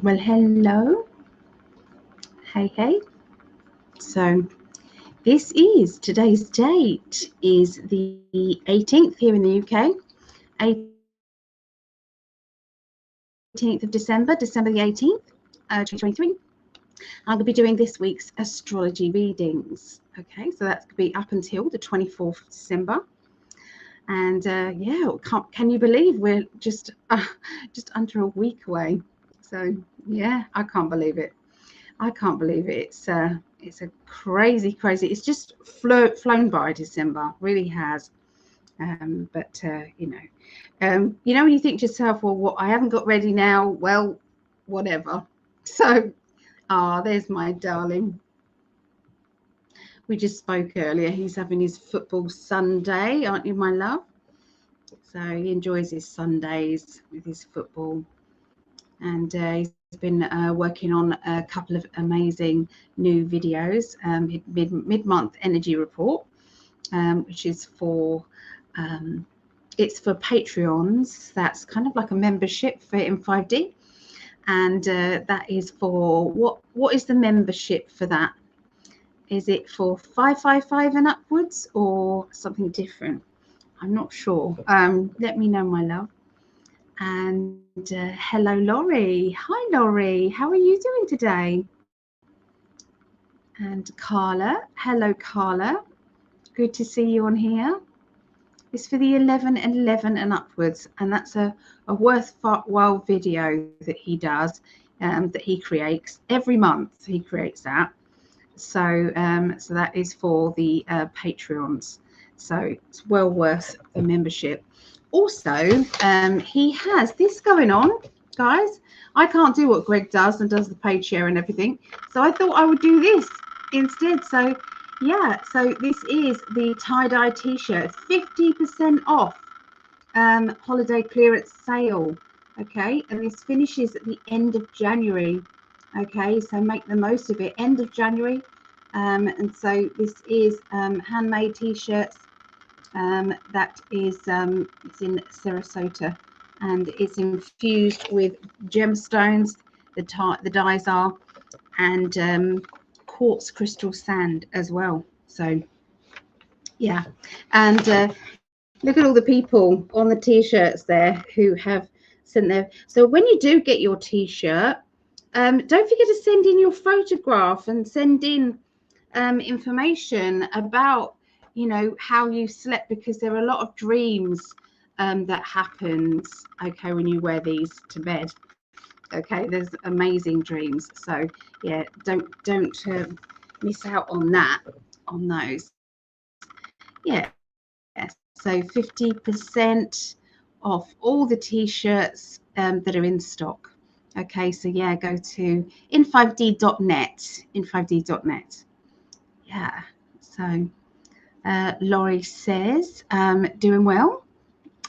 Well, hello. Hey. So today's date is the 18th here in the UK. 18th of December the 18th, 2023. I'm going to be doing this week's astrology readings. Okay, so that's going to be up until the 24th of December. And yeah, can you believe we're just under a week away? So yeah, I can't believe it. It's a crazy. It's just flown by December, really has. But you know, when you think to yourself, well, what, I haven't got ready now. Well, whatever. So, there's my darling. We just spoke earlier. He's having his football Sunday, aren't you, my love? So he enjoys his Sundays with his football, and he's been working on a couple of amazing new videos. Mid-month energy report, which is for it's for Patreons. That's kind of like a membership for In5D, and that is for what is the membership for that? Is it for 555 and upwards or something different? I'm not sure. Let me know, my love. And hello, Laurie. Hi, Laurie. How are you doing today? And Carla. Hello, Carla. Good to see you on here. It's for the 11 and upwards, and that's a worthwhile video that he does, that he creates every month. He creates that. So so that is for the Patreons. So it's well worth the membership. Also, he has this going on, guys. I can't do what Greg does and does the paid share and everything, so I thought I would do this instead. So yeah, so this is the tie-dye t-shirt, 50% off, holiday clearance sale. Okay, and this finishes at the end of January. Okay, so make the most of it. End of January. And so this is handmade t-shirts. That is it's in Sarasota, and it's infused with gemstones. The dyes are, and quartz crystal sand as well. So yeah, and look at all the people on the t-shirts there who have sent their. So when you do get your t-shirt, don't forget to send in your photograph and send in information about, you know, how you slept, because there are a lot of dreams that happens, okay, when you wear these to bed. Okay, there's amazing dreams. So yeah, don't miss out on that, on those. Yeah, so 50% off all the t-shirts that are in stock. Okay, so yeah, go to in5d.net, in5d.net. Yeah, so Laurie says, doing well.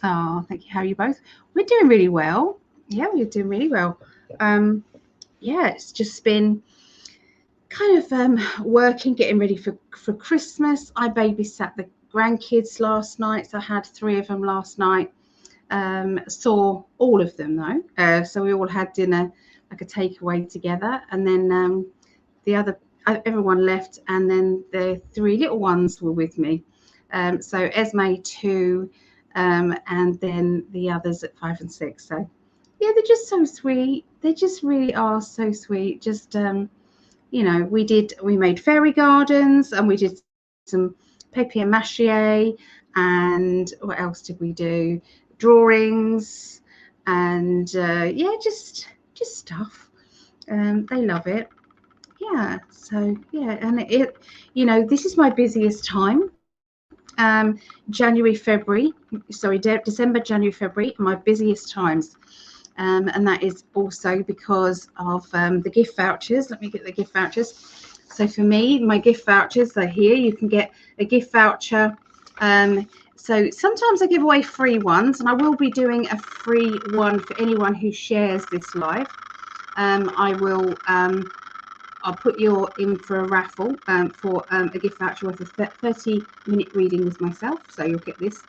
Oh, thank you. How are you both? We're doing really well. Yeah, we're doing really well. Yeah, it's just been kind of working, getting ready for Christmas. I babysat the grandkids last night, so I had 3 of them last night. Saw all of them though, so we all had dinner, like a takeaway together, and then the other, everyone left, and then the 3 little ones were with me. So Esme 2, and then the others at 5 and 6. So yeah, they're just so sweet. They just really are so sweet. Just you know, we made fairy gardens, and we did some papier-mâché, and what else did we do? Drawings, and yeah, just stuff. They love it. Yeah, so yeah, and it, you know, this is my busiest time. December, January, February, my busiest times. And that is also because of the gift vouchers. Let me get the gift vouchers. So for me, my gift vouchers are here. You can get a gift voucher. So sometimes I give away free ones, and I will be doing a free one for anyone who shares this live. I'll put you in for a raffle for a gift voucher worth a 30-minute reading with myself. So you'll get this.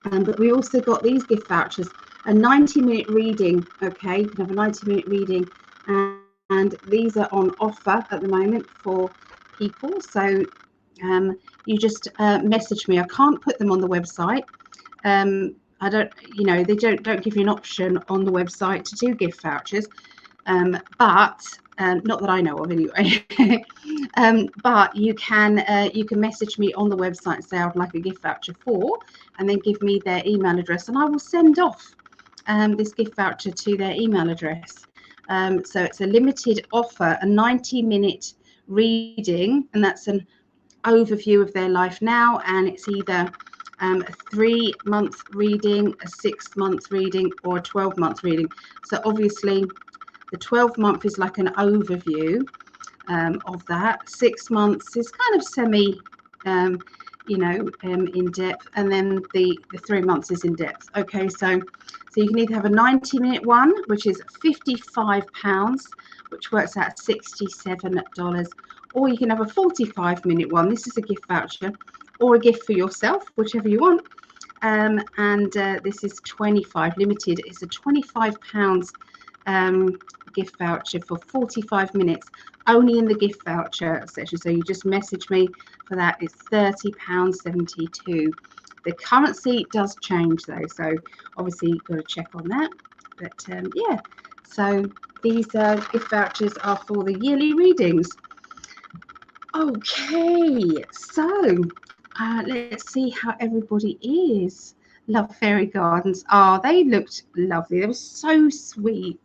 But we also got these gift vouchers a 90-minute reading. Okay, you can have a 90-minute reading, and these are on offer at the moment for people. So you just message me. I can't put them on the website. I don't, you know, they don't give you an option on the website to do gift vouchers, but not that I know of anyway. But you can message me on the website and say I would like a gift voucher for, and then give me their email address, and I will send off this gift voucher to their email address. So it's a limited offer, a 90-minute reading, and that's an overview of their life now, and it's either a 3-month reading, a 6-month reading, or a 12-month reading. So obviously the 12-month is like an overview of that. 6 months is kind of semi in depth, and then the 3 months is in depth. Okay, so you can either have a 90-minute one, which is £55, which works out $67, or you can have a 45-minute one. This is a gift voucher or a gift for yourself, whichever you want. And this is 25 limited. It's a £25 gift voucher for 45 minutes, only in the gift voucher section. So you just message me for that. It's £30.72. The currency does change though, so obviously you've got to check on that. But yeah, so these gift vouchers are for the yearly readings. Okay, so let's see how everybody is. Love fairy gardens. Oh, they looked lovely. They were so sweet.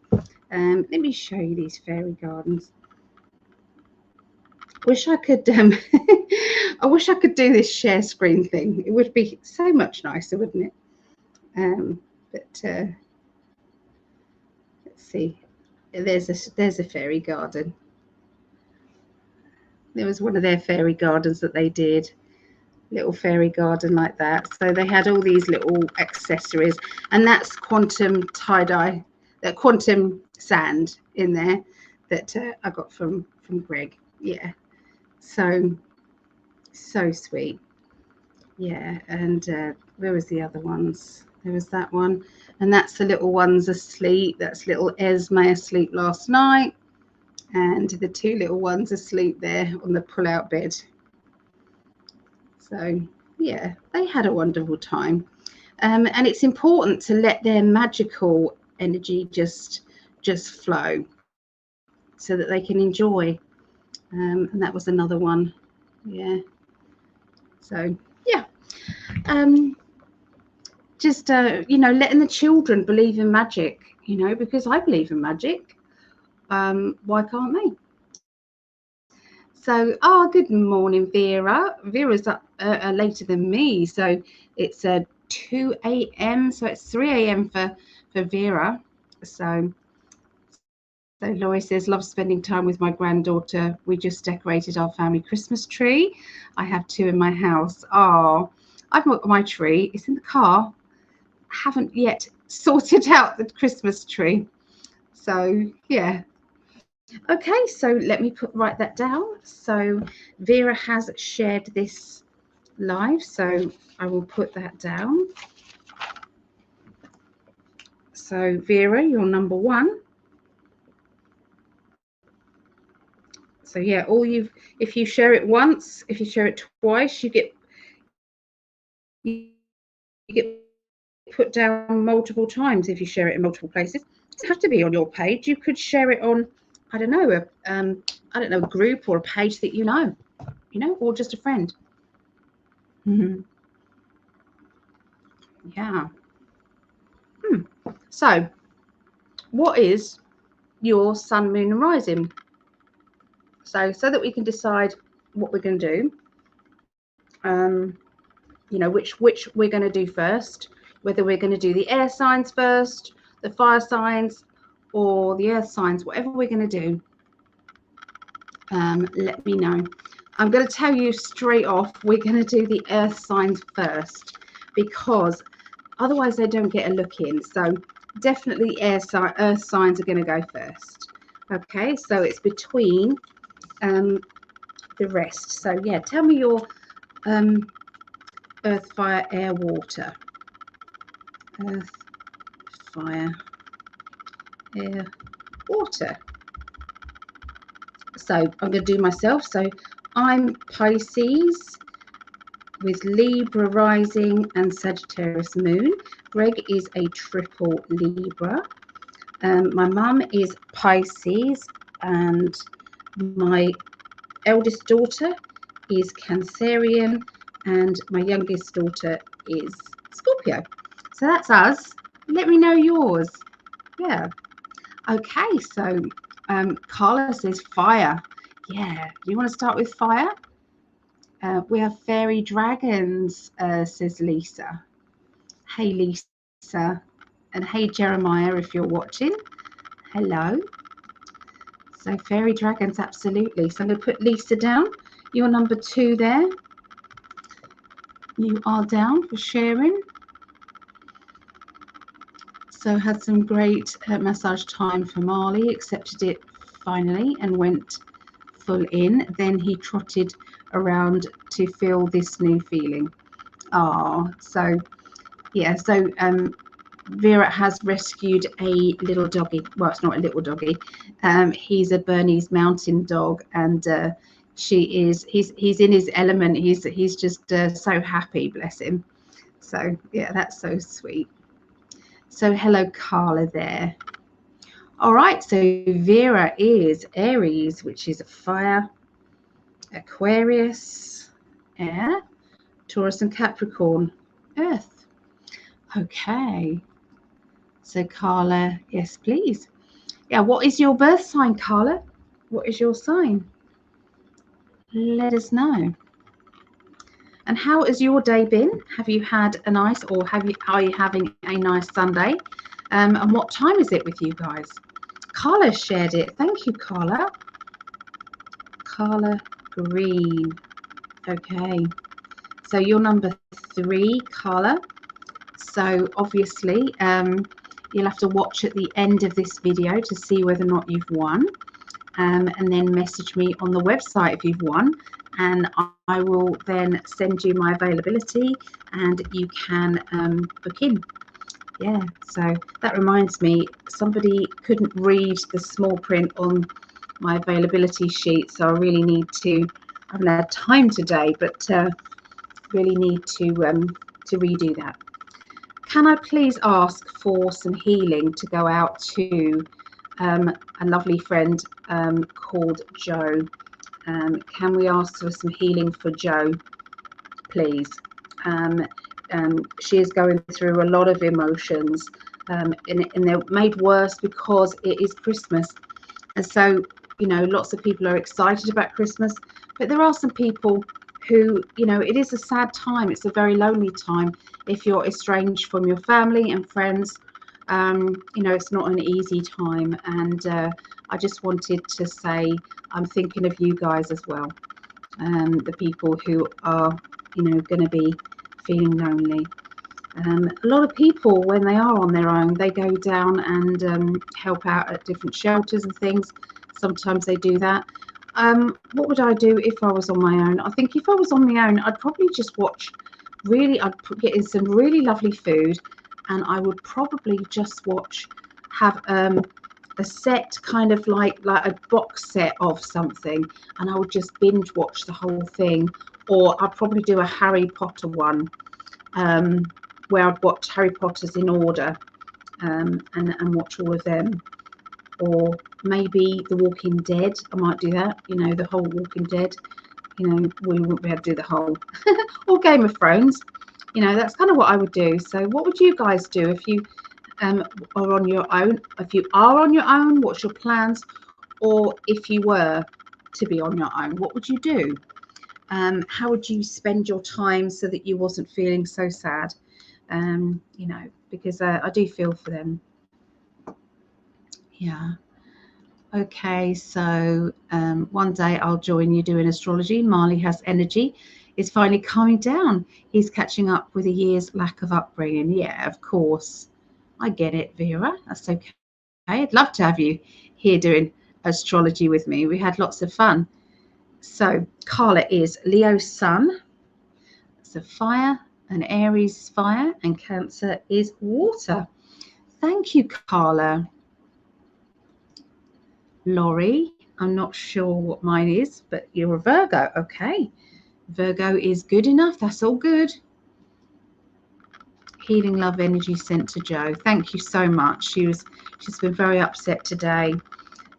Let me show you these fairy gardens. Wish I could I wish I could do this share screen thing. It would be so much nicer, wouldn't it? But let's see. There's a fairy garden. There was one of their fairy gardens that they did, little fairy garden like that. So they had all these little accessories, and that's quantum tie-dye, that quantum sand in there that I got from Greg. Yeah, so sweet. Yeah, and where was the other ones? There was that one, and that's the little ones asleep. That's little Esme asleep last night, and the 2 little ones asleep there on the pull-out bed. So yeah, they had a wonderful time, and it's important to let their magical energy just flow so that they can enjoy. And that was another one. Yeah, so yeah, just letting the children believe in magic, because I believe in magic. Why can't they? So, good morning, Vera. Vera's up later than me, so it's 2 a.m. So it's 3 a.m. for Vera. So Laurie says, love spending time with my granddaughter. We just decorated our family Christmas tree. I have 2 in my house. Oh, I've got my tree. It's in the car. I haven't yet sorted out the Christmas tree. So yeah. Okay, so let me write that down. So Vera has shared this live, so I will put that down. So Vera, you're number 1. So yeah, if you share it once, if you share it twice, you get put down multiple times. If you share it in multiple places, it doesn't have to be on your page. You could share it on, I don't know, a group or a page that you know, or just a friend. Yeah. So, what is your sun, moon, and rising? So that we can decide what we're going to do. Which we're going to do first. Whether we're going to do the air signs first, the fire signs, or the earth signs. Whatever we're going to do, let me know. I'm going to tell you straight off, we're going to do the earth signs first, because otherwise they don't get a look in. So definitely earth signs are going to go first. Okay, so it's between the rest. So yeah, tell me your earth, fire, air, water. Earth, fire, air, water. So I'm going to do myself. So I'm Pisces with Libra rising and Sagittarius moon. Greg is a triple Libra. My mum is Pisces and my eldest daughter is Cancerian and my youngest daughter is Scorpio. So that's us. Let me know yours. Yeah. Okay, so Carla says fire. Yeah, you want to start with fire? We have fairy dragons, says Lisa. Hey, Lisa. And hey, Jeremiah, if you're watching. Hello. So fairy dragons, absolutely. So I'm going to put Lisa down. You're number 2 there. You are down for sharing. So had some great massage time for Marley, accepted it finally and went full in. Then he trotted around to feel this new feeling. So yeah, so Vera has rescued a little doggy. Well, it's not a little doggy. He's a Bernese mountain dog, and he's in his element. He's just so happy, bless him. So yeah, that's so sweet. So hello, Carla there. All right, so Vera is Aries, which is fire, Aquarius, air, Taurus and Capricorn, earth. Okay. So Carla, yes, please. Yeah, what is your birth sign, Carla? What is your sign? Let us know. And how has your day been? Have you had a nice, or are you having a nice Sunday? And what time is it with you guys? Carla shared it. Thank you, Carla. Carla Green. Okay. So you're number 3, Carla. So obviously, you'll have to watch at the end of this video to see whether or not you've won, and then message me on the website if you've won, and I will then send you my availability and you can book in. Yeah, so that reminds me, somebody couldn't read the small print on my availability sheet, so I really need to, I haven't had time today, but really need to redo that. Can I please ask for some healing to go out to a lovely friend called Jo? Can we ask for some healing for Jo, please? She is going through a lot of emotions, and they're made worse because it is Christmas. And so, you know, lots of people are excited about Christmas, but there are some people who, you know, it is a sad time. It's a very lonely time if you're estranged from your family and friends. You know, it's not an easy time, and I just wanted to say I'm thinking of you guys as well, the people who are, you know, going to be feeling lonely. A lot of people, when they are on their own, they go down and help out at different shelters and things. Sometimes they do that. What would I do if I was on my own? I think if I was on my own, I'd probably just watch. Really, I'd get in some really lovely food, and I would probably just have a set, kind of like a box set of something, and I would just binge watch the whole thing. Or I'd probably do a Harry Potter one, where I'd watch Harry Potter's in order, and watch all of them. Or maybe The Walking Dead. I might do that, you know, the whole Walking Dead. You know, we wouldn't be able to do the whole. Or Game of Thrones. You know, that's kind of what I would do. So what would you guys do if you are on your own? If you are on your own, what's your plans? Or if you were to be on your own, what would you do? How would you spend your time so that you wasn't feeling so sad? You know, because I do feel for them. Yeah. Okay, so one day I'll join you doing astrology. Marley has energy. Is finally calming down. He's catching up with a year's lack of upbringing. Yeah, of course. I get it, Vera. That's okay. I'd love to have you here doing astrology with me. We had lots of fun. So Carla is Leo sun. So fire, and Aries fire, and Cancer is water. Thank you, Carla. Laurie, I'm not sure what mine is, but you're a Virgo. Okay. Virgo is good enough. That's all good. Healing love energy sent to Joe. Thank you so much. She's been very upset today,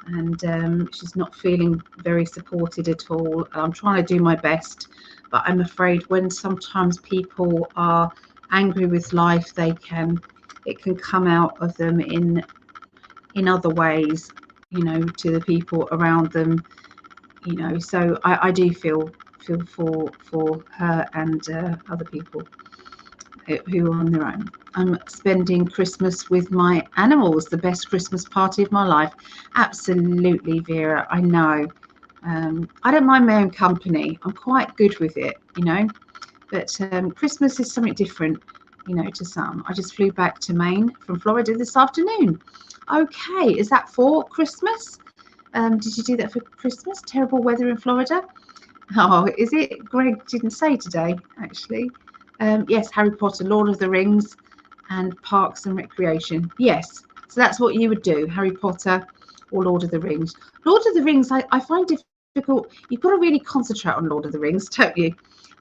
and she's not feeling very supported at all. I'm trying to do my best, but I'm afraid when sometimes people are angry with life, it can come out of them in other ways, you know, to the people around them, you know. So I do feel for her and other people who are on their own. I'm spending Christmas with my animals, the best Christmas party of my life. Absolutely, Vera, I know. I don't mind my own company. I'm quite good with it, you know, but Christmas is something different, you know, to some. I just flew back to Maine from Florida this afternoon. Okay, is that for Christmas? Did you do that for Christmas? Terrible weather in Florida. Oh, is it? Greg didn't say today, actually. Yes, Harry Potter, Lord of the Rings, and Parks and Recreation. Yes, so that's what you would do, Harry Potter or Lord of the Rings. Lord of the Rings, I find difficult. You've got to really concentrate on Lord of the Rings, don't you?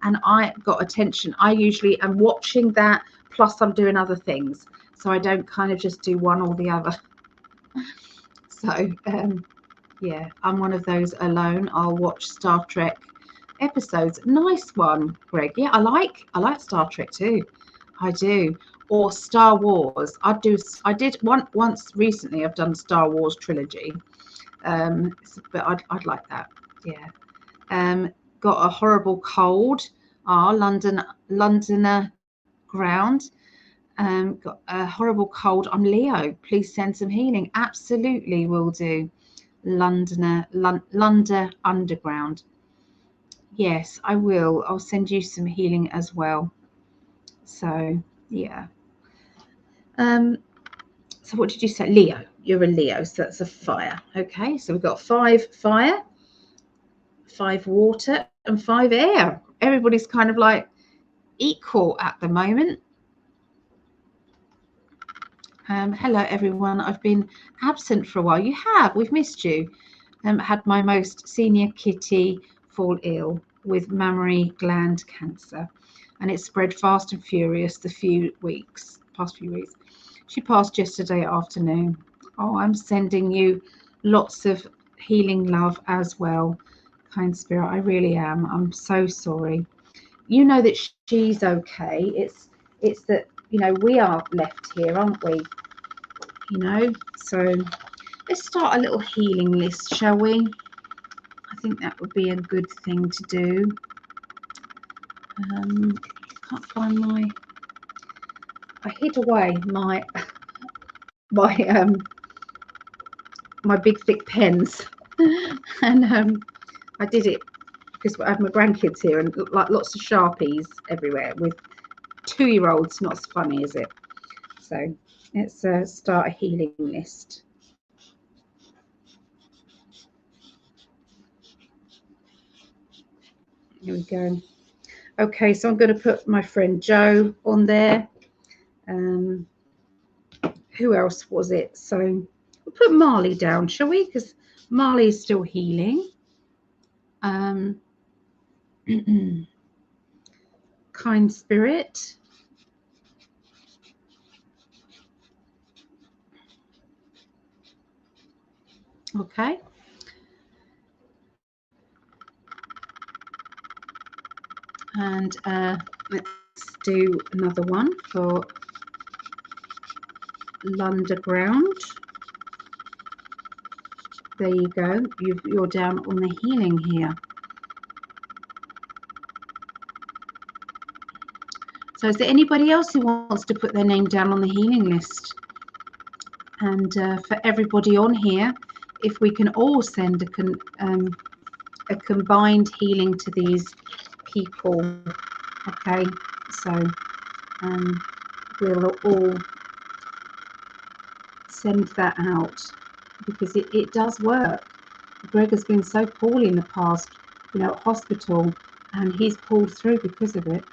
And I got attention. I usually am watching that, plus I'm doing other things. So I don't kind of just do one or the other. So, yeah, I'm one of those alone. I'll watch Star Trek episodes. Nice one, Greg. Yeah, I like Star Trek too. I do. Or Star Wars. I did once recently. I've done Star Wars trilogy, but I'd like that. Yeah. Got a horrible cold. Londoner ground. Got a horrible cold. I'm Leo. Please send some healing. Absolutely, will do. London Underground. Yes, I will. I'll send you some healing as well. So, yeah. So what did you say? Leo. You're a Leo, so that's a fire. Okay, so we've got 5 fire, 5 water, and 5 air. Everybody's kind of like equal at the moment. Hello, everyone. I've been absent for a while. You have. We've missed you. Had my most senior kitty fall ill with mammary gland cancer, and it spread fast and furious past few weeks. She passed yesterday afternoon. Oh, I'm sending you lots of healing love as well, kind spirit. I really am. I'm so sorry. You know that she's okay. It's that, you know, we are left here, aren't we? You know, so let's start a little healing list, shall we? I think that would be a good thing to do. Can't find I hid away my big thick pens, and I did it because I have my grandkids here and like lots of Sharpies everywhere. With 2-year-olds, not as funny, is it? So let's start a healing list. Here we go. Okay, so I'm going to put my friend Joe on there. Who else was it? So we'll put Marley down, shall we? Because Marley is still healing. Kind spirit. Okay. And let's do another one for Lunderground. There you go. You're down on the healing here. So is there anybody else who wants to put their name down on the healing list? And for everybody on here, if we can all send a combined healing to these people. Okay, so we'll all send that out because it does work. Greg has been so poorly in the past, you know, at hospital, and he's pulled through because of it.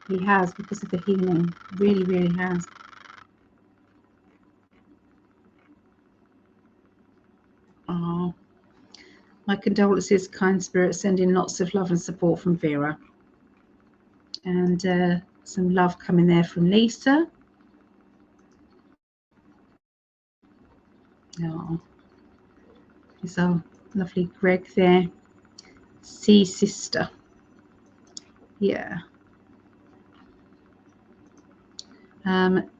He has, because of the healing. Really, really has. My condolences, kind spirit, sending lots of love and support from Vera. And some love coming there from Lisa. Oh, there's our lovely Greg there. Sea sister. Yeah.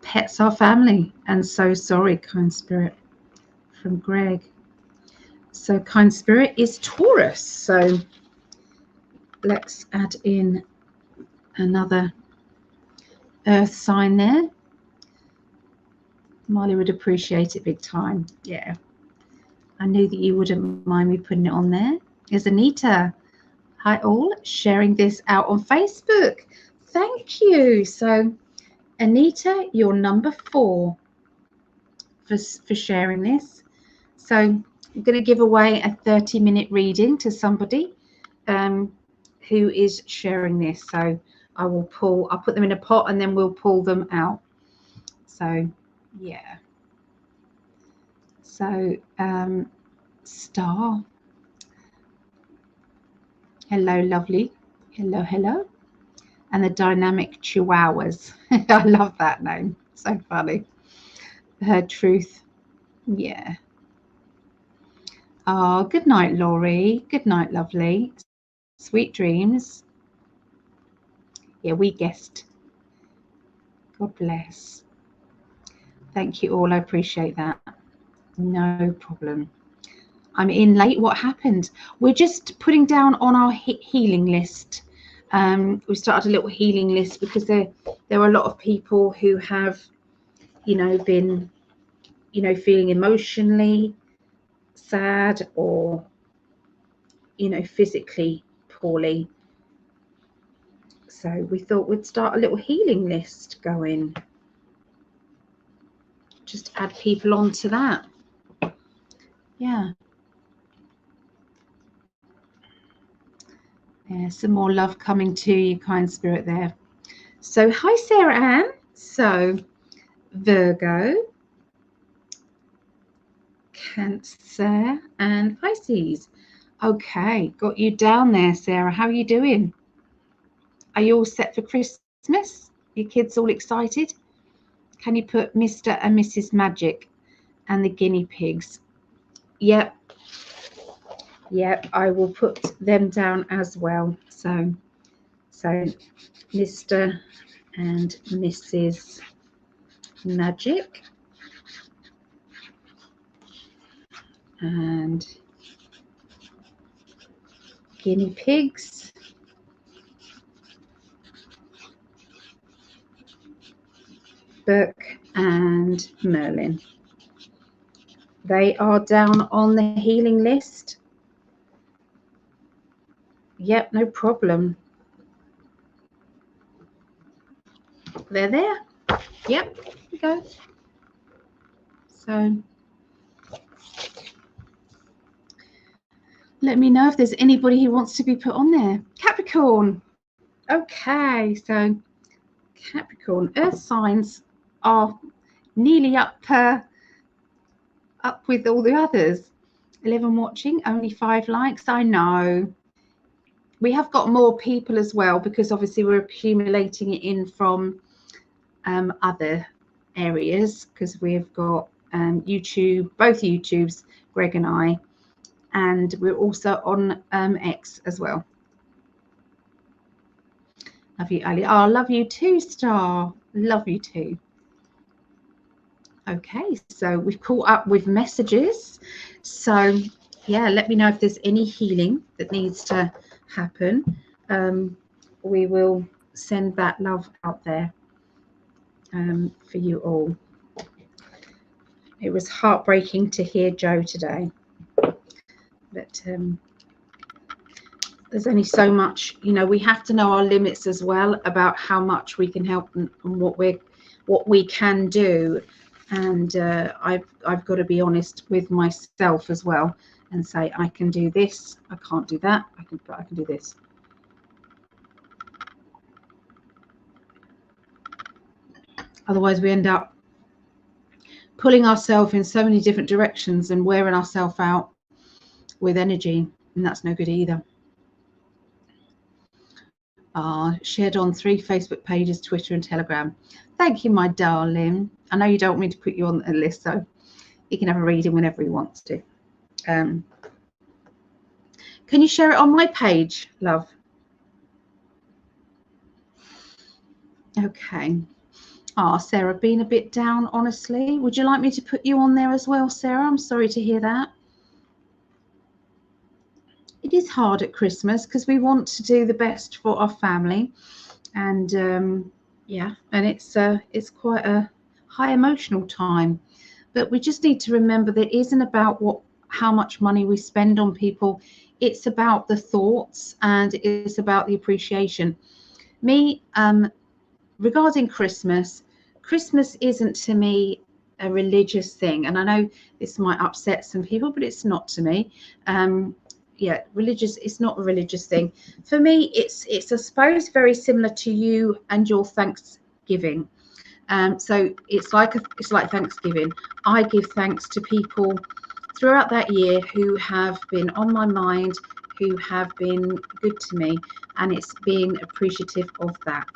Pets are family, and so sorry, kind spirit, from Greg. So kind spirit is Taurus. So let's add in another earth sign there. Marley would appreciate it big time. Yeah, I knew that you wouldn't mind me putting it on there. There's Anita. Hi all, sharing this out on Facebook. Thank you. So Anita, you're number 4 for sharing this. So I'm going to give away a 30-minute reading to somebody who is sharing this. So I'll put them in a pot and then we'll pull them out. So yeah. So Star. Hello, lovely. Hello, hello. And the dynamic chihuahuas. I love that name. So funny. Her truth. Yeah. Oh, good night, Laurie. Good night, lovely. Sweet dreams. Yeah, we guessed. God bless. Thank you all. I appreciate that. No problem. I'm in late. What happened? We're just putting down on our healing list. We started a little healing list because there are a lot of people who have, been, feeling emotionally sad or, physically poorly. So we thought we'd start a little healing list going. Just add people onto that. Yeah. Yeah, some more love coming to you, kind spirit there. So hi, Sarah Ann. So Virgo, Cancer, and Pisces. Okay, got you down there, Sarah. How are you doing? Are you all set for Christmas? Your kids all excited? Can you put Mr. and Mrs. Magic and the guinea pigs? Yep. Yep, I will put them down as well. So Mr. and Mrs. Magic and guinea pigs. Book and Merlin. They are down on the healing list. Yep, no problem. They're there. Yep, here we go. So let me know if there's anybody who wants to be put on there. Capricorn. Okay, so Capricorn, earth signs are nearly up with all the others. 11 watching, only 5 likes. I know. We have got more people as well because obviously we're accumulating it in from other areas because we've got YouTube, both YouTubes, Greg and I, and we're also on X as well. Love you, Ali. Oh, love you too, Star. Love you too. Okay, so we've caught up with messages. So yeah, let me know if there's any healing that needs to happen. We will send that love out there for you all. It was heartbreaking to hear Joe today, but there's only so much, we have to know our limits as well about how much we can help and what we can do. And I've got to be honest with myself as well and say I can do this, I can't do that, I can do this. Otherwise we end up pulling ourselves in so many different directions and wearing ourselves out with energy. and that's no good either. Shared on 3 Facebook pages, Twitter and Telegram. Thank you, my darling. I know you don't want me to put you on a list, so you can have a reading whenever you want to. Can you share it on my page, love? Okay. Sarah, been a bit down, honestly. Would you like me to put you on there as well, Sarah? I'm sorry to hear that. It is hard at Christmas because we want to do the best for our family, and yeah, and it's quite a high emotional time. But we just need to remember that it isn't about how much money we spend on people. It's about the thoughts, and it's about the appreciation. Me, regarding Christmas isn't to me a religious thing, and I know this might upset some people, but it's not to me. Yeah, it's not a religious thing for me. It's I suppose very similar to you and your Thanksgiving. So it's like Thanksgiving. I give thanks to people throughout that year who have been on my mind, who have been good to me, and it's being appreciative of that.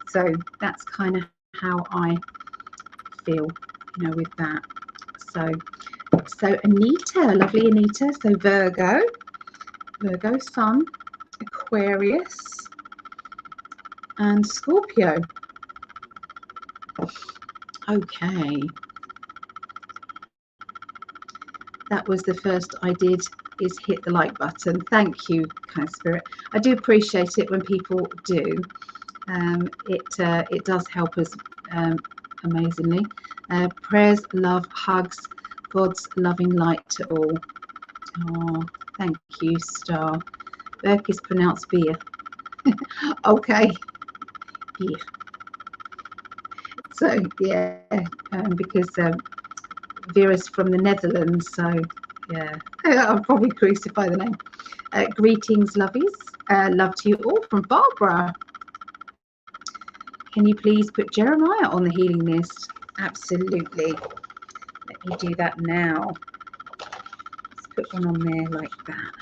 So that's kind of how I feel, you know, with that. So Anita, lovely Anita. So Virgo Sun, Aquarius, and Scorpio. Okay. That was the first I did, is hit the like button. Thank you, kind spirit. I do appreciate it when people do. It does help us amazingly. Prayers, love, hugs, God's loving light to all. Oh, thank you, Star. Burke is pronounced beer. Okay. Beer. So yeah, because Vera's from the Netherlands, so yeah, I'll probably crucify the name. Greetings, lovies. Love to you all from Barbara. Can you please put Jeremiah on the healing list? Absolutely. Let me do that now. Let's put one on there like that.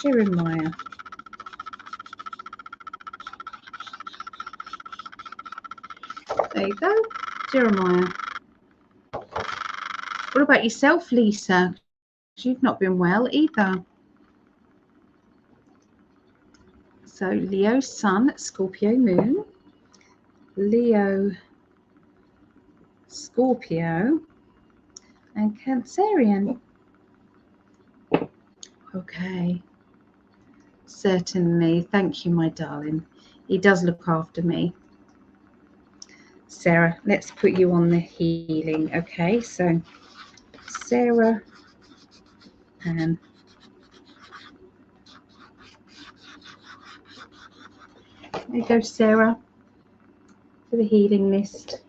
Jeremiah. There you go, Jeremiah. What about yourself, Lisa? You've not been well either. So Leo Sun, Scorpio Moon, Leo, Scorpio, and Cancerian. Okay. Certainly. Thank you, my darling. He does look after me. Sarah, let's put you on the healing. Okay, so Sarah and there you go, Sarah, for the healing list.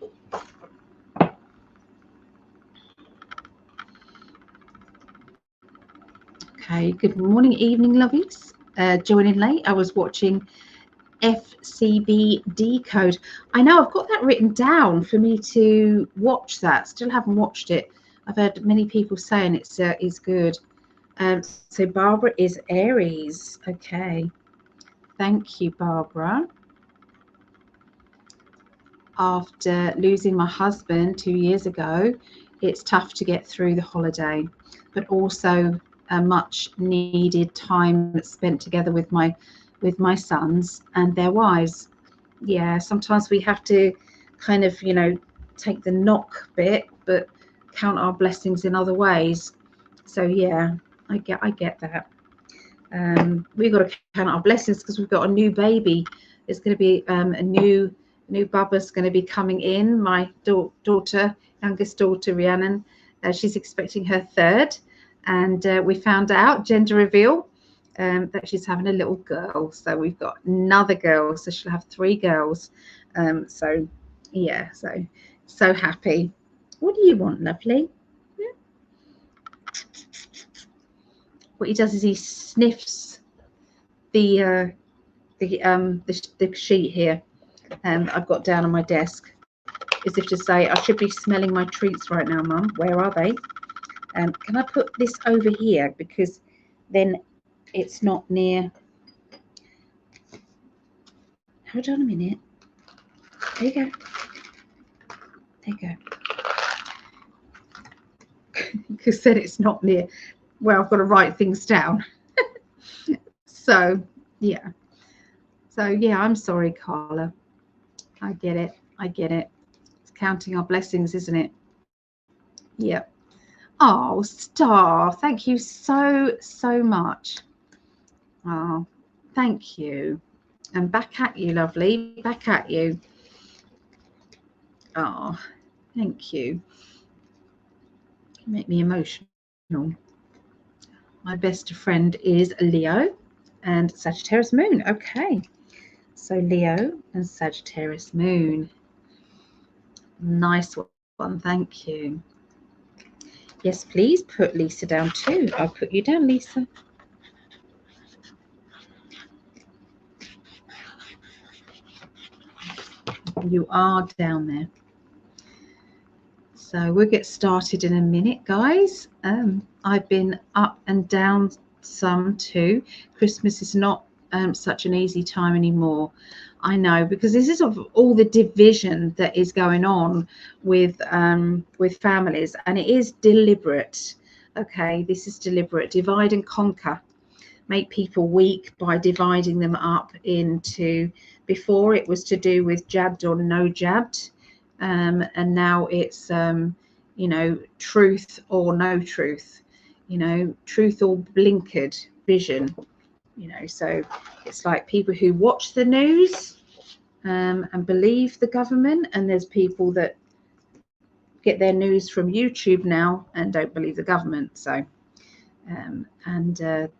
Okay, good morning, evening, lovies. Joining late, I was watching FCB Decode. I know I've got that written down for me to watch that. Still haven't watched it. I've heard many people saying it's good. So Barbara is Aries. Okay, thank you, Barbara. After losing my husband 2 years ago, it's tough to get through the holiday, but also a much needed time spent together with my sons and their wives. Yeah, sometimes we have to kind of, you know, take the knock bit, but count our blessings in other ways. So yeah, I get that. We've got to count our blessings because we've got a new baby. There's going to be a new bubba's going to be coming in. My daughter, youngest daughter, Rhiannon, she's expecting her third, and we found out, gender reveal, that she's having a little girl. So we've got another girl, so she'll have 3 girls. So yeah, so happy. What do you want, lovely? Yeah. What he does is he sniffs the sheet here I've got down on my desk, as if to say, I should be smelling my treats right now, Mum. Where are they? Can I put this over here, because then it's not near. Hold on a minute. There you go. There you go. Because then it's not near where I've got to write things down. So yeah. So yeah, I'm sorry, Carla. I get it. I get it. It's counting our blessings, isn't it? Yep. Oh, Star, thank you so much. Oh, thank you. And back at you, lovely. Back at you. Oh, thank you. You make me emotional. My best friend is Leo and Sagittarius moon. Okay. So Leo and Sagittarius moon. Nice one. Thank you. Yes, please put Lisa down too. I'll put you down, Lisa. You are down there. So we'll get started in a minute, guys. I've been up and down some too. Christmas is not such an easy time anymore. I know, because this is of all the division that is going on with families, and it is deliberate. Okay, this is deliberate. Divide and conquer. Make people weak by dividing them up into. Before it was to do with jabbed or no jabbed. And now it's you know, truth or no truth, you know, truth or blinkered vision, you know. So it's like people who watch the news and believe the government, and there's people that get their news from YouTube now and don't believe the government. So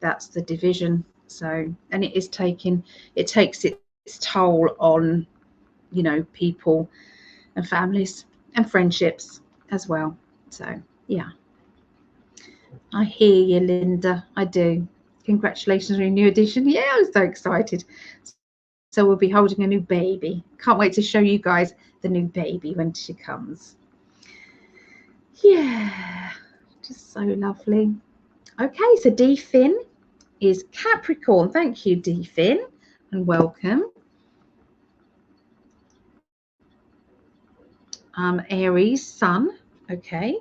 that's the division. So, and it takes its toll on, you know, people and families and friendships as well. So yeah, I hear you, Linda. I do. Congratulations on your new edition. Yeah, I'm so excited. So we'll be holding a new baby. Can't wait to show you guys the new baby when she comes. Yeah, just so lovely. Okay, so D Finn is Capricorn. Thank you, D Finn, and welcome. Aries sun, okay,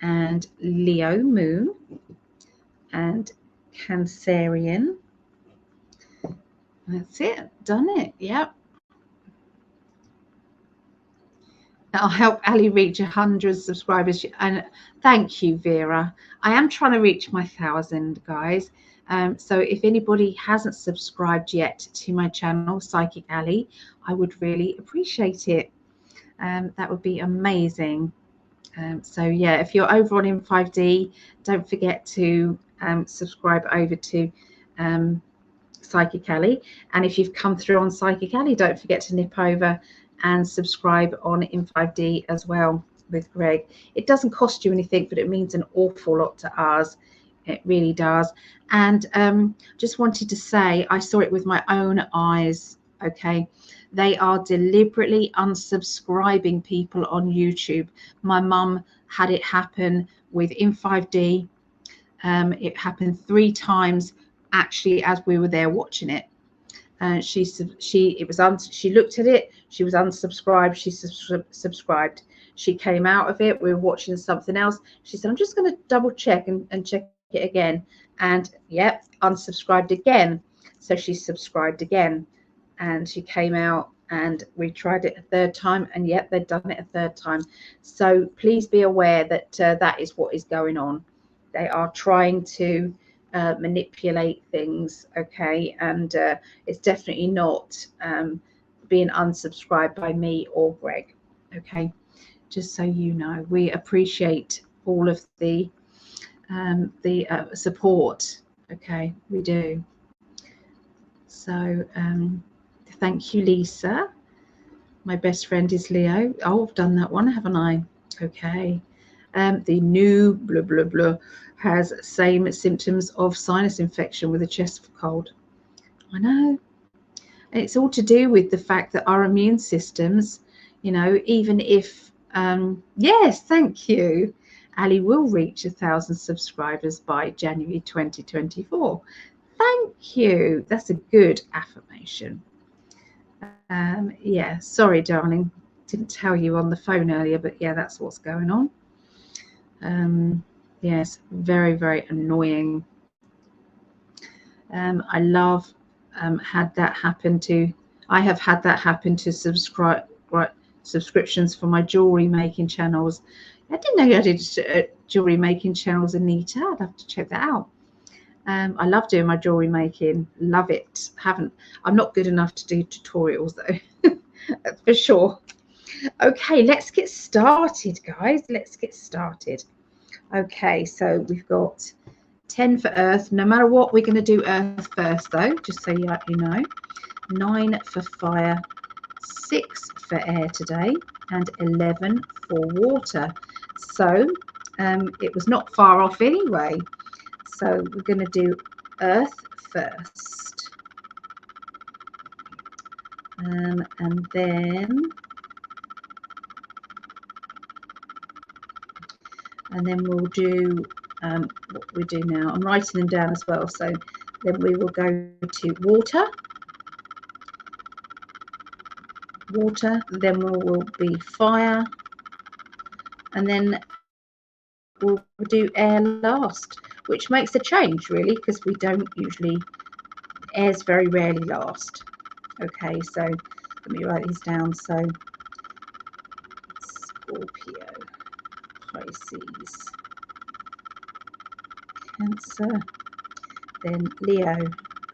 and Leo moon, and Cancerian. That's it, done it. Yep. I'll help Ali reach 100 subscribers. And thank you, Vera. I am trying to reach my 1,000, guys. So if anybody hasn't subscribed yet to my channel, PsychicAlly, I would really appreciate it. That would be amazing. So yeah, if you're over on In5D, don't forget to subscribe over to PsychicAlly. And if you've come through on PsychicAlly, don't forget to nip over and subscribe on In5D as well with Greg. It doesn't cost you anything, but it means an awful lot to us. It really does. And just wanted to say, I saw it with my own eyes. Okay, they are deliberately unsubscribing people on YouTube. My mum had it happen with In5D. It happened 3 times actually as we were there watching it. She looked at it, she was unsubscribed, she subscribed. She came out of it, we were watching something else. She said, I'm just going to double check and check it again. And yep, unsubscribed again. So she subscribed again, and she came out, and we tried it a 3rd time, and yet they'd done it a 3rd time. So please be aware that that is what is going on. They are trying to manipulate things, okay, and it's definitely not being unsubscribed by me or Greg, okay, just so you know. We appreciate all of the support, okay, we do. So thank you, Lisa. My best friend is Leo. Oh, I've done that one, haven't I? Okay. The new blah blah blah has same symptoms of sinus infection with a chest cold. I know. And it's all to do with the fact that our immune systems, you know, even if yes, thank you. Ali will reach 1,000 subscribers by January 2024. Thank you. That's a good affirmation. Yeah, sorry, darling. Didn't tell you on the phone earlier, but yeah, that's what's going on. Yes, very, very annoying. I love had that happen to. I have had that happen to subscriptions for my jewelry making channels. I didn't know I did jewelry making channels, Anita. I'd have to check that out. I love doing my jewelry making. Love it. I'm not good enough to do tutorials though. That's for sure. Okay, let's get started, guys. Let's get started. Okay, so we've got 10 for Earth. No matter what, we're going to do Earth first, though, just so you know. 9 for Fire, 6 for Air today, and 11 for Water. So it was not far off anyway. So we're going to do Earth first. And then we'll do what we do now. I'm writing them down as well. So then we will go to water, then will be fire, and then we'll do air last, which makes a change really, because we don't usually, air's very rarely last. Okay, so let me write these down. So Scorpio, Pisces, Cancer, then Leo,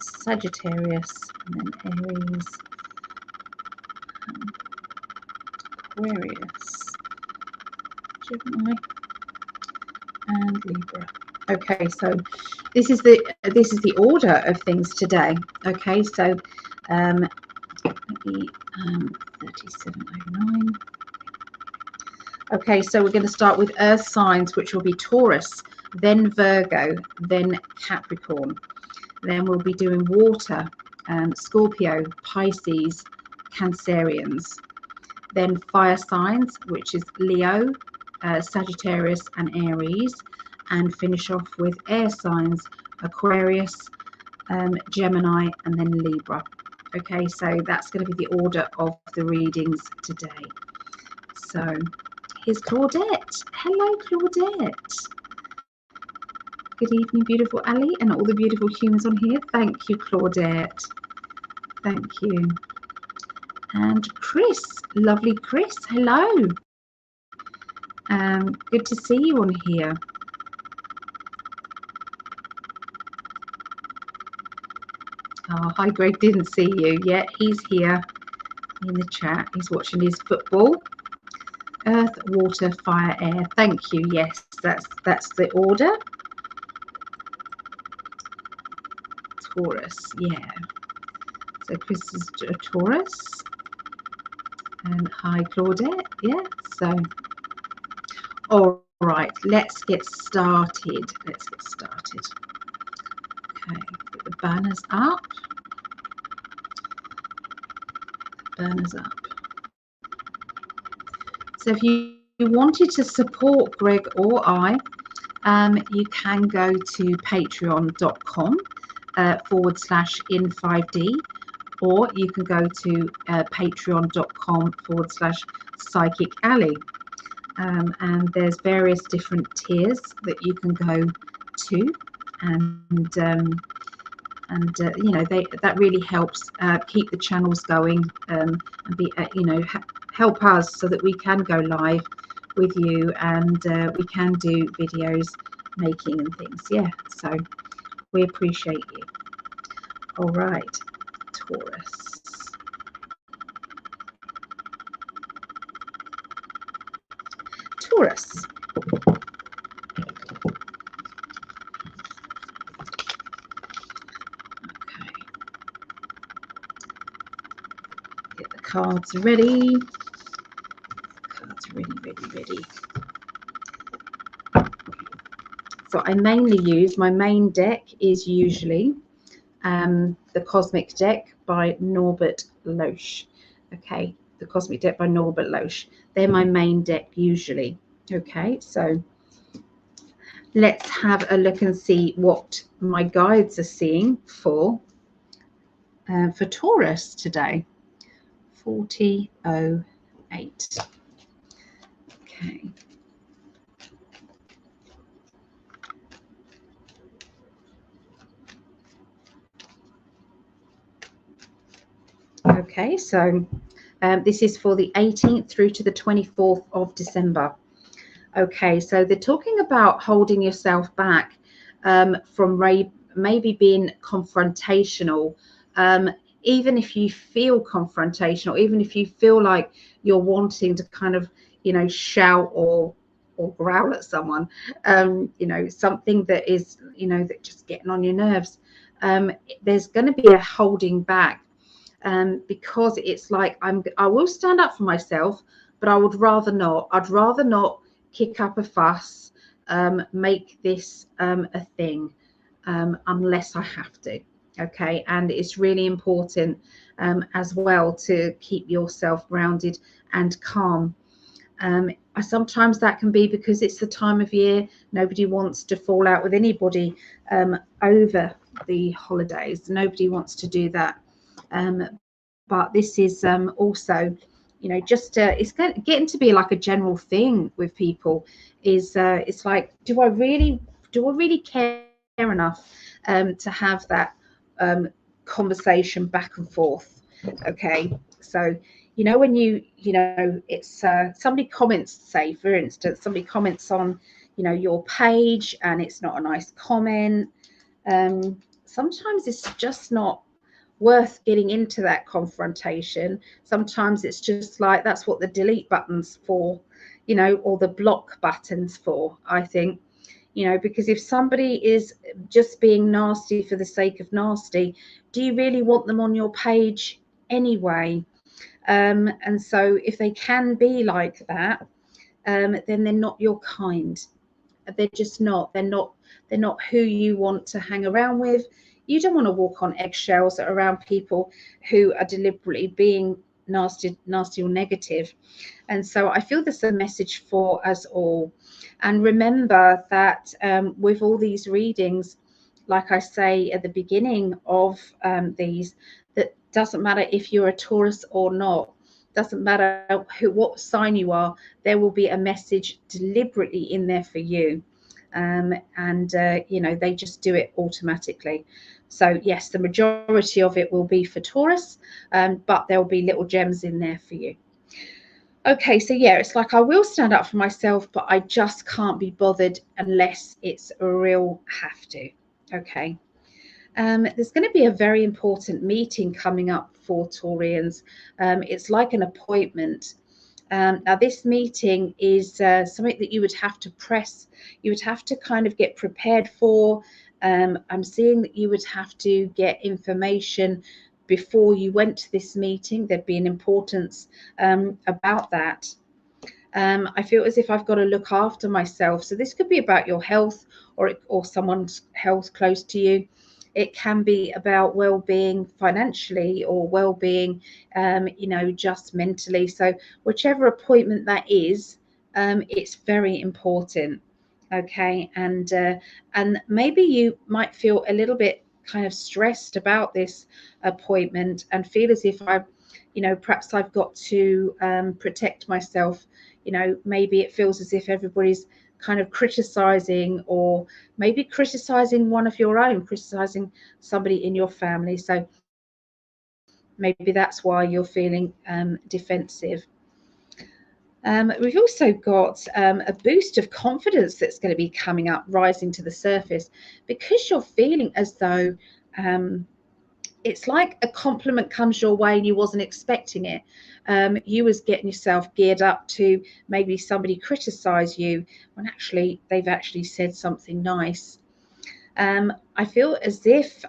Sagittarius, and then Aries, Aquarius, Gemini, and Libra. Okay, so this is the order of things today. Okay, so maybe 3709. Okay, so we're going to start with Earth signs, which will be Taurus, then Virgo, then Capricorn. Then we'll be doing water, Scorpio, Pisces, Cancerians. Then fire signs, which is Leo, Sagittarius, and Aries. And finish off with air signs, Aquarius, Gemini, and then Libra. Okay, so that's going to be the order of the readings today. So here's Claudette. Hello, Claudette. Good evening, beautiful Ali, and all the beautiful humans on here. Thank you, Claudette. Thank you. And Chris, lovely Chris. Hello. Good to see you on here. Oh, hi, Greg. Didn't see you yet. He's here in the chat. He's watching his football. Earth, water, fire, air. Thank you. Yes, that's the order. Taurus. Yeah. So Chris is a Taurus. And hi, Claudette. Yeah. So, all right. Let's get started. Let's get started. Okay. Put the banners up. Banners up. So if you wanted to support Greg or I, you can go to patreon.com /in5D, or you can go to patreon.com /PsychicAlly. And there's various different tiers that you can go to, and you know, that really helps keep the channels going, and be you know, help us so that we can go live with you, and we can do videos making and things. Yeah, so we appreciate you. All right, Taurus. Taurus. Okay. Get the cards ready. Cards ready. So I mainly use, my main deck is usually the Cosmic Deck by Norbert Loesch. Okay, the Cosmic Deck by Norbert Loesch. They're my main deck usually. Okay, so let's have a look and see what my guides are seeing for Taurus today. 4008. Okay. Okay, so this is for the 18th through to the 24th of December. Okay, so they're talking about holding yourself back from maybe being confrontational. Even if you feel confrontational, even if you feel like you're wanting to kind of, you know, shout or growl at someone, you know, something that is, you know, that just getting on your nerves, there's going to be a holding back. Because it's like I will stand up for myself, but I would rather not. I'd rather not kick up a fuss, make this a thing, unless I have to. Okay, and it's really important as well to keep yourself grounded and calm. Sometimes that can be because it's the time of year. Nobody wants to fall out with anybody over the holidays. Nobody wants to do that. But this is also, you know, just it's getting to be like a general thing with people. Is it's like, do I really care enough to have that conversation back and forth? Okay, so you know, when you know, it's somebody comments, say for instance, somebody comments on, you know, your page and it's not a nice comment. Sometimes it's just not worth getting into that confrontation. Sometimes it's just like, that's what the delete button's for, you know, or the block button's for, I think. You know, because if somebody is just being nasty for the sake of nasty, do you really want them on your page anyway? And so if they can be like that, then they're not your kind. They're just not. They're not who you want to hang around with. You don't want to walk on eggshells around people who are deliberately being nasty or negative. And so I feel there's a message for us all. And remember that with all these readings, like I say at the beginning of these, that doesn't matter if you're a Taurus or not, doesn't matter what sign you are, there will be a message deliberately in there for you. You know, they just do it automatically. So yes, the majority of it will be for Taurus, but there will be little gems in there for you. Okay, so yeah, it's like I will stand up for myself, but I just can't be bothered unless it's a real have to. Okay. There's going to be a very important meeting coming up for Taurians. It's like an appointment. Now, this meeting is something that you would have to press. You would have to kind of get prepared for. I'm seeing that you would have to get information before you went to this meeting. There'd be an importance about that. I feel as if I've got to look after myself. So this could be about your health or someone's health close to you. It can be about well-being financially or well-being, you know, just mentally. So whichever appointment that is, it's very important. Okay, and maybe you might feel a little bit kind of stressed about this appointment and feel as if you know, perhaps I've got to protect myself. You know, maybe it feels as if everybody's kind of criticizing, or maybe criticizing one of your own, criticizing somebody in your family. So maybe that's why you're feeling defensive. We've also got a boost of confidence that's going to be coming up, rising to the surface, because you're feeling as though it's like a compliment comes your way and you wasn't expecting it. You was getting yourself geared up to maybe somebody criticize you when actually they've actually said something nice. I feel as if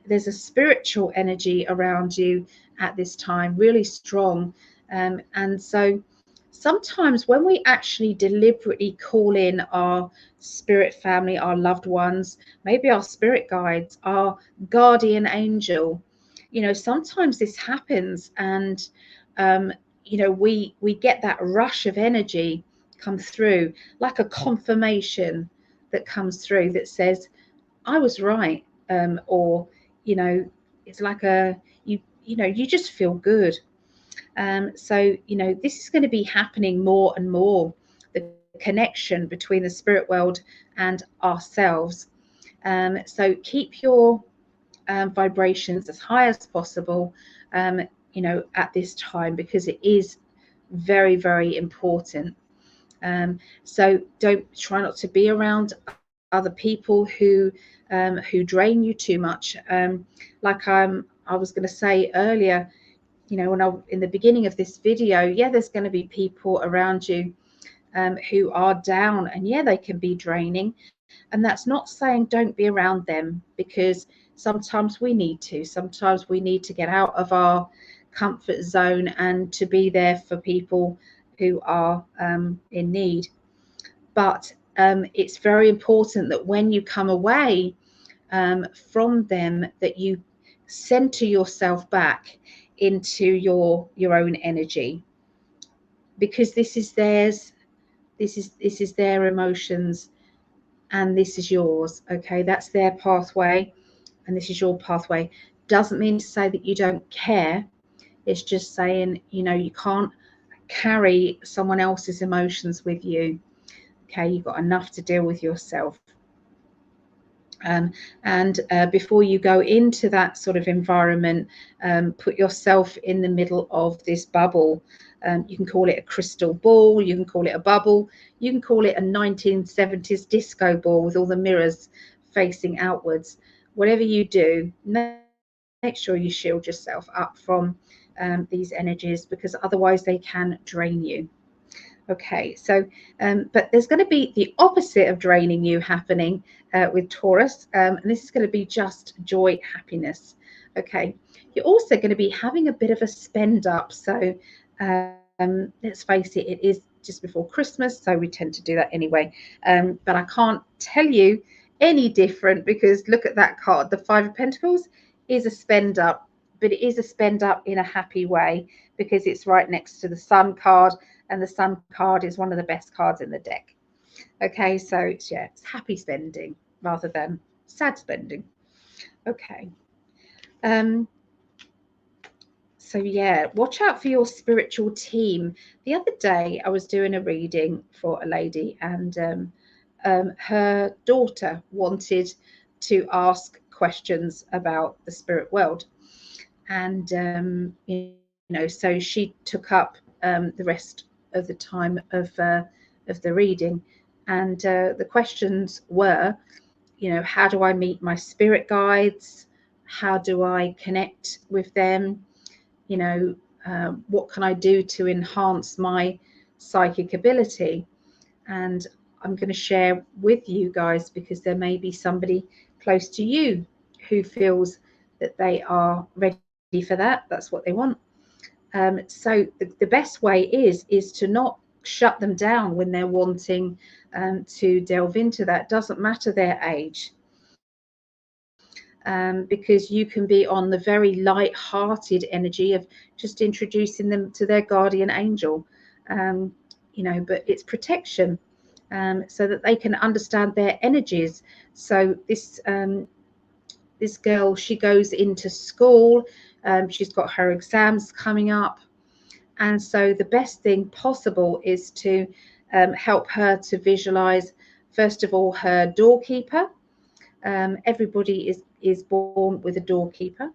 there's a spiritual energy around you at this time, really strong. And so sometimes when we actually deliberately call in our spirit family, our loved ones, maybe our spirit guides, our guardian angel, you know, sometimes this happens, and you know, we get that rush of energy come through, like a confirmation, that comes through that says, I was right, or, you know, it's like you just feel good. So, you know, this is going to be happening more and more, the connection between the spirit world and ourselves. So keep your vibrations as high as possible, you know, at this time, because it is very, very important. So try not to be around other people who drain you too much. Like I was going to say earlier, you know, when in the beginning of this video, yeah, there's going to be people around you who are down, and yeah, they can be draining. And that's not saying don't be around them, because sometimes we need to. Sometimes we need to get out of our comfort zone and to be there for people who are in need. But it's very important that when you come away from them, that you center yourself back into your own energy, because this is theirs. This is their emotions, and this is yours. Okay, that's their pathway, and this is your pathway. Doesn't mean to say that you don't care. It's just saying, you know, you can't carry someone else's emotions with you. Okay, you've got enough to deal with yourself. And before you go into that sort of environment, put yourself in the middle of this bubble. You can call it a crystal ball, you can call it a bubble, you can call it a 1970s disco ball with all the mirrors facing outwards. Whatever you do, make sure you shield yourself up from these energies, because otherwise they can drain you. Okay, so but there's going to be the opposite of draining you happening with Taurus, and this is going to be just joy, happiness. Okay, you're also going to be having a bit of a spend up. So let's face it, it is just before Christmas, so we tend to do that anyway. But I can't tell you any different, because look at that card. The Five of Pentacles is a spend up, but it is a spend up in a happy way, because it's right next to the Sun card. And the Sun card is one of the best cards in the deck. Okay, so yeah, it's happy spending rather than sad spending. Okay. So yeah, watch out for your spiritual team. The other day I was doing a reading for a lady, and her daughter wanted to ask questions about the spirit world. And, you know, so she took up the rest of the time of the reading, and the questions were, you know, how do I meet my spirit guides? How do I connect with them? You know, what can I do to enhance my psychic ability? And I'm going to share with you guys, because there may be somebody close to you who feels that they are ready for that. That's what they want. So the best way is to not shut them down when they're wanting to delve into that. Doesn't matter their age, because you can be on the very light-hearted energy of just introducing them to their guardian angel, you know, but it's protection, so that they can understand their energies. So this girl, she goes into school. She's got her exams coming up, and so the best thing possible is to help her to visualize, first of all, her doorkeeper. Everybody is born with a doorkeeper.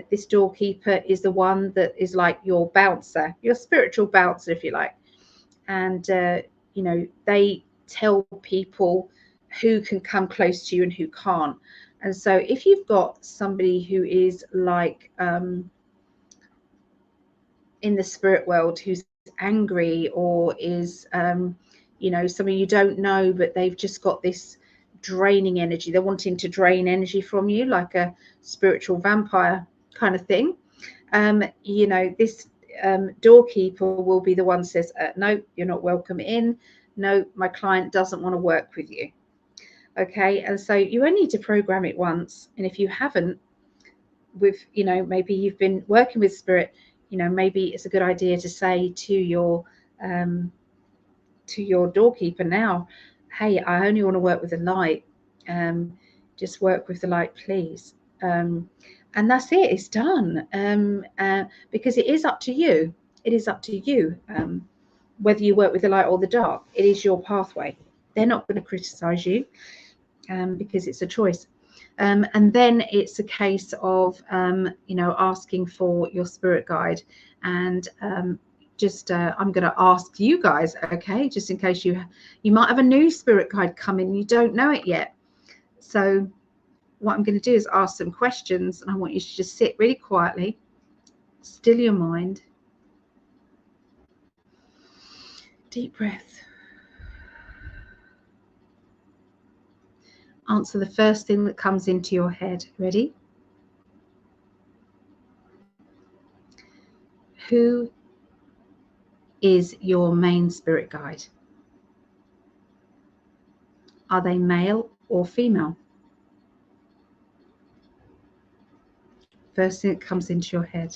This doorkeeper is the one that is like your bouncer, your spiritual bouncer, if you like. And you know, they tell people who can come close to you and who can't. And so if you've got somebody who is like in the spirit world, who's angry, or is you know, somebody you don't know, but they've just got this draining energy, they're wanting to drain energy from you, like a spiritual vampire kind of thing, you know, this doorkeeper will be the one who says, no, you're not welcome in. No, my client doesn't want to work with you. Okay, and so you only need to program it once. And if you haven't, with, you know, maybe you've been working with spirit, you know, maybe it's a good idea to say to your doorkeeper now, hey, I only want to work with the light. Just work with the light, please. And that's it. It's done. Because it is up to you. It is up to you. Whether you work with the light or the dark, it is your pathway. They're not going to criticize you, because it's a choice. And then it's a case of, asking for your spirit guide. And I'm going to ask you guys, okay, just in case you might have a new spirit guide coming, you don't know it yet. So what I'm going to do is ask some questions, and I want you to just sit really quietly, still your mind, deep breath. Answer the first thing that comes into your head. Ready? Who is your main spirit guide? Are they male or female? First thing that comes into your head.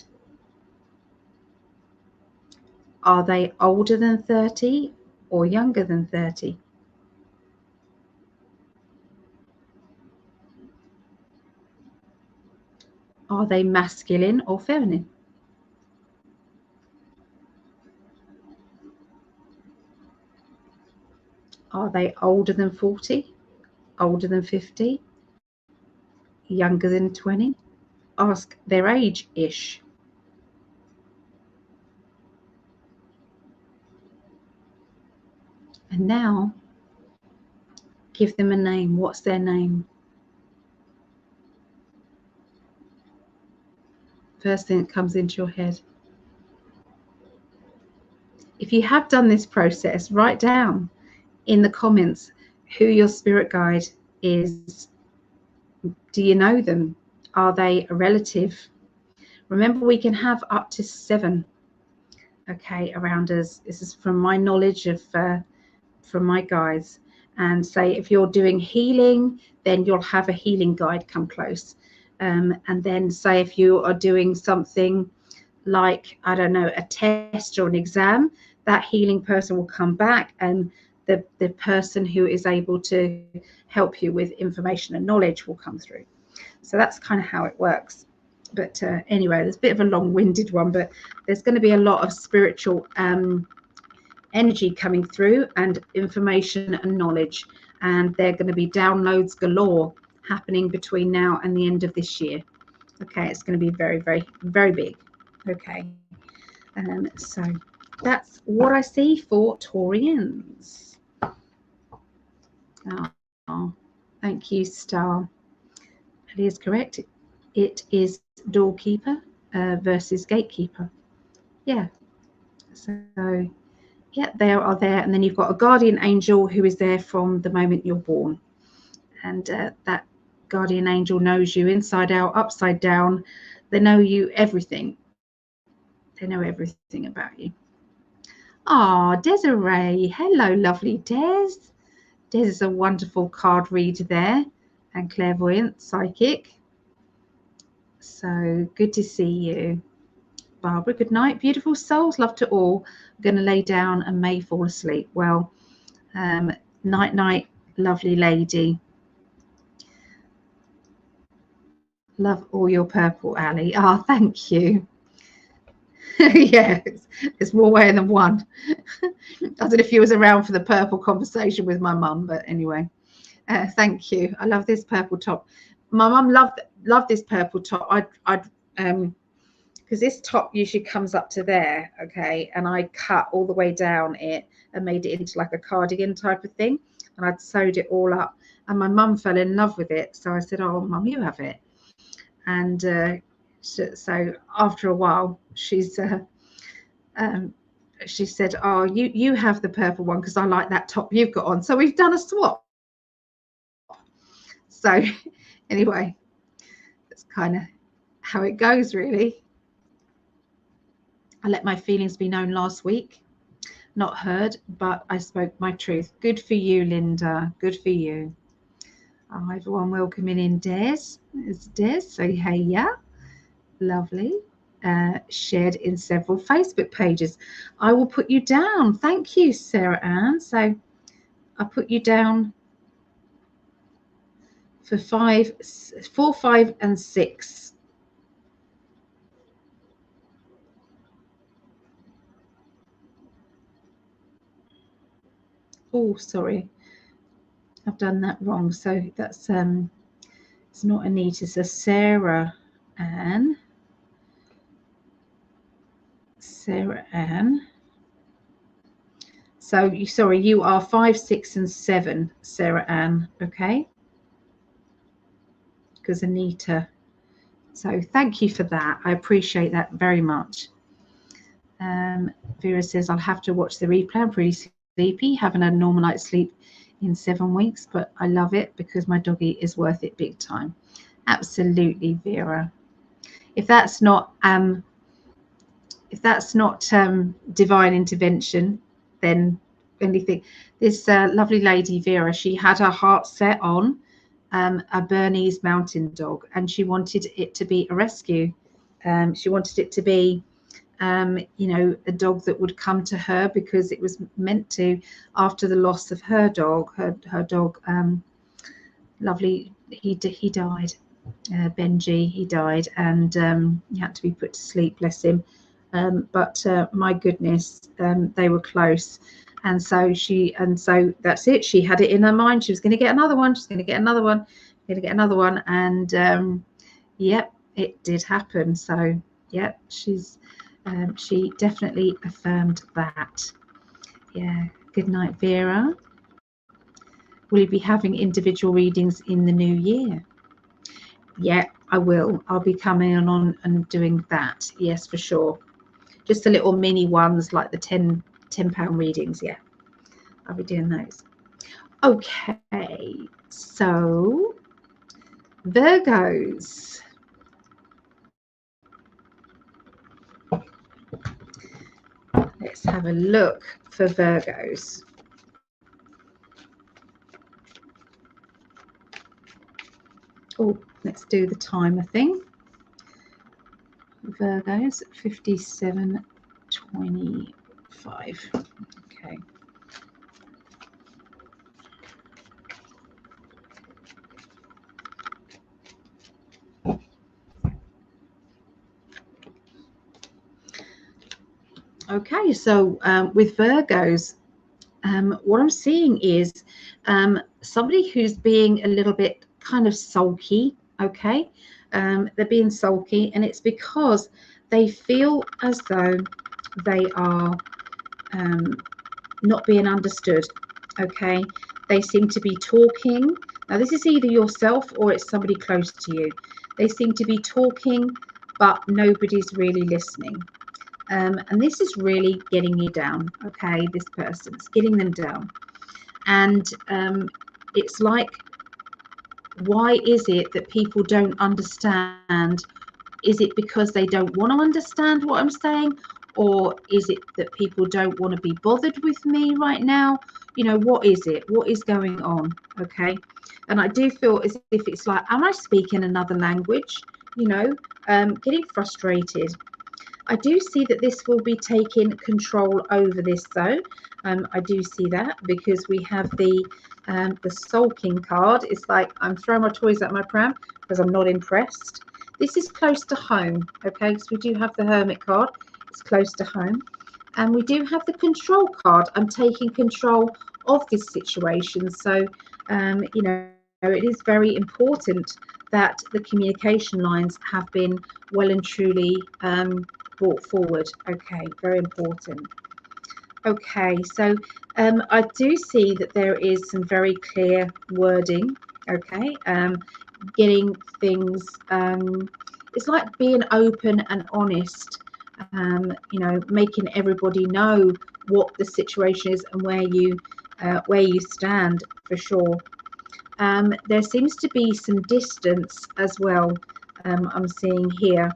Are they older than 30 or younger than 30? Are they masculine or feminine? Are they older than 40, older than 50, younger than 20? Ask their age-ish. And now, give them a name. What's their name? First thing that comes into your head. If you have done this process, write down in the comments who your spirit guide is. Do you know them? Are they a relative? Remember, we can have up to 7, okay, around us. This is from my knowledge of from my guides. And say if you're doing healing, then you'll have a healing guide come close. And then say if you are doing something like, I don't know, a test or an exam, that healing person will come back, and the person who is able to help you with information and knowledge will come through. So that's kind of how it works. But anyway, there's a bit of a long-winded one, but there's going to be a lot of spiritual energy coming through, and information and knowledge, and they're going to be downloads galore happening between now and the end of this year. Okay, it's going to be very, very, very big. Okay, so that's what I see for Taurians. Oh, thank you, Star. It is correct. It is doorkeeper versus gatekeeper. Yeah. So, yeah, they are there. And then you've got a guardian angel who is there from the moment you're born. And that guardian angel knows you inside out, upside down. They know you everything. They know everything about you. Ah, Desiree. Hello, lovely Des. Des is a wonderful card reader there, and clairvoyant, psychic. So good to see you. Barbara, good night. Beautiful souls, love to all. I'm going to lay down and may fall asleep. Well, night, night, lovely lady. Love all your purple, Ali. Ah, thank you. Yeah, it's more way than one. I don't know if you was around for the purple conversation with my mum, but anyway, thank you. I love this purple top. My mum loved this purple top. I'd because this top usually comes up to there, okay, and I cut all the way down it and made it into like a cardigan type of thing, and I'd sewed it all up, and my mum fell in love with it, so I said, oh mum, you have it. And so after a while she said, oh, you have the purple one because I like that top you've got on, so we've done a swap. So anyway, that's kind of how it goes, really. I let my feelings be known last week, not heard, but I spoke my truth. Good for you, Linda. Good for you. Oh, everyone welcoming in Des. It's Des. Say hey, yeah. Lovely. Shared in several Facebook pages. I will put you down. Thank you, Sarah Ann. So I put you down for 4, 5, and 6. Oh, sorry, I've done that wrong. So that's it's not Anita, so Sarah Ann. So sorry, you are 5, 6, and 7, Sarah Ann. Okay, because Anita. So thank you for that. I appreciate that very much. Vera says, I'll have to watch the replay. I'm pretty sleepy. Haven't had a normal night's sleep in 7 weeks, but I love it because my doggy is worth it big time. Absolutely, Vera. If that's not divine intervention, then anything. This lovely lady Vera, she had her heart set on a Bernese mountain dog, and she wanted it to be a rescue. She wanted it to be you know, a dog that would come to her because it was meant to, after the loss of her dog, her dog, lovely, he died, Benji, he died, and he had to be put to sleep, bless him. But my goodness, they were close. And so that's it. She had it in her mind. She was going to get another one. She's going to get another one. Going to get another one. And yep, it did happen. So yep, she definitely affirmed that. Yeah. Good night, Vera. Will you be having individual readings in the new year? Yeah, I will. I'll be coming on and doing that. Yes, for sure. Just the little mini ones, like the £10 readings. Yeah, I'll be doing those. Okay, so Virgos. Let's have a look for Virgos. Oh, let's do the timer thing. Virgos, 57:25. Okay. Okay, so with Virgos, what I'm seeing is somebody who's being a little bit kind of sulky. Okay, they're being sulky, and it's because they feel as though they are not being understood. Okay, they seem to be talking. Now this is either yourself or it's somebody close to you. They seem to be talking, but nobody's really listening. And this is really getting you down. Okay, this person's getting them down. And it's like, why is it that people don't understand? Is it because they don't want to understand what I'm saying? Or is it that people don't want to be bothered with me right now? You know, what is it? What is going on? Okay. And I do feel as if it's like, am I speaking another language? You know, getting frustrated. I do see that this will be taking control over this though. I do see that because we have the sulking card. It's like I'm throwing my toys at my pram because I'm not impressed. This is close to home, okay? So we do have the Hermit card. It's close to home. And we do have the control card. I'm taking control of this situation. So, you know, it is very important that the communication lines have been well and truly brought forward. Okay, very important. Okay, so I do see that there is some very clear wording. Okay, getting things, it's like being open and honest, you know, making everybody know what the situation is and where you stand, for sure. There seems to be some distance as well, I'm seeing here,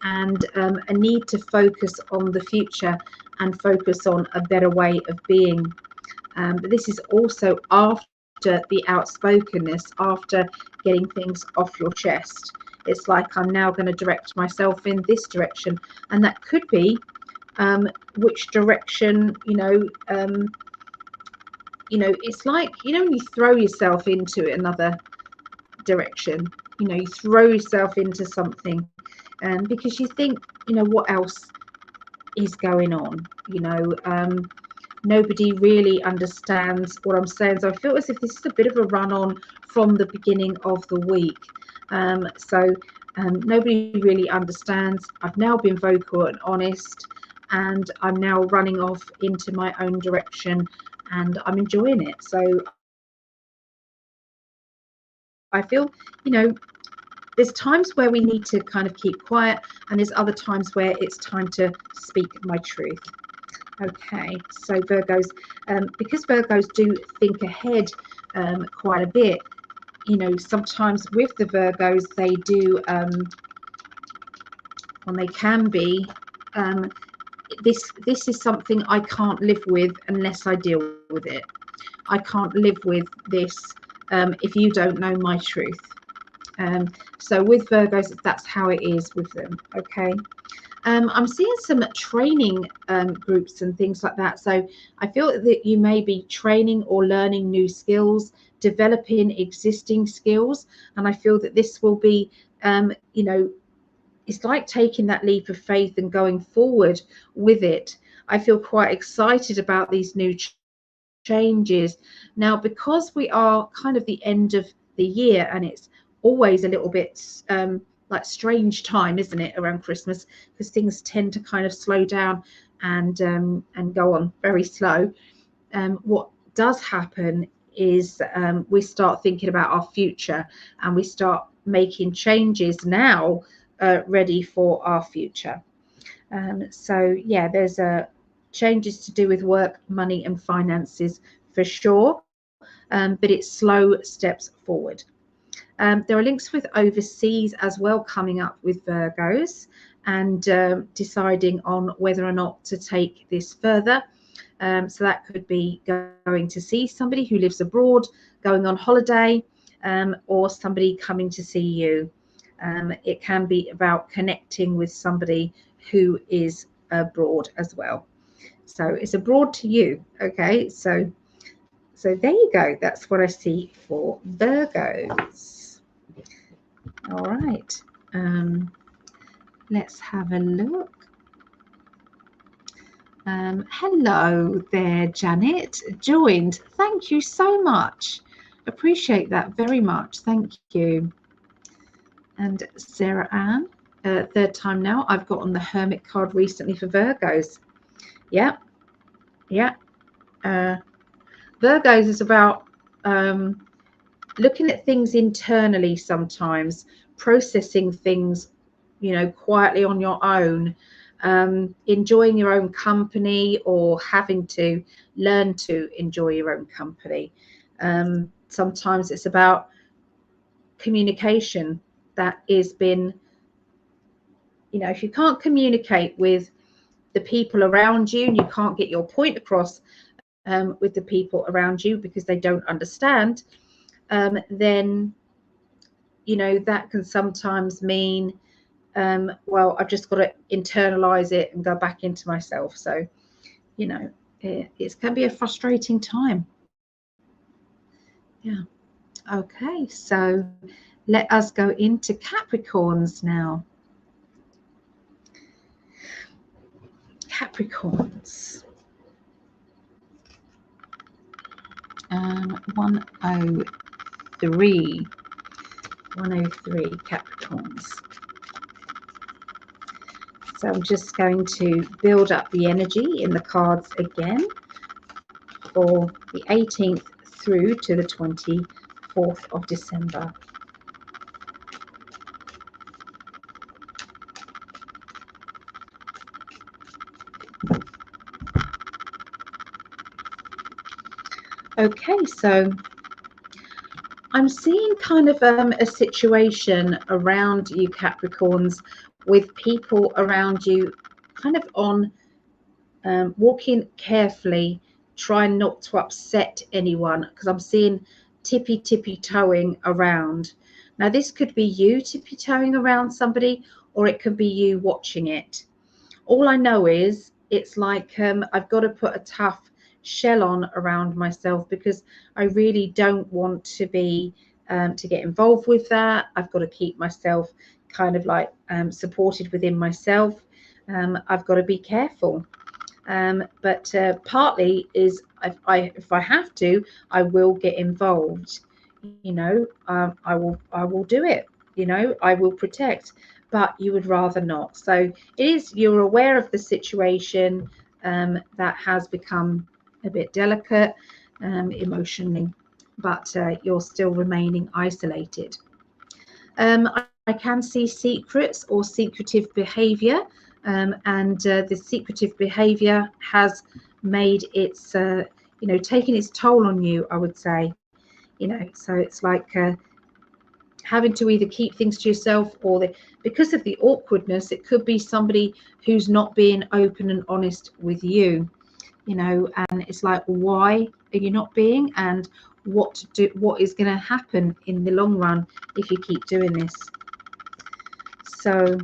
and a need to focus on the future and focus on a better way of being. But this is also after the outspokenness, after getting things off your chest. It's like, I'm now going to direct myself in this direction, and that could be which direction, you know, you know, it's like, you know, when you throw yourself into another direction, you know, you throw yourself into something because you think, you know, what else is going on, you know. Nobody really understands what I'm saying, so I feel as if this is a bit of a run on from the beginning of the week. Nobody really understands. I've now been vocal and honest, and I'm now running off into my own direction, and I'm enjoying it. So I feel, you know, there's times where we need to kind of keep quiet, and there's other times where it's time to speak my truth. Okay, so Virgos, because Virgos do think ahead quite a bit, you know, sometimes with the Virgos, they do, when they can be, this is something I can't live with unless I deal with it. I can't live with this if you don't know my truth. So with Virgos, that's how it is with them. Okay. I'm seeing some training groups and things like that. So I feel that you may be training or learning new skills, developing existing skills. And I feel that this will be, you know, it's like taking that leap of faith and going forward with it. I feel quite excited about these new changes. Now, because we are kind of the end of the year, and it's always a little bit like strange time, isn't it, around Christmas, because things tend to kind of slow down and go on very slow. What does happen is we start thinking about our future, and we start making changes now ready for our future. So yeah, there's changes to do with work, money and finances for sure, but it's slow steps forward. There are links with overseas as well coming up with Virgos, and deciding on whether or not to take this further. So that could be going to see somebody who lives abroad, going on holiday, or somebody coming to see you. It can be about connecting with somebody who is abroad as well. So it's abroad to you. Okay, so there you go. That's what I see for Virgos. All right. Let's have a look. Hello there, Janet. Joined. Thank you so much. Appreciate that very much. Thank you. And Sarah Ann, third time now. I've got on the Hermit card recently for Virgos. Yeah. Yeah. Virgos is about looking at things internally sometimes, processing things, you know, quietly on your own, enjoying your own company, or having to learn to enjoy your own company. Sometimes it's about communication that has been, you know, if you can't communicate with the people around you and you can't get your point across with the people around you because they don't understand, then, you know, that can sometimes mean, well, I've just got to internalize it and go back into myself. So, you know, it can be a frustrating time. Yeah. Okay, so let us go into Capricorns now. Capricorns. 103 Capricorns. So I'm just going to build up the energy in the cards again for the 18th through to the 24th of December. Okay, so I'm seeing kind of a situation around you Capricorns, with people around you kind of on walking carefully, trying not to upset anyone, because I'm seeing tippy toeing around. Now this could be you tippy toeing around somebody, or it could be you watching it. All I know is it's like I've got to put a tough shell on around myself, because I really don't want to be to get involved with that. I've got to keep myself kind of like supported within myself. I've got to be careful. But partly is if I have to, I will get involved. You know, I will do it. You know, I will protect. But you would rather not. So it is, you're aware of the situation that has become a bit delicate emotionally, but you're still remaining isolated. I can see secrets or secretive behavior, and the secretive behavior has made its, you know, taken its toll on you, I would say. You know, so it's like having to either keep things to yourself, or because of the awkwardness, it could be somebody who's not being open and honest with you. You know, and it's like, why are you not being, and what is going to happen in the long run if you keep doing this? So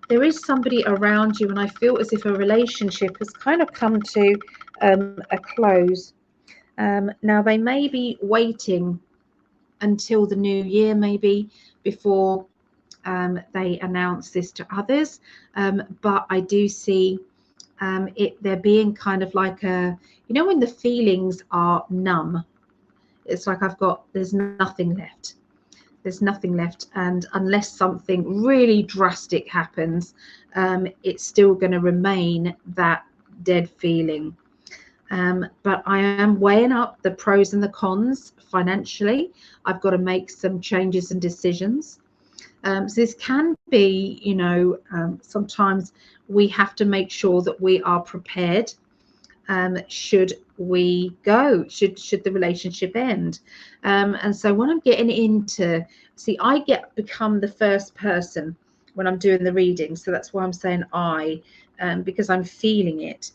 there is somebody around you, and I feel as if a relationship has kind of come to a close. Now they may be waiting until the new year, maybe, before they announce this to others, but I do see there being kind of like a, you know, when the feelings are numb, it's like there's nothing left. There's nothing left, and unless something really drastic happens, it's still going to remain that dead feeling. But I am weighing up the pros and the cons financially. I've got to make some changes and decisions. So this can be, you know, sometimes we have to make sure that we are prepared should we go, should the relationship end. And so when I'm getting into, see, I become the first person when I'm doing the reading, so that's why I'm saying because I'm feeling it.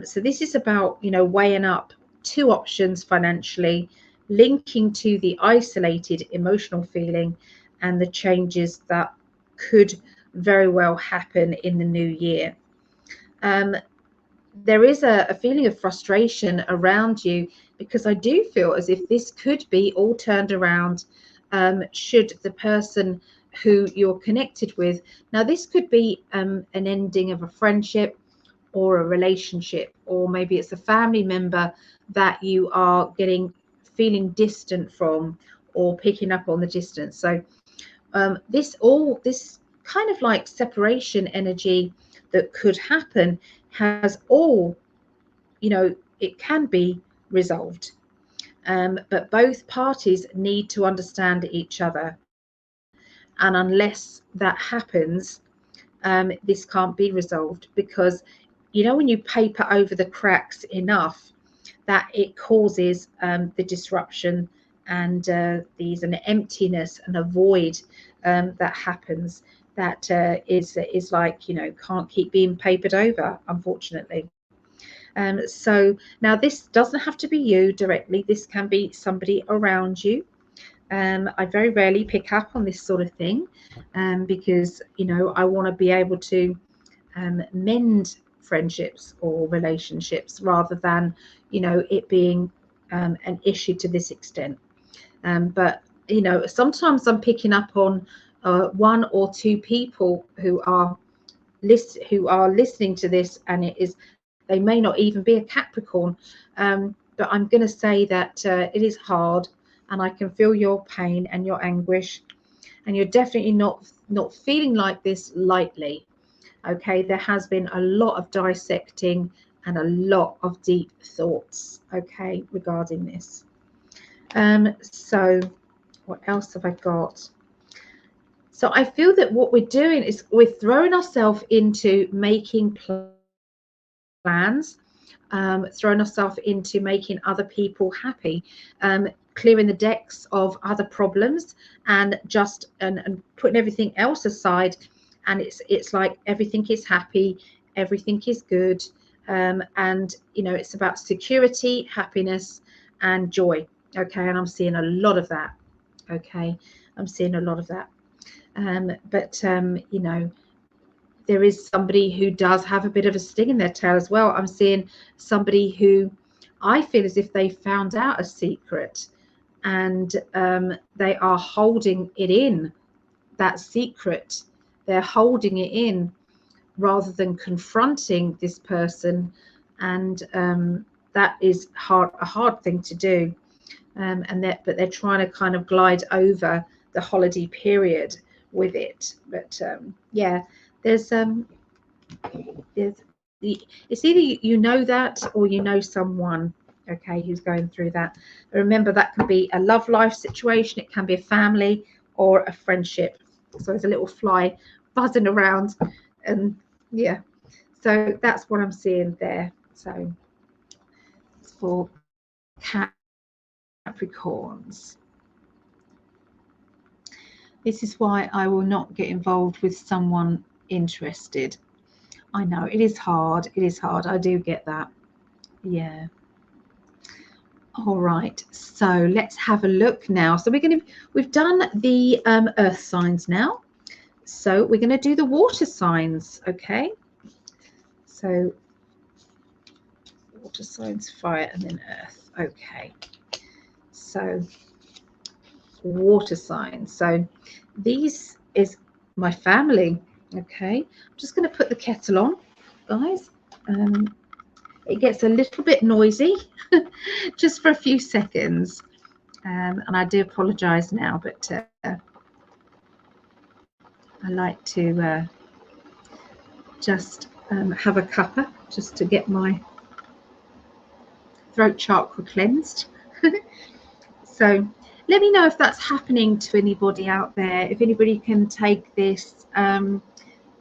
So this is about, you know, weighing up two options financially, linking to the isolated emotional feeling and the changes that could very well happen in the new year. There is a feeling of frustration around you, because I do feel as if this could be all turned around should the person who you're connected with. Now, this could be an ending of a friendship or a relationship, or maybe it's a family member that you are feeling distant from, or picking up on the distance. So this kind of like separation energy that could happen has all, you know, it can be resolved, but both parties need to understand each other, and unless that happens, this can't be resolved, because, you know, when you paper over the cracks enough, that it causes the disruption, and there's an emptiness and a void that happens, that is like, you know, can't keep being papered over, unfortunately. So now this doesn't have to be you directly, this can be somebody around you. I very rarely pick up on this sort of thing, because, you know, I want to be able to mend friendships or relationships, rather than, you know, it being an issue to this extent. But, you know, sometimes I'm picking up on one or two people who are listening to this, and they may not even be a Capricorn, but I'm going to say that it is hard, and I can feel your pain and your anguish, and you're definitely not feeling like this lightly. Okay, there has been a lot of dissecting and a lot of deep thoughts, okay, regarding this. So what else have I got? So I feel that what we're doing is we're throwing ourselves into making plans, throwing ourselves into making other people happy, clearing the decks of other problems, and and putting everything else aside, and it's like everything is happy, everything is good, and, you know, it's about security, happiness, and joy. Okay, and I'm seeing a lot of that. Okay, I'm seeing a lot of that. But you know, there is somebody who does have a bit of a sting in their tail as well. I'm seeing somebody who I feel as if they found out a secret, and they are holding it in, that secret. They're holding it in rather than confronting this person, and that is a hard thing to do. But they're trying to kind of glide over the holiday period with it. But yeah, it's either you know that, or you know someone, okay, who's going through that. But remember, that can be a love life situation, it can be a family or a friendship. So there's a little fly buzzing around, and yeah, so that's what I'm seeing there. So it's for Capricorns. This is why I will not get involved with someone interested. I know it is hard. It is hard. I do get that. Yeah. All right. So let's have a look now. So we've done the earth signs now. So we're going to do the water signs. Okay. So water signs, fire, and then earth. Okay. So water signs. So these is my family. Okay, I'm just going to put the kettle on, guys. It gets a little bit noisy just for a few seconds, and I do apologize now, but I like to just have a cuppa just to get my throat chakra cleansed. So let me know if that's happening to anybody out there, if anybody can take this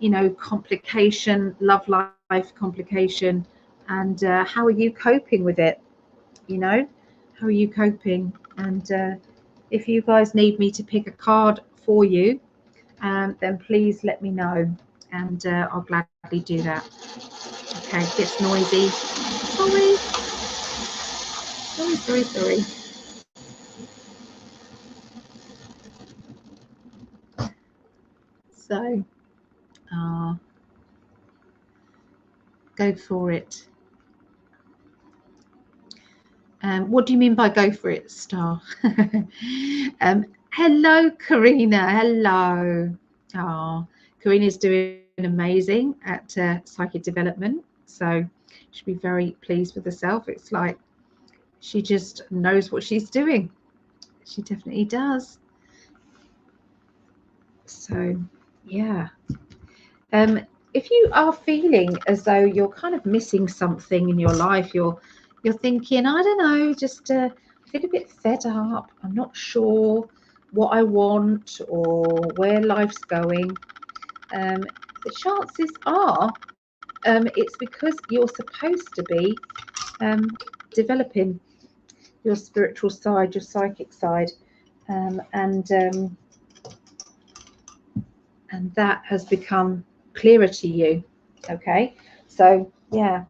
you know, complication, love life complication, and how are you coping with it? You know, how are you coping? And if you guys need me to pick a card for you, then please let me know, and I'll gladly do that. Okay, it gets noisy. Sorry. So go for it. What do you mean by go for it, Star? Hello, Karina. Hello. Karina's doing amazing at psychic development, so she'll be very pleased with herself. It's like she just knows what she's doing. She definitely does. So yeah, if you are feeling as though you're kind of missing something in your life, you're thinking, I don't know, just I feel a bit fed up, I'm not sure what I want or where life's going, the chances are it's because you're supposed to be developing your spiritual side, your psychic side, and that has become clearer to you. Okay, so yeah,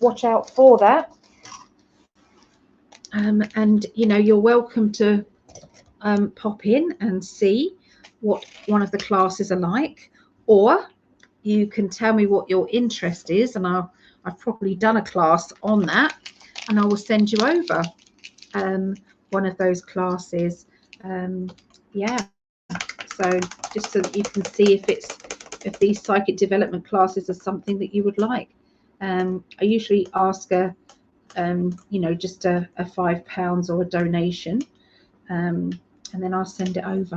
watch out for that. And you know, you're welcome to pop in and see what one of the classes are like, or you can tell me what your interest is, and I've probably done a class on that, and I will send you over one of those classes. Yeah, so just so that you can see if these psychic development classes are something that you would like. I usually ask you know, just a £5 or a donation, and then I'll send it over.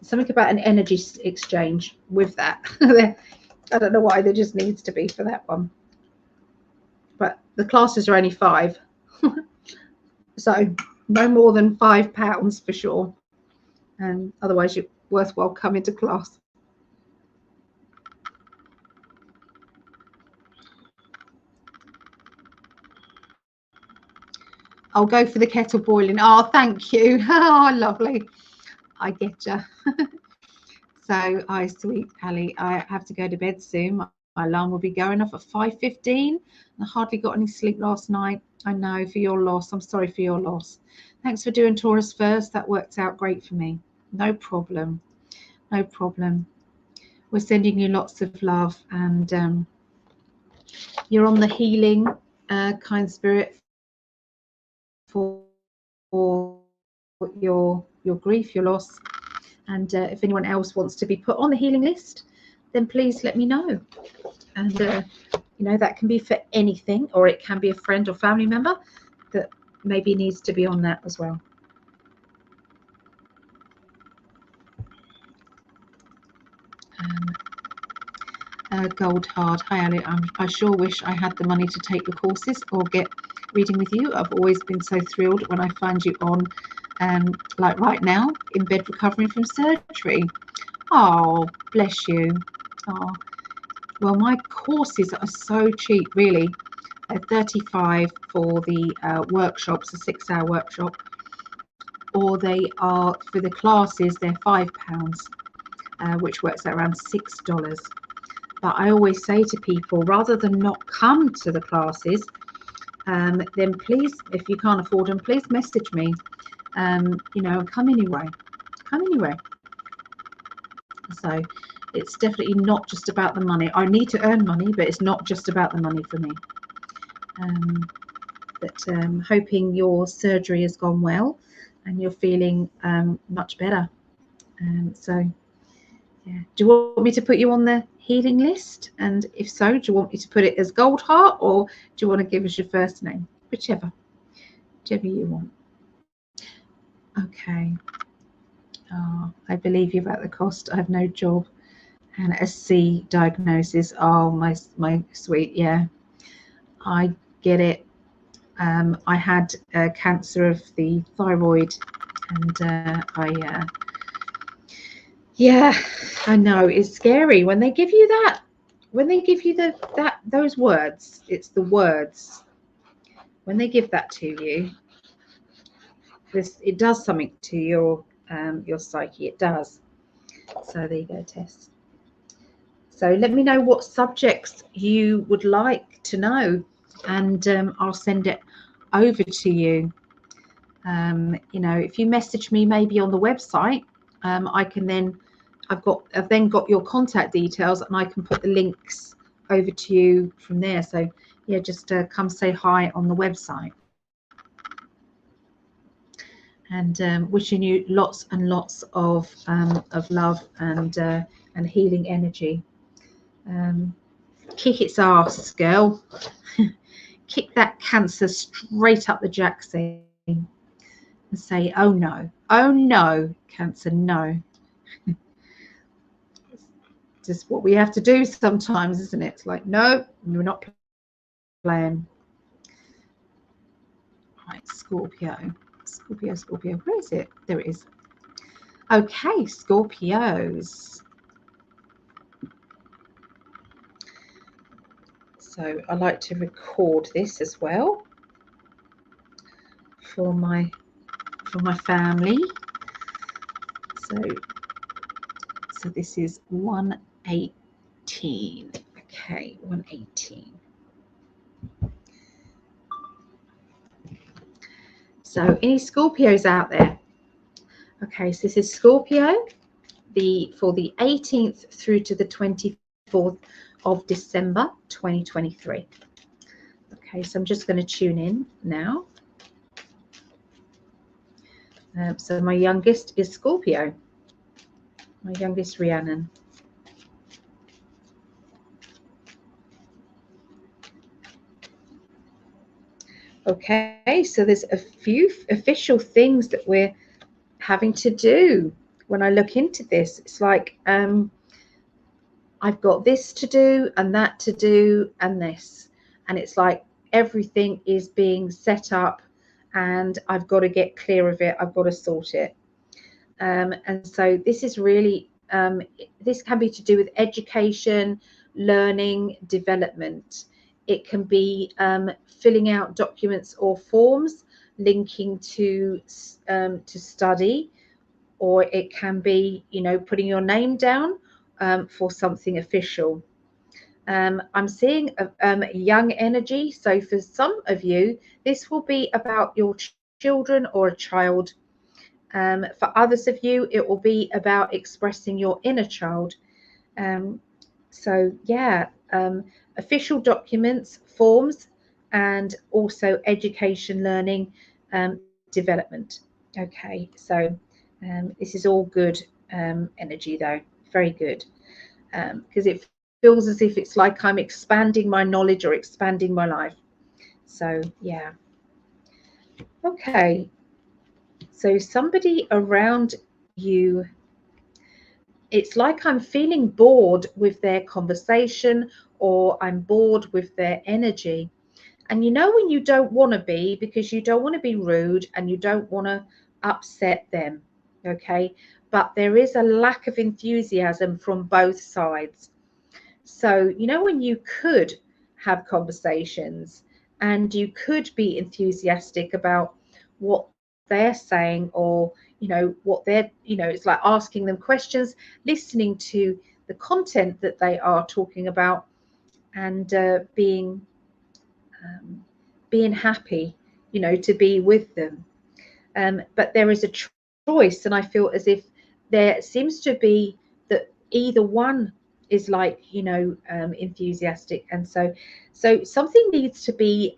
Something about an energy exchange with that. I don't know why there just needs to be for that one, but the classes are only £5, so no more than £5 for sure, and otherwise you're worthwhile coming to class. I'll go for the kettle boiling. Oh, thank you. Oh, lovely. I get you. So, sweet Ali, I have to go to bed soon. My alarm will be going off at 5:15. I hardly got any sleep last night. I know, for your loss. I'm sorry for your loss. Thanks for doing Taurus first. That worked out great for me. No problem. No problem. We're sending you lots of love, and you're on the healing kind spirit for your grief, your loss. And if anyone else wants to be put on the healing list, then please let me know. And you know, that can be for anything, or it can be a friend or family member that maybe needs to be on that as well. Gold hard. Hi Ali, I sure wish I had the money to take your courses or get reading with you. I've always been so thrilled when I find you on, like right now, in bed recovering from surgery. Oh, bless you. Oh, well, my courses are so cheap, really. They're $35 for the workshops, a 6-hour workshop, or they are for the classes, they're £5, which works out around $6. But I always say to people, rather than not come to the classes, then please, if you can't afford them, please message me. You know, come anyway. Come anyway. So it's definitely not just about the money. I need to earn money, but it's not just about the money for me. But hoping your surgery has gone well and you're feeling much better. So yeah, do you want me to put you on the healing list? And if so, do you want me to put it as Gold Heart, or do you want to give us your first name? Whichever you want. Okay. Oh, I believe you about the cost. I have no job and a C diagnosis. Oh, my sweet, yeah, I get it. I had cancer of the thyroid, and yeah, I know it's scary when they give you that. When they give you those words, it's the words. When they give that to you, it does something to your psyche. It does. So there you go, Tess. So let me know what subjects you would like to know, and I'll send it over to you. You know, if you message me maybe on the website, I can then I've then got your contact details, and I can put the links over to you from there. So yeah, just come say hi on the website. And wishing you lots and lots of love and healing energy. Kick its ass, girl. Kick that cancer straight up the jacksie and say, oh no, cancer, no. Just what we have to do sometimes, isn't it? It's like, no, we're not playing. Right, Scorpio. Where is it? There it is. Okay, Scorpios. So I like to record this as well for my family. So this is 118. Okay, 118. So any Scorpios out there? Okay, so this is Scorpio for the 18th through to the 24th of December 2023. Okay, so I'm just going to tune in now. So my youngest is Scorpio. My youngest, Rhiannon. Okay, so there's a few official things that we're having to do. When I look into this, it's like I've got this to do and that to do and this, and it's like everything is being set up and I've got to get clear of it. I've got to sort it. And so this is really this can be to do with education, learning, development. It can be filling out documents or forms linking to study, or it can be, you know, putting your name down for something official. I'm seeing a young energy. So for some of you, this will be about your children or a child. For others of you, it will be about expressing your inner child. So yeah, official documents, forms, and also education, learning, development. Okay, so this is all good energy though, very good, because it feels as if it's like I'm expanding my knowledge or expanding my life. So yeah. Okay, so somebody around you, it's like I'm feeling bored with their conversation, or I'm bored with their energy. And you know when you don't want to be, because you don't want to be rude and you don't want to upset them, okay? But there is a lack of enthusiasm from both sides. So, you know, when you could have conversations and you could be enthusiastic about what they're saying, or, you know, what they're, you know, it's like asking them questions, listening to the content that they are talking about, and being happy, you know, to be with them. But there is a choice, and I feel as if there seems to be that either one is like, you know, enthusiastic, and so something needs to be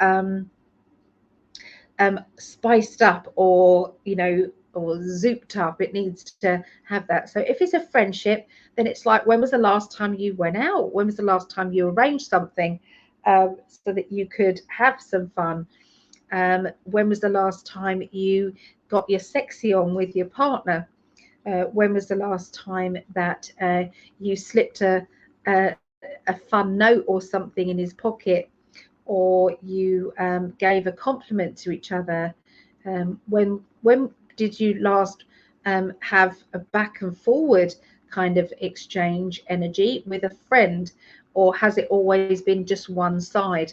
spiced up, or, you know, or zooped up. It needs to have that. So if it's a friendship, then it's like, when was the last time you went out? When was the last time you arranged something so that you could have some fun? When was the last time you got your sexy on with your partner? When was the last time that you slipped a fun note or something in his pocket, or you gave a compliment to each other? When did you last have a back and forward kind of exchange energy with a friend, or has it always been just one side,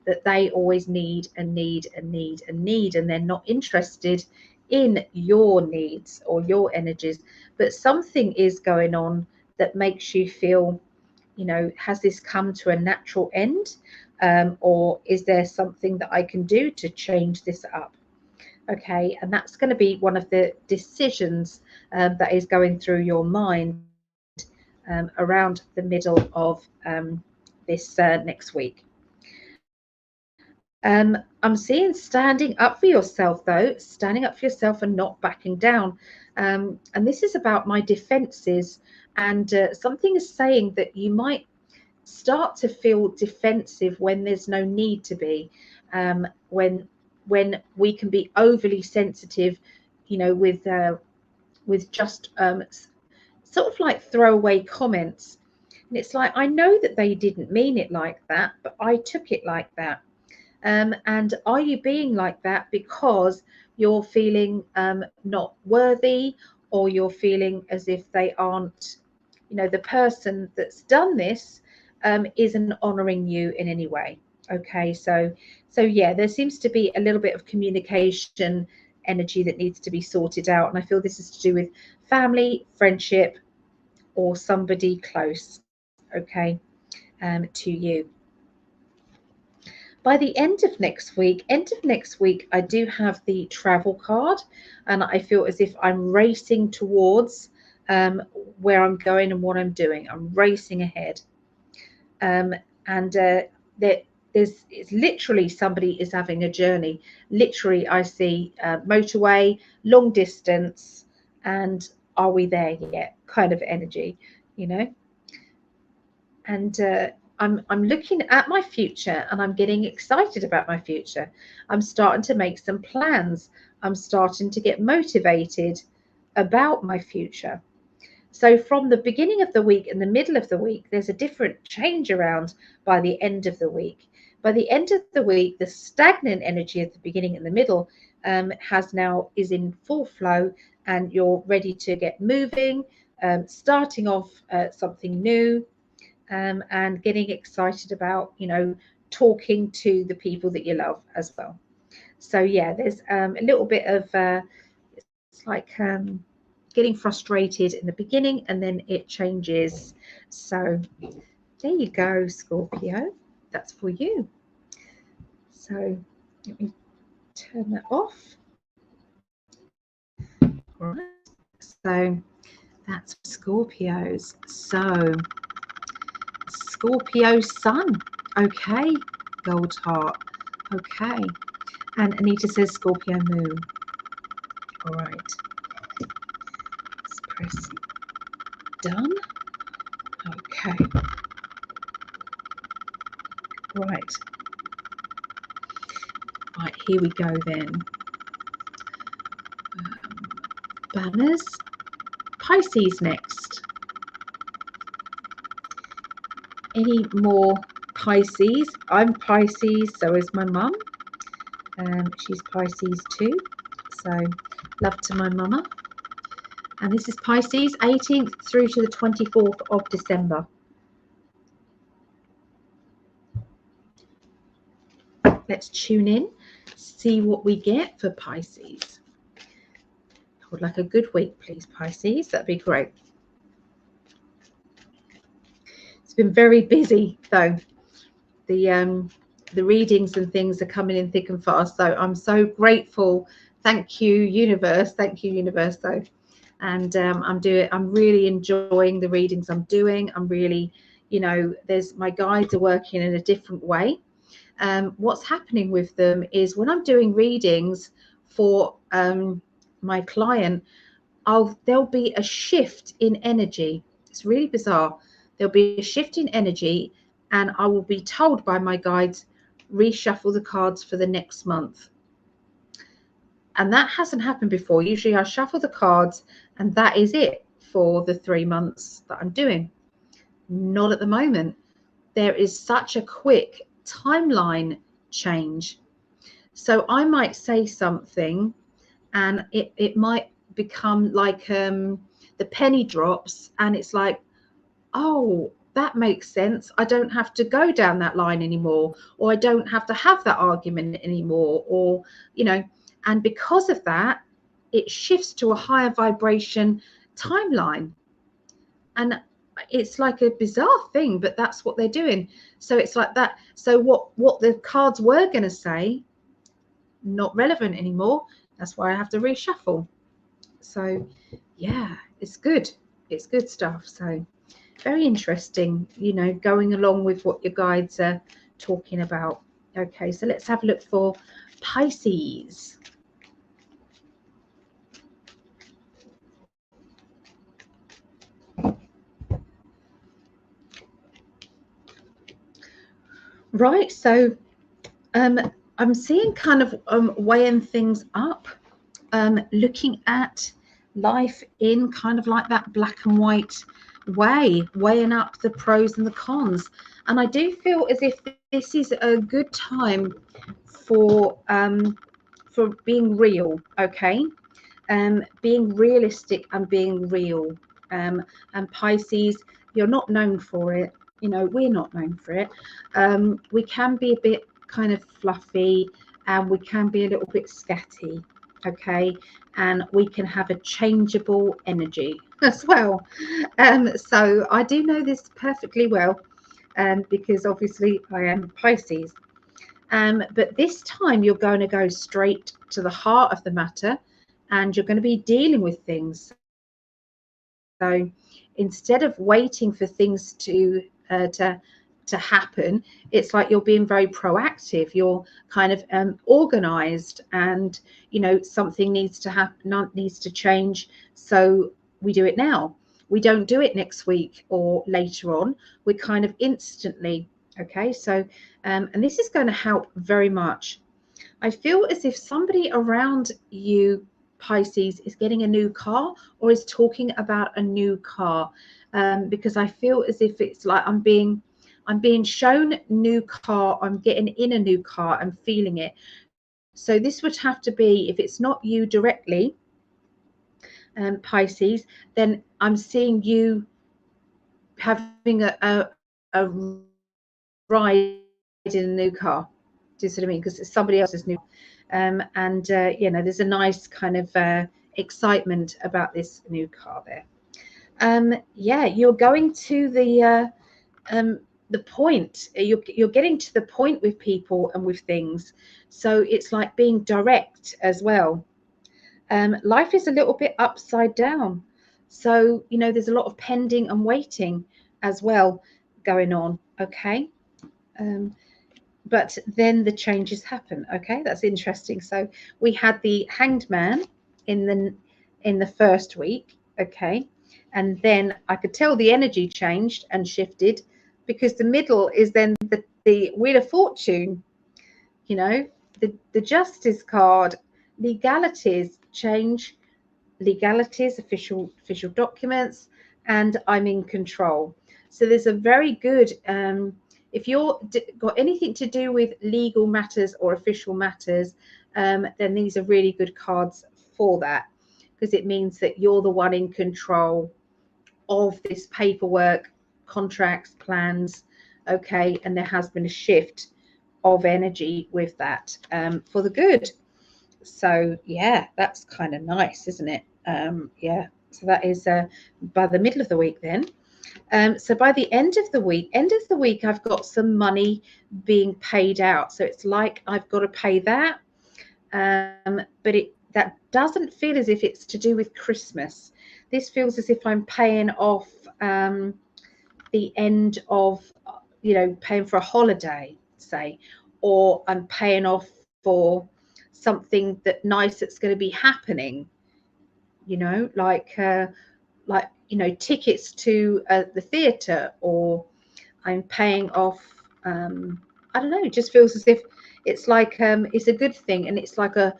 that they always need and need and need and need, and they're not interested in your needs or your energies? But something is going on that makes you feel, you know, has this come to a natural end, or is there something that I can do to change this up? Okay, and that's going to be one of the decisions that is going through your mind around the middle of this next week. I'm seeing standing up for yourself, though, standing up for yourself and not backing down. And this is about my defenses. And something is saying that you might start to feel defensive when there's no need to be, when we can be overly sensitive, you know, with just sort of like throwaway comments. And it's like, I know that they didn't mean it like that, but I took it like that. And are you being like that because you're feeling not worthy, or you're feeling as if they aren't, you know, the person that's done this isn't honoring you in any way? Okay, so yeah, there seems to be a little bit of communication energy that needs to be sorted out, and I feel this is to do with family, friendship, or somebody close, okay, to you. By the end of next week, I do have the travel card, and I feel as if I'm racing towards where I'm going and what I'm doing. I'm racing ahead. And it's literally, somebody is having a journey. Literally, I see motorway, long distance, and are we there yet kind of energy, you know? And I'm looking at my future, and I'm getting excited about my future. I'm starting to make some plans. I'm starting to get motivated about my future. So from the beginning of the week and the middle of the week, there's a different change around by the end of the week. By the end of the week, the stagnant energy at the beginning and the middle is in full flow, and you're ready to get moving, starting off something new, and getting excited about, you know, talking to the people that you love as well. So yeah, there's a little bit of it's like getting frustrated in the beginning, and then it changes. So there you go, Scorpio, that's for you. So let me turn that off. All right, so that's Scorpios. So Scorpio sun. Okay, gold heart. Okay. And Anita says Scorpio moon. All right. Let's press done. Okay. Right. Right, here we go then. Banners. Pisces next. Any more Pisces? I'm Pisces, so is my mum. She's Pisces too. So love to my mama. And this is Pisces, 18th through to the 24th of December. Let's tune in, see what we get for Pisces. I would like a good week, please, Pisces. That'd be great. It's been very busy, though. The readings and things are coming in thick and fast. So I'm so grateful. Thank you, universe. Thank you, universe, though. And I'm really enjoying the readings I'm doing. I'm really, you know, my guides are working in a different way. What's happening with them is when I'm doing readings for my client, there'll be a shift in energy. It's really bizarre. There'll be a shift in energy, and I will be told by my guides, reshuffle the cards for the next month. And that hasn't happened before. Usually I shuffle the cards and that is it for the 3 months that I'm doing. Not at the moment. There is such a quick timeline change. So I might say something and it might become like the penny drops, and it's like, oh, that makes sense. I don't have to go down that line anymore, or I don't have to have that argument anymore, or, you know, and because of that, it shifts to a higher vibration timeline. And it's like a bizarre thing, but that's what they're doing. So it's like that. So what the cards were going to say, not relevant anymore. That's why I have to reshuffle. So yeah, it's good. It's good stuff. So very interesting, you know, going along with what your guides are talking about. Okay, so let's have a look for Pisces. Right, so I'm seeing kind of weighing things up, looking at life in kind of like that black and white way, weighing up the pros and the cons. And I do feel as if this is a good time for being real, okay? Being realistic and being real. And Pisces, you're not known for it. You know, we're not known for it. We can be a bit kind of fluffy, and we can be a little bit scatty, okay? And we can have a changeable energy as well. So I do know this perfectly well, because obviously I am Pisces. But this time you're going to go straight to the heart of the matter, and you're going to be dealing with things. So instead of waiting for things to happen, it's like you're being very proactive. You're kind of organized, and you know something needs to happen, needs to change. So we do it now. We don't do it next week or later on. We kind of instantly. Okay, so and this is going to help very much. I feel as if somebody around you, Pisces, is getting a new car or is talking about a new car, because I feel as if it's like I'm being shown new car, I'm getting in a new car, I'm feeling it. So this would have to be, if it's not you directly, Pisces, then I'm seeing you having a ride in a new car. Do you see what I mean? Because it's somebody else's new, and you know, there's a nice kind of excitement about this new car there. Yeah, you're going to the point. You're getting to the point with people and with things. So it's like being direct as well. Life is a little bit upside down. So, you know, there's a lot of pending and waiting as well. going on, okay? But then the changes happen, okay? That's interesting. So we had the Hanged Man in the first week, okay? And then I could tell the energy changed and shifted, because the middle is then the Wheel of Fortune, you know, the Justice card, legalities change, legalities, official documents, and I'm in control. So there's a very good, if you're got anything to do with legal matters or official matters, then these are really good cards for that, because it means that you're the one in control of this paperwork, contracts, plans, okay? And there has been a shift of energy with that, for the good. So yeah, that's kind of nice, isn't it? Yeah, so that is by the middle of the week then. So by the end of the week, I've got some money being paid out. So it's like I've got to pay that, but that doesn't feel as if it's to do with Christmas. This feels as if I'm paying off the end of, you know, paying for a holiday, say, or I'm paying off for something nice that's going to be happening, you know, like you know, tickets to the theatre, or I'm paying off, I don't know, it just feels as if it's like it's a good thing, and it's like a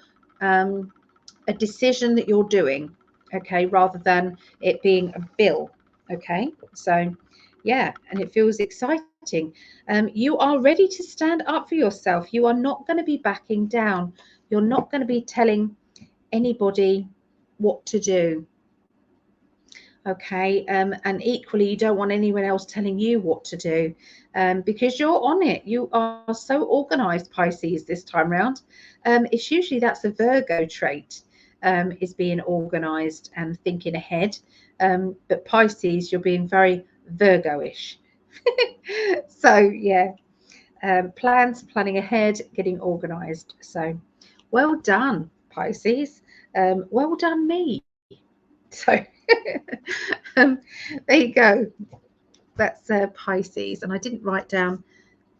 decision that you're doing, okay, rather than it being a bill, okay? So yeah, and it feels exciting. You are ready to stand up for yourself. You are not going to be backing down. You're not going to be telling anybody what to do, okay? And equally, you don't want anyone else telling you what to do, because you're on it. You are so organized, Pisces, this time round. It's usually that's a Virgo trait, is being organized and thinking ahead, but Pisces, you're being very Virgo-ish. So yeah, planning ahead, getting organized. So well done, Pisces. Well done, me. So there you go. That's Pisces, and I didn't write down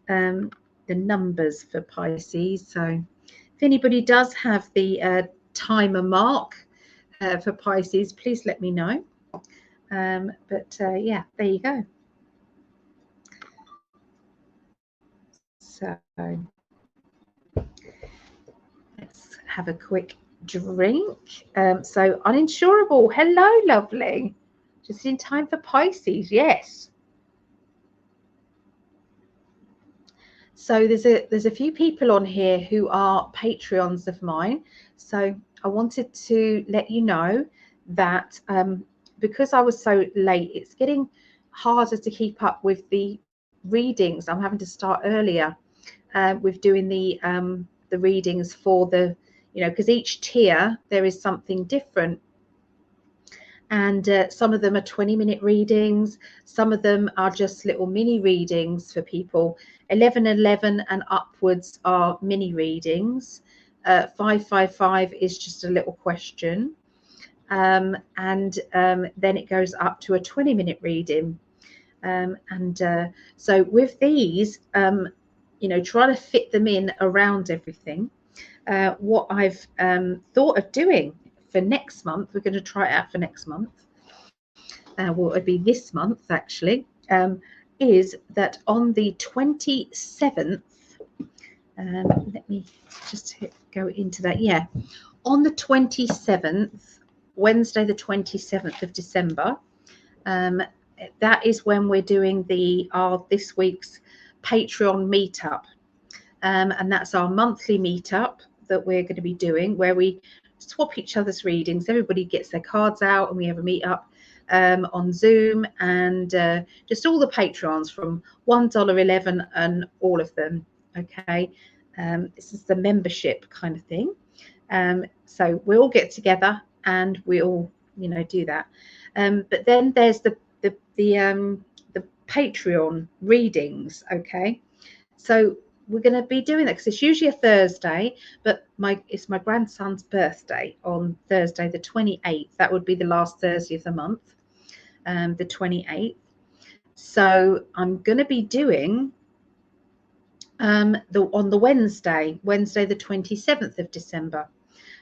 the numbers for Pisces. So if anybody does have the timer mark for Pisces, please let me know. But yeah, there you go. So let's have a quick drink. So uninsurable. Hello, lovely. Just in time for Pisces. Yes. So there's a few people on here who are Patreons of mine. So I wanted to let you know that because I was so late, it's getting harder to keep up with the readings. I'm having to start earlier with doing the readings for the, you know, because each tier there is something different. And some of them are 20-minute readings. Some of them are just little mini readings for people. 1111 and upwards are mini readings. 555 is just a little question. And then it goes up to a 20-minute reading. So with these, you know, trying to fit them in around everything. What I've thought of doing for next month, we're going to try it out for next month. Well, it'd be this month actually, is that on the 27th, let me just go into that. Yeah, on the 27th, Wednesday, the 27th of December, that is when we're doing this week's Patreon meetup. And that's our monthly meetup that we're going to be doing, where we swap each other's readings. Everybody gets their cards out and we have a meetup on Zoom, and just all the Patrons from $1.11 and all of them. Okay, this is the membership kind of thing. So we all get together and we all, you know, do that. But then there's the Patreon readings. Okay, so we're going to be doing that because it's usually a Thursday, but it's my grandson's birthday on Thursday the 28th. That would be the last Thursday of the month, the 28th. So I'm going to be doing on the Wednesday the 27th of December.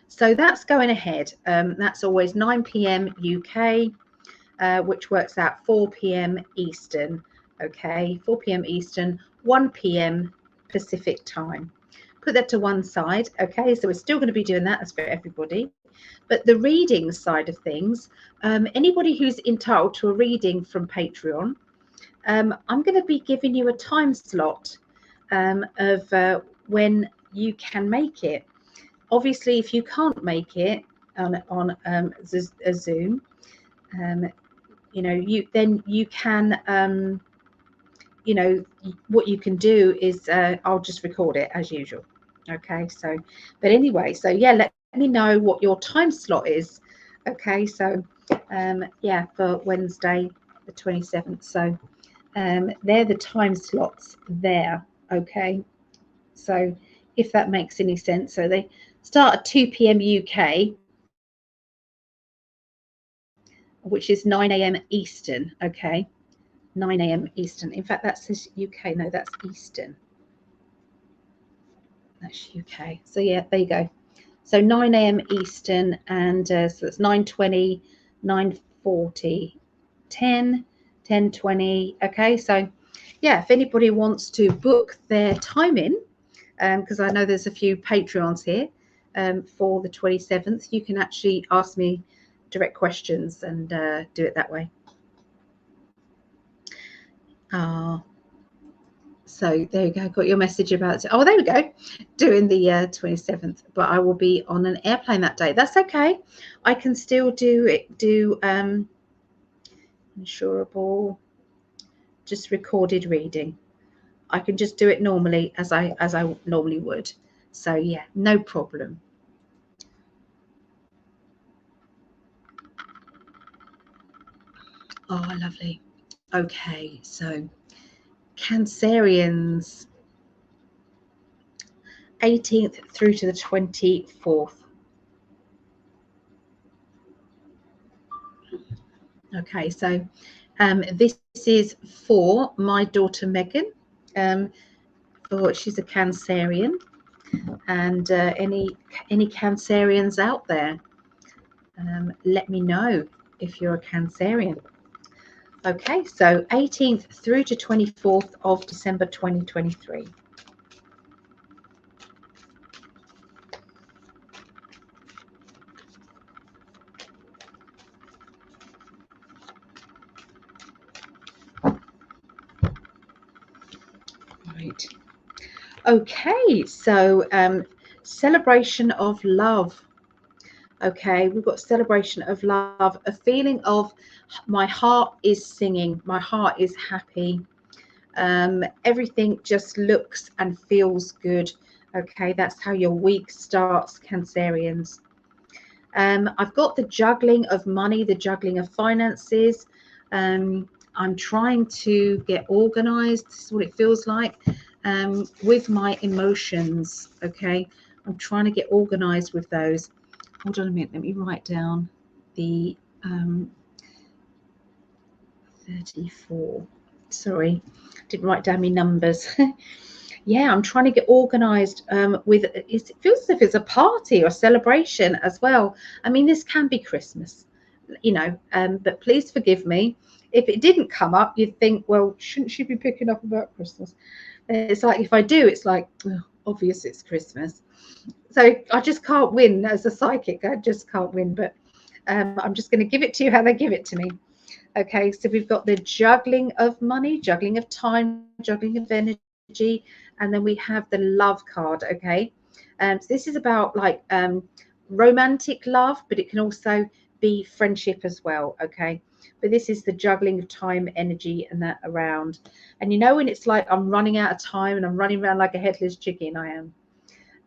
So that's going ahead. That's always 9 p.m. UK, which works out 4 p.m. Eastern. Okay, 4 p.m. Eastern, 1 p.m. Pacific time. Put that to one side. Okay, so we're still going to be doing that. That's for everybody. But the reading side of things, anybody who's entitled to a reading from Patreon, I'm going to be giving you a time slot of when you can make it. Obviously, if you can't make it on a Zoom, you know, you can, you know, what you can do is I'll just record it as usual. Okay, so, but anyway, so yeah, let me know what your time slot is. Okay, so yeah, for Wednesday the 27th. So they're the time slots there. Okay, so if that makes any sense. So they start at 2 p.m. UK, which is 9 a.m. Eastern. Okay, 9 a.m. Eastern. In fact, that says UK. No, that's Eastern. That's UK. So yeah, there you go. So 9 a.m. Eastern, and so it's 9:20, 9:40, 10, 10:20. Okay, so yeah, if anybody wants to book their time in, because I know there's a few Patreons here for the 27th, you can actually ask me direct questions and do it that way. So there you go. Got your message about it. Oh, there we go. Doing the 27th, but I will be on an airplane that day. That's okay. I can still do insurable, just recorded reading. I can just do it normally as I normally would. So yeah, no problem. Oh, lovely. Okay, so Cancerians, 18th through to the 24th. Okay, so this is for my daughter Megan. She's a Cancerian, and any Cancerians out there, let me know if you're a Cancerian. Okay, so 18th through to 24th of December 2023. Right. Okay, so celebration of love. Okay, we've got celebration of love, a feeling of my heart is singing, my heart is happy. Everything just looks and feels good. Okay, that's how your week starts, Cancerians. I've got the juggling of money, the juggling of finances. I'm trying to get organized. This is what it feels like with my emotions. Okay, I'm trying to get organized with those. Hold on a minute, let me write down the 34. Sorry, didn't write down my numbers. Yeah, I'm trying to get organized with it. Feels as if it's a party or celebration as well. I mean, this can be Christmas, you know, but please forgive me. If it didn't come up, you'd think, well, shouldn't she be picking up about Christmas? It's like, if I do, it's like, oh, obvious it's Christmas. So I just can't win as a psychic. I just can't win, but I'm just going to give it to you how they give it to me. Okay, so we've got the juggling of money, juggling of time, juggling of energy, and then we have the love card. Okay, so this is about like romantic love, but it can also be friendship as well. Okay, but this is the juggling of time, energy, and that around. And you know, when it's like I'm running out of time and I'm running around like a headless chicken, I am.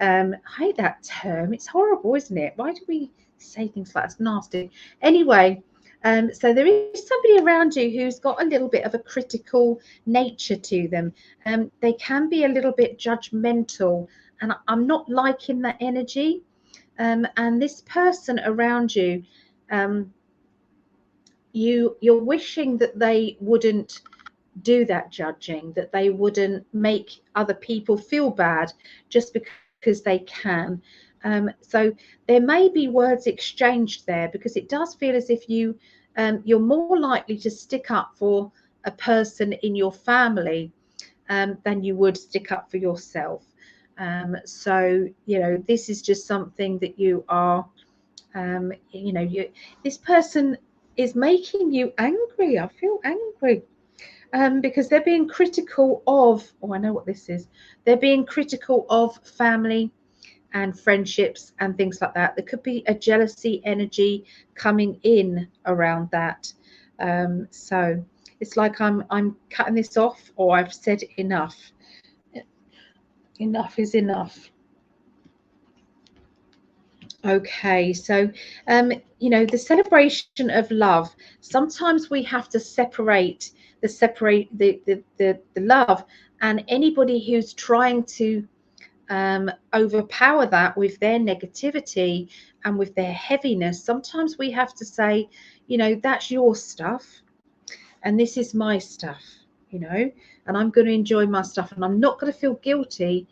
I hate that term. It's horrible, isn't it? Why do we say things like that? It's nasty. Anyway, so there is somebody around you who's got a little bit of a critical nature to them. They can be a little bit judgmental, and I'm not liking that energy. And this person around you, you're wishing that they wouldn't do that judging, that they wouldn't make other people feel bad just because they can. So there may be words exchanged there, because it does feel as if you're more likely to stick up for a person in your family than you would stick up for yourself. So, you know, this is just something that you are, you know, this person is making you angry. I feel angry. Because they're being critical of, oh, I know what this is. They're being critical of family and friendships and things like that. There could be a jealousy energy coming in around that. So it's like I'm cutting this off, or I've said enough. Enough is enough. Okay, so you know, the celebration of love. Sometimes we have to separate the love, and anybody who's trying to overpower that with their negativity and with their heaviness. Sometimes we have to say, you know, that's your stuff, and this is my stuff. You know, and I'm going to enjoy my stuff, and I'm not going to feel guilty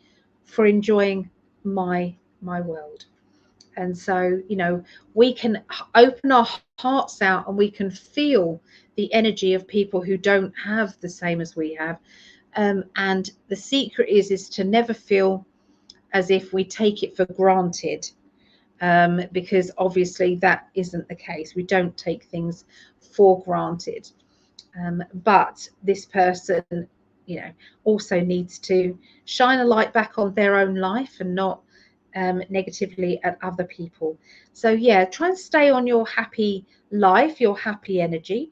for enjoying my world. And so, you know, we can open our hearts out, and we can feel the energy of people who don't have the same as we have. And the secret is to never feel as if we take it for granted, because obviously that isn't the case. We don't take things for granted. But this person, you know, also needs to shine a light back on their own life and not negatively at other people. So yeah, try and stay on your happy life, your happy energy,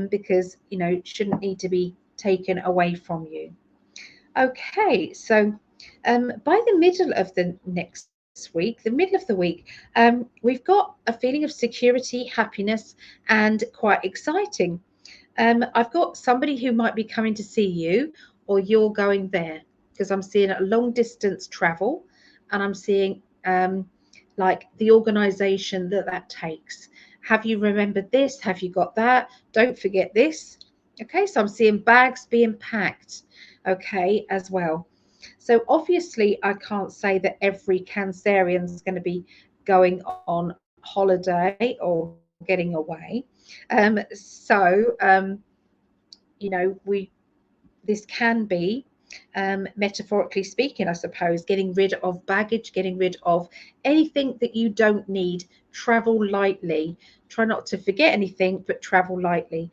because, you know, it shouldn't need to be taken away from you. Okay, so by the middle of the next week, the middle of the week, we've got a feeling of security, happiness, and quite exciting. I've got somebody who might be coming to see you, or you're going there, because I'm seeing a long distance travel, and I'm seeing like the organization that takes. Have you remembered this? Have you got that? Don't forget this. Okay, so I'm seeing bags being packed, okay, as well. So obviously I can't say that every Cancerian is going to be going on holiday or getting away. You know, this can be, metaphorically speaking, I suppose, getting rid of baggage, getting rid of anything that you don't need. Travel lightly. Try not to forget anything, but travel lightly.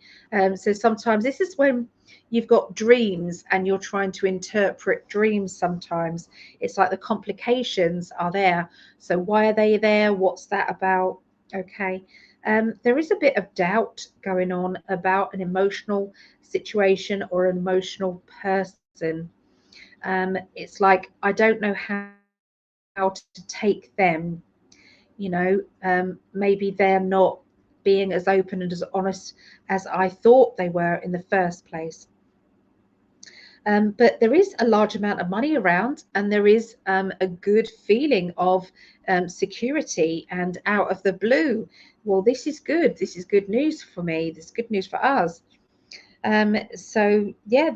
So sometimes this is when you've got dreams and you're trying to interpret dreams. Sometimes it's like the complications are there. So why are they there? What's that about? Okay. There is a bit of doubt going on about an emotional situation or an emotional person. It's like, I don't know how to take them. You know, maybe they're not being as open and as honest as I thought they were in the first place. But there is a large amount of money around, and there is a good feeling of security and out of the blue. Well, this is good. This is good news for me. This is good news for us. So yeah,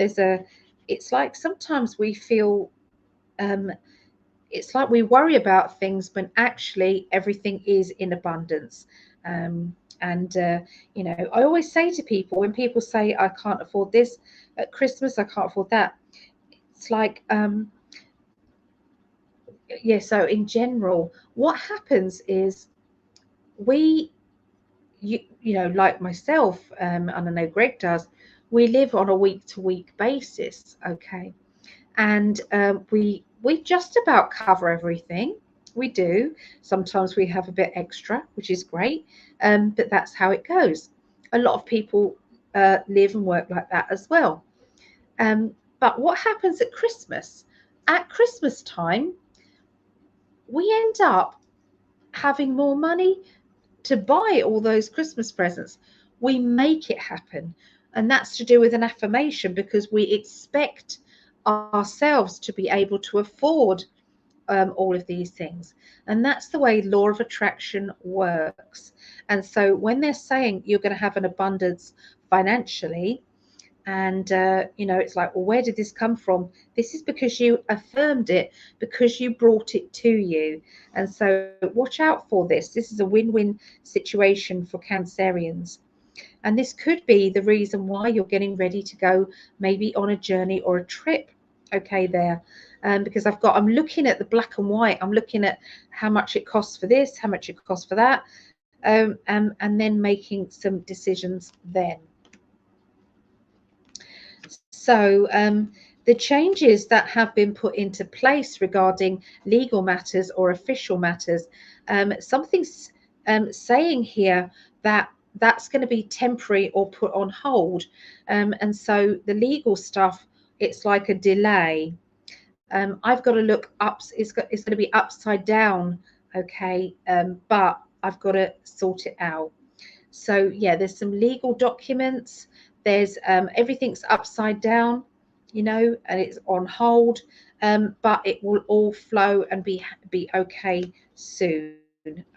it's like sometimes we feel, it's like we worry about things when actually everything is in abundance. You know, I always say to people, when people say, I can't afford this at Christmas, I can't afford that, it's like, yeah, so in general, what happens is you know, like myself, and I know Greg does, we live on a week-to-week basis, okay? And we just about cover everything. We do. Sometimes we have a bit extra, which is great, but that's how it goes. A lot of people live and work like that as well. But what happens at Christmas? At Christmas time, we end up having more money to buy all those Christmas presents. We make it happen. And that's to do with an affirmation, because we expect ourselves to be able to afford all of these things. And that's the way law of attraction works. And so when they're saying you're going to have an abundance financially, And you know, it's like, well, where did this come from? This is because you affirmed it, because you brought it to you. And so watch out for this. This is a win-win situation for Cancerians. And this could be the reason why you're getting ready to go maybe on a journey or a trip. Okay, there. Because I'm looking at the black and white. I'm looking at how much it costs for this, how much it costs for that, and then making some decisions then. So the changes that have been put into place regarding legal matters or official matters, something's saying here that that's going to be temporary or put on hold. And so the legal stuff, it's like a delay. I've got to look up, it's going to be upside down, okay, but I've got to sort it out. So yeah, there's some legal documents, there's everything's upside down, you know, and it's on hold, but it will all flow and be okay soon.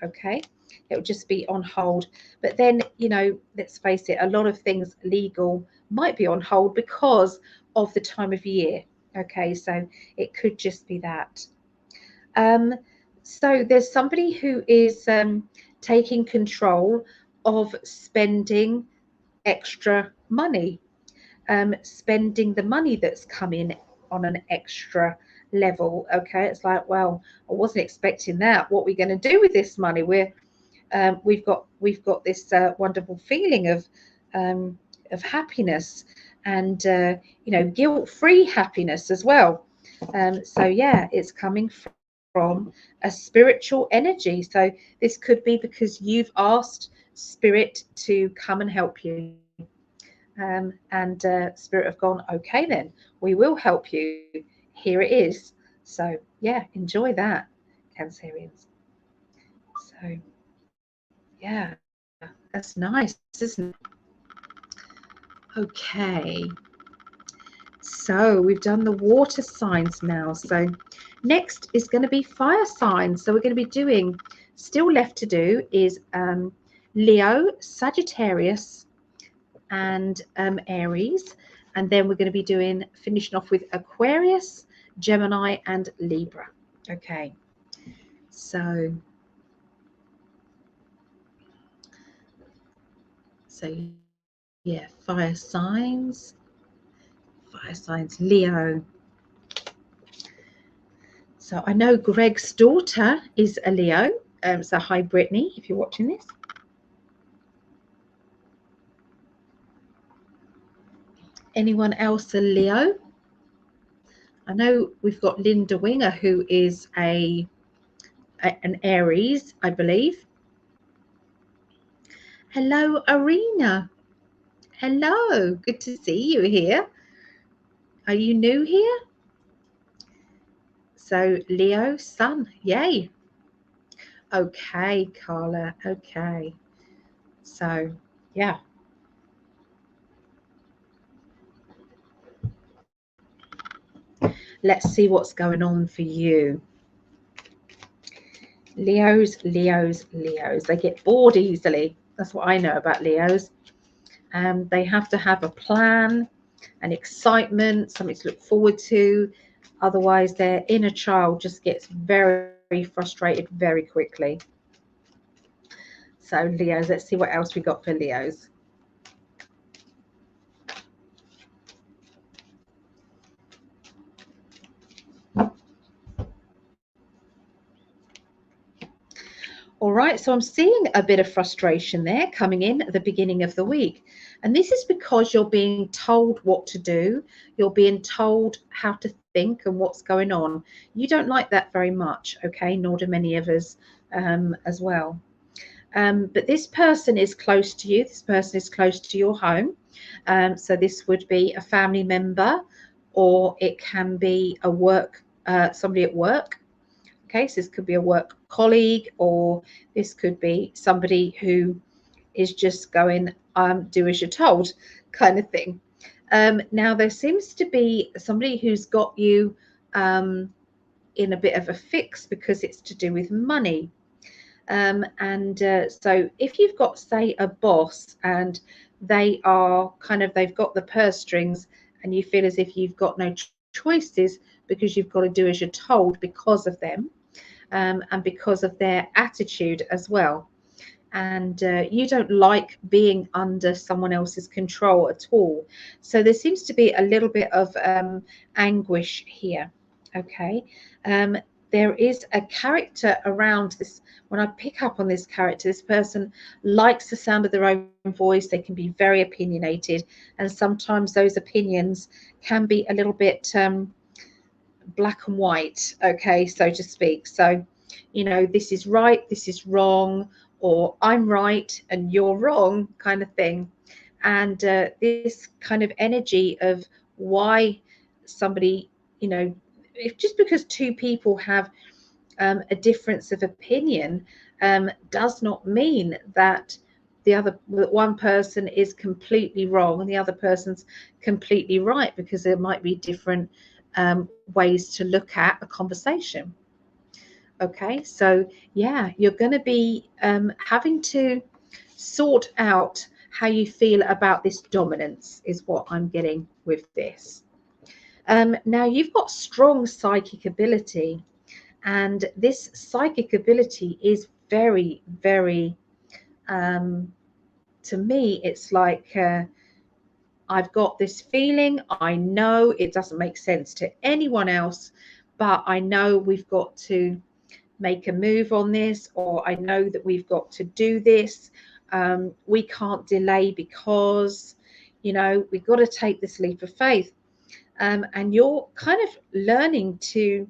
Okay, it'll just be on hold. But then, you know, let's face it, a lot of things legal might be on hold because of the time of year. Okay, so it could just be that. So there's somebody who is taking control of spending extra money, spending the money that's come in on an extra level. Okay, it's like, well, I wasn't expecting that. What are we going to do with this money? We've got this wonderful feeling of happiness, and you know, guilt-free happiness as well. So yeah, it's coming from a spiritual energy. So this could be because you've asked Spirit to come and help you, and Spirit have gone, okay, then we will help you. Here it is. So yeah, enjoy that, Cancerians. So yeah, that's nice, isn't it? Okay, so we've done the water signs now. So next is going to be fire signs. So we're going to be doing, still left to do is Leo, Sagittarius, and Aries. And then we're going to be doing, finishing off with Aquarius, Gemini, and Libra. Okay, so yeah, fire signs, Leo. So I know Greg's daughter is a Leo. So hi, Brittany, if you're watching this. Anyone else a Leo? I know we've got Linda Winger, who is an Aries, I believe. Hello, Arena. Hello, good to see you here. Are you new here? So Leo, Sun, yay. Okay, Carla, okay. So, yeah. Let's see what's going on for you. Leos. They get bored easily. That's what I know about Leos. They have to have a plan, an excitement, something to look forward to. Otherwise, their inner child just gets very, very frustrated very quickly. So Leos, let's see what else we got for Leos. All right, so I'm seeing a bit of frustration there coming in at the beginning of the week. And this is because you're being told what to do. You're being told how to think and what's going on. You don't like that very much, okay? Nor do many of us as well. But this person is close to you. This person is close to your home. So this would be a family member, or it can be a somebody at work. Okay, so this could be a work colleague, or this could be somebody who is just going, do as you're told kind of thing. Now, there seems to be somebody who's got you in a bit of a fix because it's to do with money. So if you've got, say, a boss and they are kind of, they've got the purse strings, and you feel as if you've got no choices because you've got to do as you're told because of them, and because of their attitude as well. And you don't like being under someone else's control at all. So there seems to be a little bit of anguish here. Okay. There is a character around this. When I pick up on this character, this person likes the sound of their own voice. They can be very opinionated, and sometimes those opinions can be a little bit black and white, okay, so to speak. So, you know, this is right, this is wrong, or I'm right and you're wrong, kind of thing. And this kind of energy of why somebody, you know, if just because two people have a difference of opinion does not mean that one person is completely wrong and the other person's completely right, because there might be different ways to look at a conversation. Okay, so yeah, you're going to be having to sort out how you feel about this dominance, is what I'm getting with this. Now, you've got strong psychic ability, and this psychic ability is very, very, to me, it's like I've got this feeling. I know it doesn't make sense to anyone else, but I know we've got to make a move on this, or I know that we've got to do this. We can't delay because, you know, we've got to take this leap of faith. And you're kind of learning to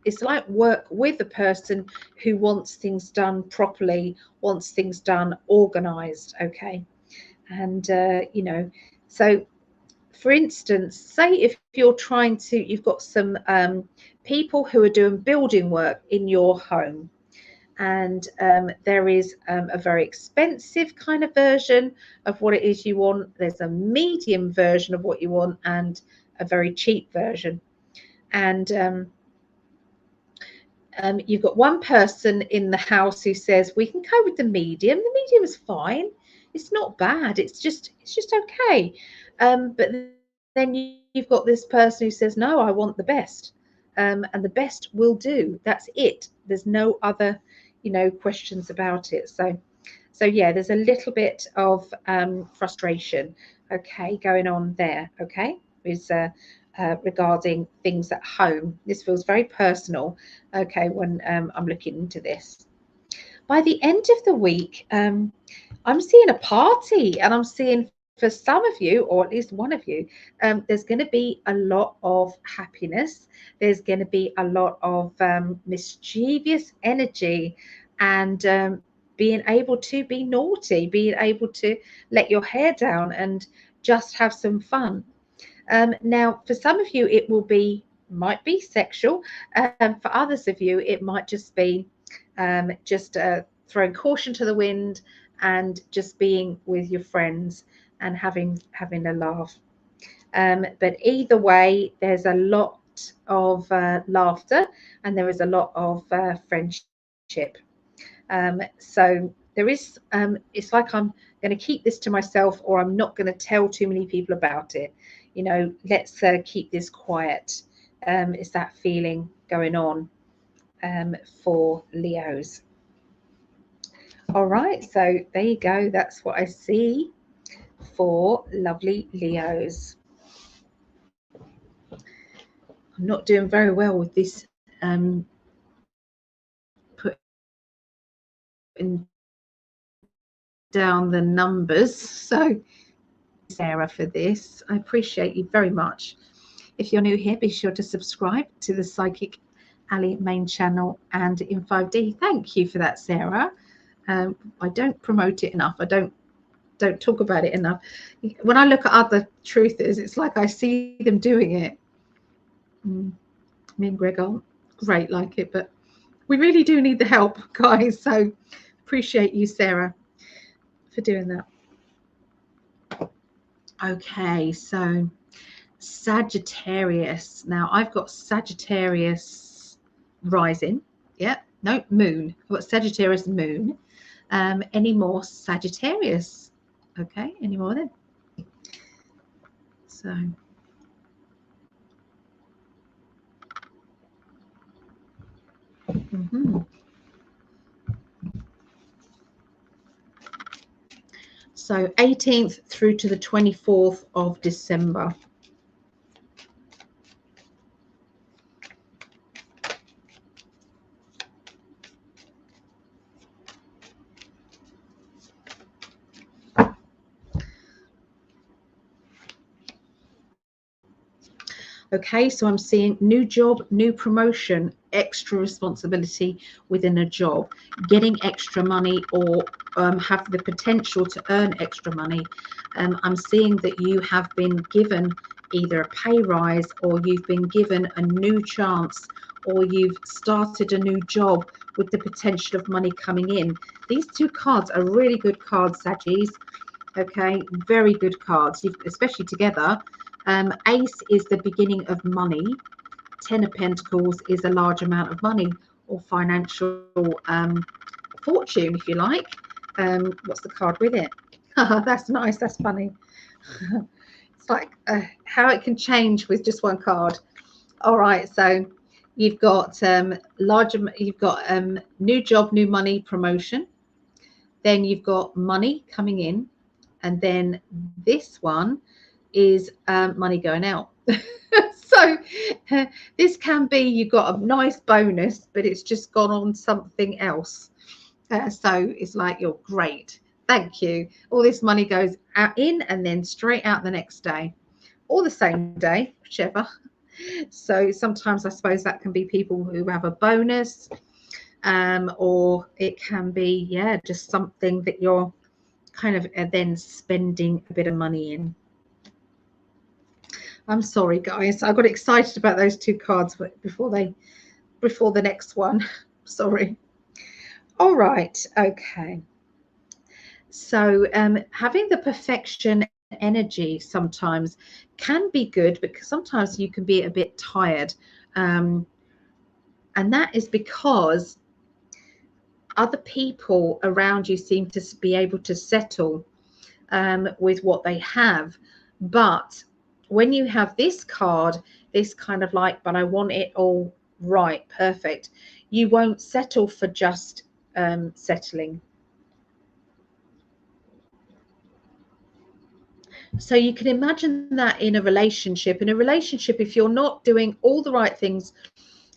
it's like work with a person who wants things done properly, wants things done organized. Okay. And you know, so for instance, say if you're trying to, you've got some people who are doing building work in your home, and there is a very expensive kind of version of what it is you want. There's a medium version of what you want and a very cheap version. And you've got one person in the house who says, we can go with the medium. The medium is fine. It's not bad. It's just okay. But then you've got this person who says, no, I want the best. And the best will do. That's it. There's no other, you know, questions about it. So yeah, there's a little bit of frustration, okay, going on there, okay, is regarding things at home. This feels very personal, okay, when I'm looking into this. By the end of the week, I'm seeing a party, and I'm seeing, for some of you, or at least one of you, there's going to be a lot of happiness. There's going to be a lot of mischievous energy, and being able to be naughty, being able to let your hair down and just have some fun. Now, for some of you, it might be sexual. For others of you, it might just be just throwing caution to the wind and just being with your friends and having a laugh. But either way, there's a lot of laughter, and there is a lot of friendship. So there is, it's like I'm going to keep this to myself, or I'm not going to tell too many people about it. You know, let's keep this quiet. Is that feeling going on for Leos? All right, so there you go. That's what I see for lovely Leos. I'm not doing very well with this putting down the numbers. So Sarah, for this, I appreciate you very much. If you're new here, be sure to subscribe to the PsychicAlly main channel and In5D. Thank you for that, Sarah. I don't promote it enough. I don't talk about it enough. When I look at other truthers, it's like I see them doing it. Me and Greg aren't great like it, but we really do need the help, guys. So appreciate you, Sarah, for doing that. Okay, so Sagittarius. Now I've got Sagittarius rising. Yeah, no, moon. I've got Sagittarius moon. Any more Sagittarius? Okay, any more then? So so 18th through to the 24th of December. Okay, so I'm seeing new job, new promotion, extra responsibility within a job, getting extra money, or have the potential to earn extra money. I'm seeing that you have been given either a pay rise, or you've been given a new chance, or you've started a new job with the potential of money coming in. These two cards are really good cards, Saggies. Okay, very good cards, especially together. Ace is the beginning of money. 10 of Pentacles is a large amount of money or financial fortune, if you like. What's the card with it? That's nice. That's funny. It's like how it can change with just one card. All right, so you've got new job, new money, promotion. Then you've got money coming in, and then this one is money going out. So this can be you've got a nice bonus, but it's just gone on something else. So it's like, you're great, thank you. All this money goes out in and then straight out the next day, or the same day, whichever. So sometimes I suppose that can be people who have a bonus, or it can be, yeah, just something that you're kind of then spending a bit of money in. I'm sorry, guys. I got excited about those two cards before the next one. Sorry. All right. Okay. So having the perfection energy sometimes can be good, because sometimes you can be a bit tired. And that is because other people around you seem to be able to settle with what they have. But when you have this card, this kind of like, but I want it all right, perfect, you won't settle for just settling. So you can imagine that in a relationship. In a relationship, if you're not doing all the right things,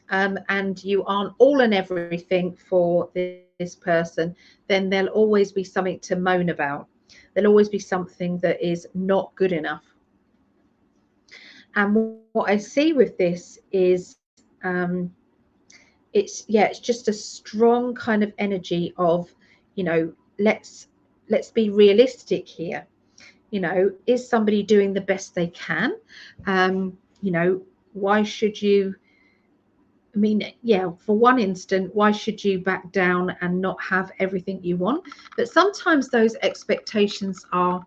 and you aren't all and everything for this person, then there'll always be something to moan about. There'll always be something that is not good enough. And what I see with this is it's just a strong kind of energy of, you know, let's be realistic here. You know, is somebody doing the best they can? You know, why should you, I mean, yeah, for one instant, why should you back down and not have everything you want? But sometimes those expectations are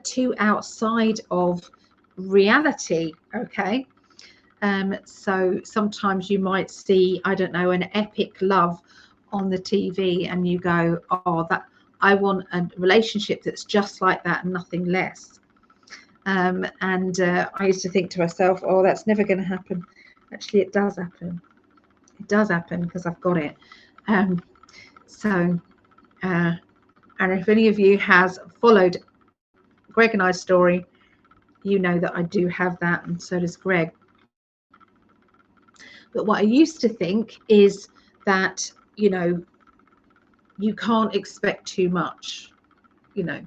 too outside of reality. Okay. So sometimes you might see, I don't know, an epic love on the TV, and you go, oh, that I want a relationship that's just like that and nothing less. And I used to think to myself, oh, that's never going to happen. Actually, it does happen. It does happen, because I've got it. And if any of you has followed Greg and I's story, you know that I do have that, and so does Greg. But what I used to think is that, you know, you can't expect too much. You know,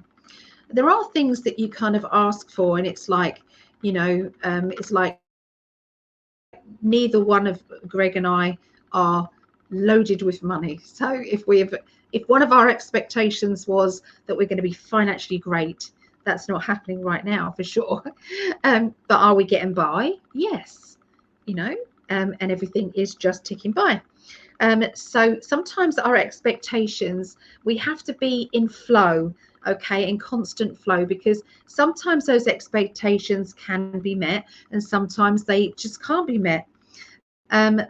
there are things that you kind of ask for, and it's like, you know, it's like neither one of Greg and I are loaded with money. So if one of our expectations was that we're going to be financially great, that's not happening right now, for sure. But are we getting by? Yes. You know, and everything is just ticking by. So sometimes our expectations, we have to be in flow, okay, in constant flow, because sometimes those expectations can be met and sometimes they just can't be met.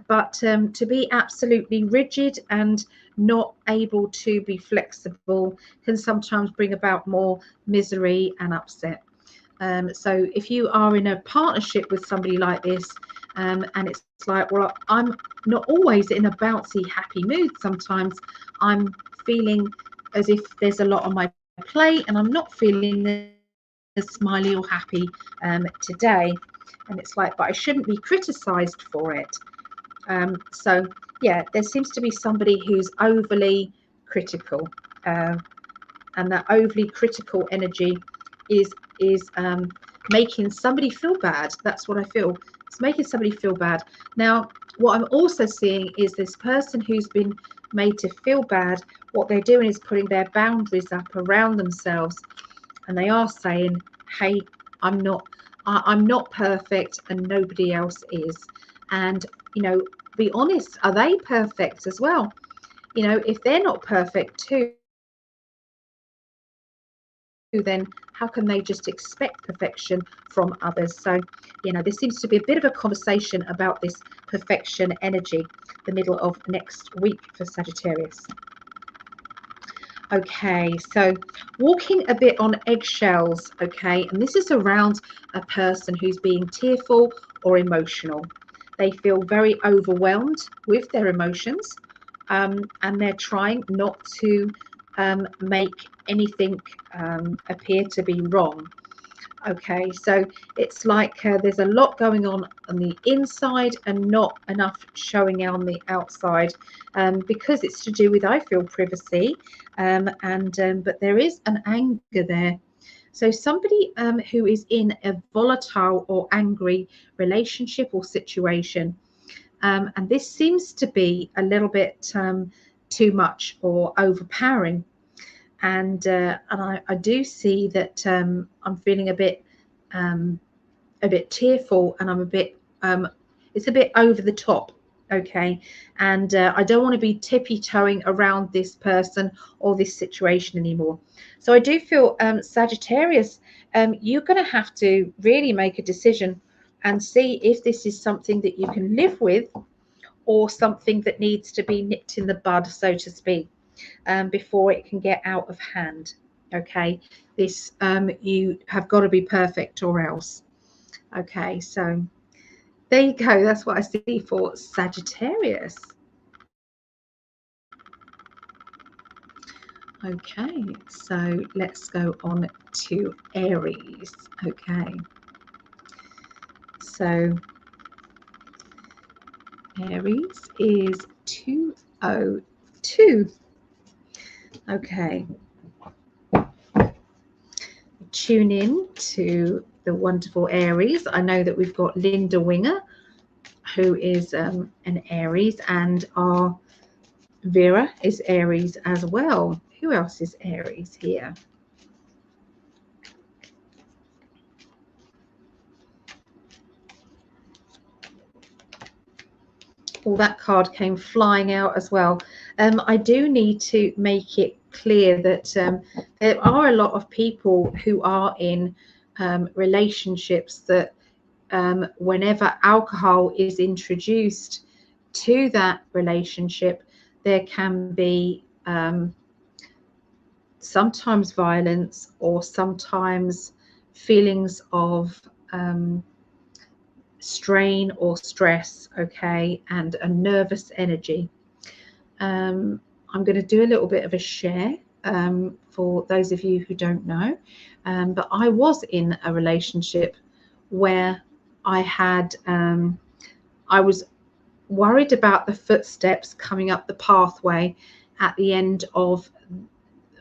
But to be absolutely rigid and not able to be flexible can sometimes bring about more misery and upset. So if you are in a partnership with somebody like this, and it's like, well, I'm not always in a bouncy, happy mood. Sometimes I'm feeling as if there's a lot on my plate and I'm not feeling as smiley or happy today. And it's like, but I shouldn't be criticized for it. So yeah, there seems to be somebody who's overly critical, and that overly critical energy is making somebody feel bad. That's what I feel. It's making somebody feel bad. Now, what I'm also seeing is this person who's been made to feel bad. What they're doing is putting their boundaries up around themselves, and they are saying, "Hey, I'm not perfect, and nobody else is." And be honest, are they perfect as well? If they're not perfect too, then how can they just expect perfection from others? So there seems to be a bit of a conversation about this perfection energy the middle of next week for Sagittarius. Okay, so walking a bit on eggshells. Okay, and this is around a person who's being tearful or emotional. They feel very overwhelmed with their emotions, and they're trying not to make anything appear to be wrong. Okay, so it's like there's a lot going on the inside and not enough showing on the outside, because it's to do with, I feel, privacy, but there is an anger there. So somebody who is in a volatile or angry relationship or situation, and this seems to be a little bit too much or overpowering. And I do see that I'm feeling a bit tearful, and I'm a bit it's a bit over the top. Okay, and I don't want to be tippy-toeing around this person or this situation anymore. So I do feel, Sagittarius, you're going to have to really make a decision and see if this is something that you can live with, or something that needs to be nipped in the bud, so to speak, before it can get out of hand. Okay, this you have got to be perfect or else. Okay, so there you go. That's what I see for Sagittarius. Okay, so let's go on to Aries. Okay, so Aries is 202. Okay, tune in to the wonderful Aries. I know that we've got Linda Winger, who is an Aries, and our Vera is Aries as well. Who else is Aries here? Oh, that card came flying out as well. I do need to make it clear that there are a lot of people who are in relationships that whenever alcohol is introduced to that relationship, there can be sometimes violence, or sometimes feelings of strain or stress, okay, and a nervous energy. I'm going to do a little bit of a share for those of you who don't know, but I was in a relationship where I had I was worried about the footsteps coming up the pathway at the end of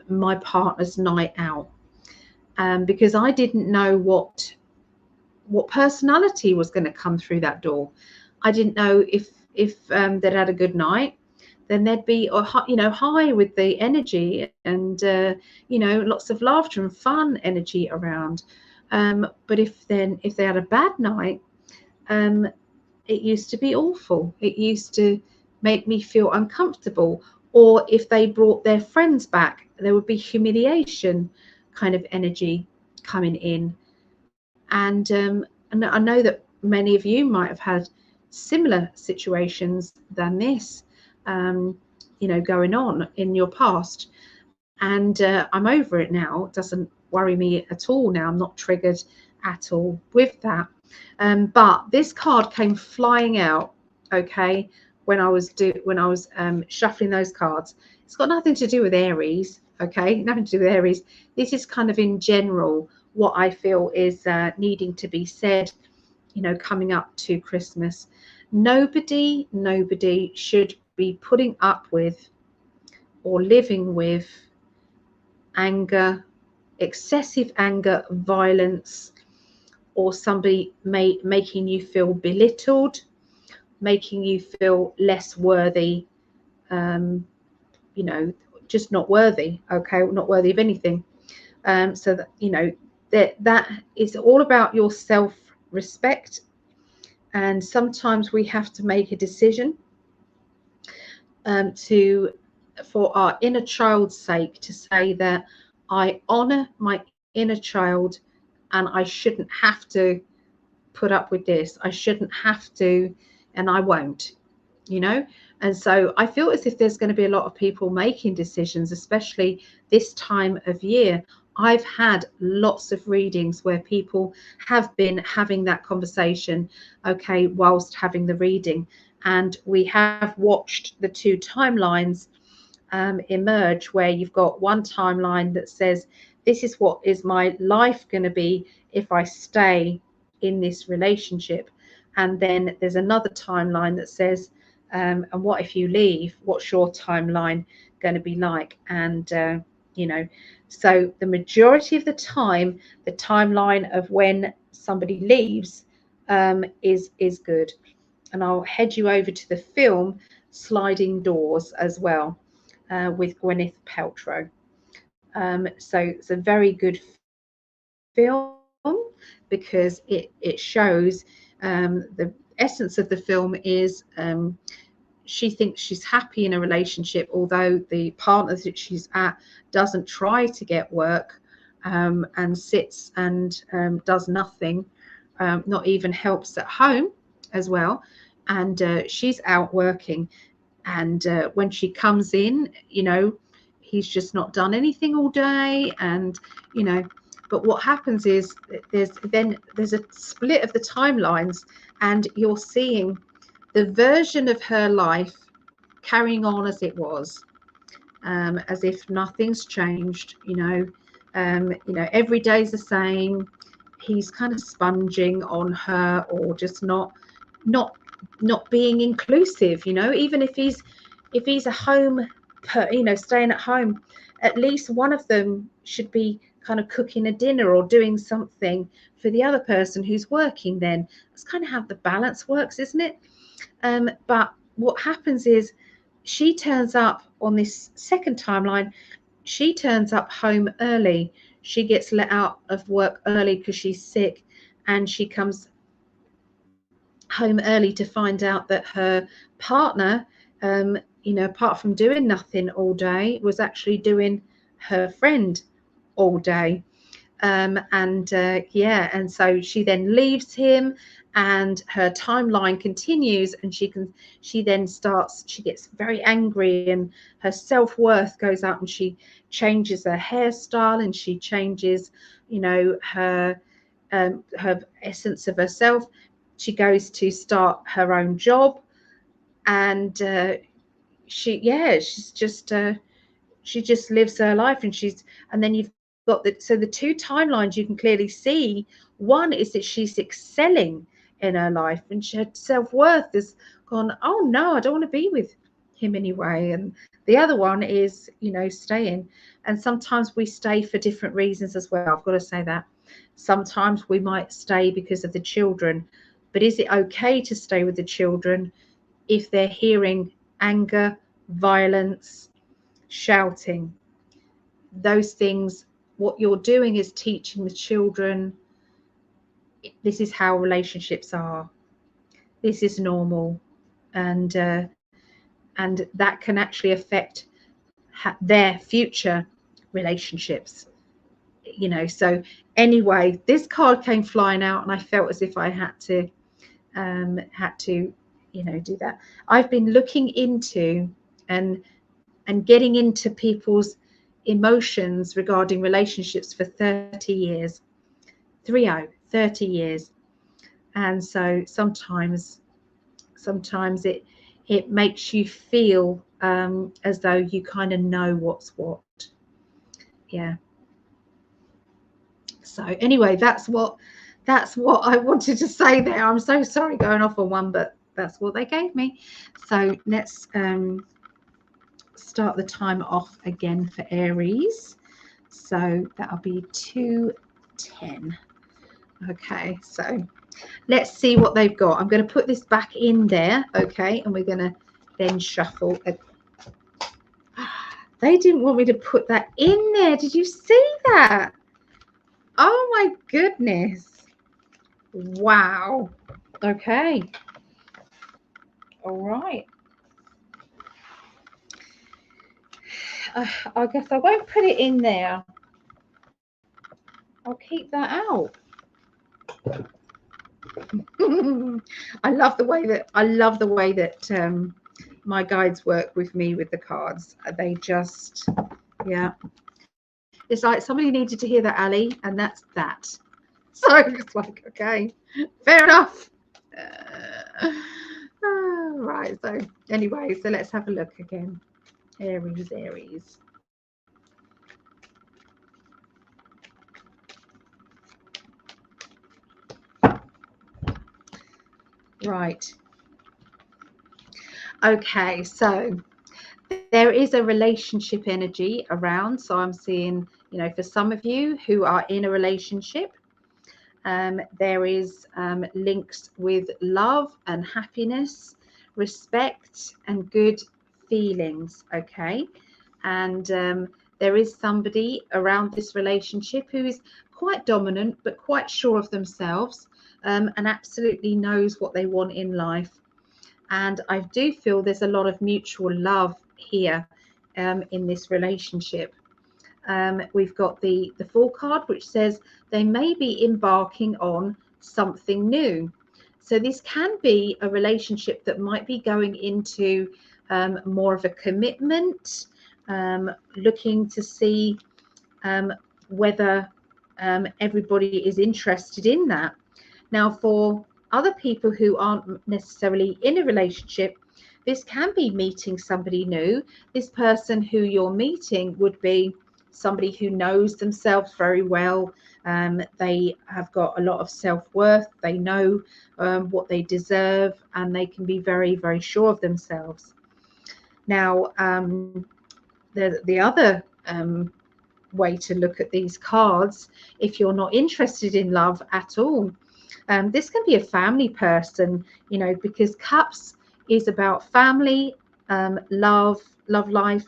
my partner's night out, because I didn't know what personality was going to come through that door. I didn't know if they'd had a good night, then there'd be high with the energy, and lots of laughter and fun energy around. But if they had a bad night, it used to be awful. It used to make me feel uncomfortable. Or if they brought their friends back, there would be humiliation kind of energy coming in. And I know that many of you might have had similar situations than this, you know, going on in your past. And I'm over it now. It doesn't worry me at all now. I'm not triggered at all with that. But this card came flying out, okay, when I was shuffling those cards. It's got nothing to do with Aries, okay, nothing to do with Aries. This is kind of in general what I feel is needing to be said, you know, coming up to Christmas. Nobody should be putting up with or living with anger, excessive anger, violence, or somebody making you feel belittled, making you feel less worthy, you know, just not worthy, okay, not worthy of anything. So that, you know, that is all about your self-respect. And sometimes we have to make a decision for our inner child's sake, to say that I honor my inner child and I shouldn't have to put up with this. I shouldn't have to, and I won't, you know. And so I feel as if there's going to be a lot of people making decisions, especially this time of year. I've had lots of readings where people have been having that conversation, okay, whilst having the reading. And we have watched the two timelines emerge, where you've got one timeline that says, this is what is my life going to be if I stay in this relationship. And then there's another timeline that says, and what if you leave? What's your timeline going to be like? And, you know, so the majority of the time, the timeline of when somebody leaves is good. And I'll head you over to the film Sliding Doors as well, with Gwyneth Paltrow. So it's a very good film because it shows the essence of the film is she thinks she's happy in a relationship, although the partner that she's at doesn't try to get work, and sits and does nothing, not even helps at home as well. And she's out working. And when she comes in, you know, he's just not done anything all day. And, you know, but what happens is there's a split of the timelines, and you're seeing the version of her life carrying on as it was, as if nothing's changed, you know, every day's the same. He's kind of sponging on her, or just not being inclusive, you know. Even if he's a home, you know, staying at home, at least one of them should be kind of cooking a dinner or doing something for the other person who's working. Then that's kind of how the balance works, isn't it? But what happens is, she turns up on this second timeline, she turns up home early. She gets let out of work early because she's sick, and she comes home early to find out that her partner, you know, apart from doing nothing all day, was actually doing her friend all day. Yeah, and so she then leaves him, and her timeline continues, and she gets very angry, and her self-worth goes up, and she changes her hairstyle, and she changes, you know, her essence of herself. She goes to start her own job, and she just lives her life. And then you've got the two timelines you can clearly see. One is that she's excelling in her life, and her self-worth has gone, oh no, I don't want to be with him anyway. And the other one is, you know, staying. And sometimes we stay for different reasons as well. I've got to say that sometimes we might stay because of the children, but is it okay to stay with the children if they're hearing anger, violence, shouting, those things? What you're doing is teaching the children, this is how relationships are, this is normal, and that can actually affect their future relationships, you know. So anyway, this card came flying out, and I felt as if I had to you know, do that. I've been looking into and getting into people's emotions regarding relationships for 30 years. 30 years. And so sometimes it makes you feel as though you kind of know what's what. Yeah. So anyway, that's what I wanted to say there. I'm so sorry going off on one, but that's what they gave me. So let's start the time off again for Aries. So that'll be 2:10. Okay, so let's see what they've got. I'm going to put this back in there, okay, and we're going to then shuffle. They didn't want me to put that in there. Did you see that? Oh my goodness. Wow. Okay. All right. I guess I won't put it in there. I'll keep that out. I love the way that my guides work with me with the cards. They just, yeah. It's like somebody needed to hear that, Ali, and that's that. So it's like, okay, fair enough. Right. So anyway, so let's have a look again. Aries. Right. Okay, so there is a relationship energy around. So I'm seeing, you know, for some of you who are in a relationship, there is links with love and happiness, respect and good feelings. Okay, and there is somebody around this relationship who is quite dominant but quite sure of themselves, and absolutely knows what they want in life. And I do feel there's a lot of mutual love here in this relationship. We've got the Fool card, which says they may be embarking on something new. So this can be a relationship that might be going into more of a commitment, looking to see whether everybody is interested in that. Now, for other people who aren't necessarily in a relationship, this can be meeting somebody new. This person who you're meeting would be somebody who knows themselves very well. They have got a lot of self-worth. They know what they deserve, and they can be very, very sure of themselves. Now, the other way to look at these cards, if you're not interested in love at all, this can be a family person, you know, because Cups is about family, love life,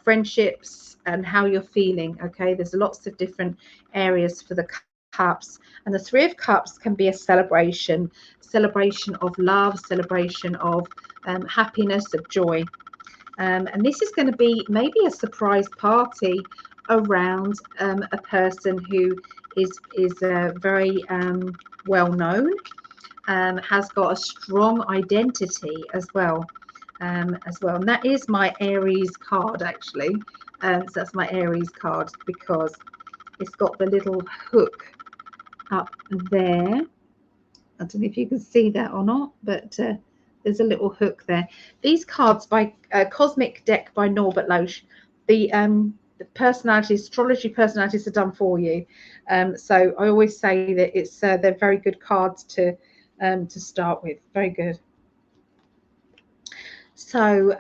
friendships, and how you're feeling. Okay, there's lots of different areas for the Cups, and the Three of Cups can be a celebration of love, celebration of happiness, of joy. And this is going to be maybe a surprise party around a person who is very well known, has got a strong identity as well. And that is my Aries card, actually. So that's my Aries card because it's got the little hook up there. I don't know if you can see that or not, but there's a little hook there. These cards by Cosmic Deck by Norbert Loesch, the personalities, astrology personalities are done for you. So I always say that it's they're very good cards to start with. Very good. So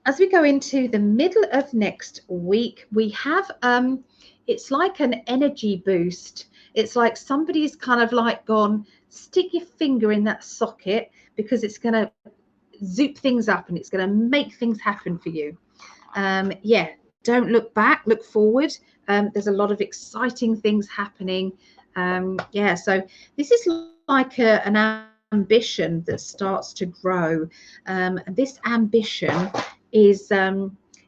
as we go into the middle of next week, we have it's like an energy boost. It's like somebody's kind of like gone, stick your finger in that socket, because it's going to zoop things up and it's going to make things happen for you. Yeah, don't look back, look forward. There's a lot of exciting things happening. Yeah, so this is like an ambition that starts to grow. And this ambition is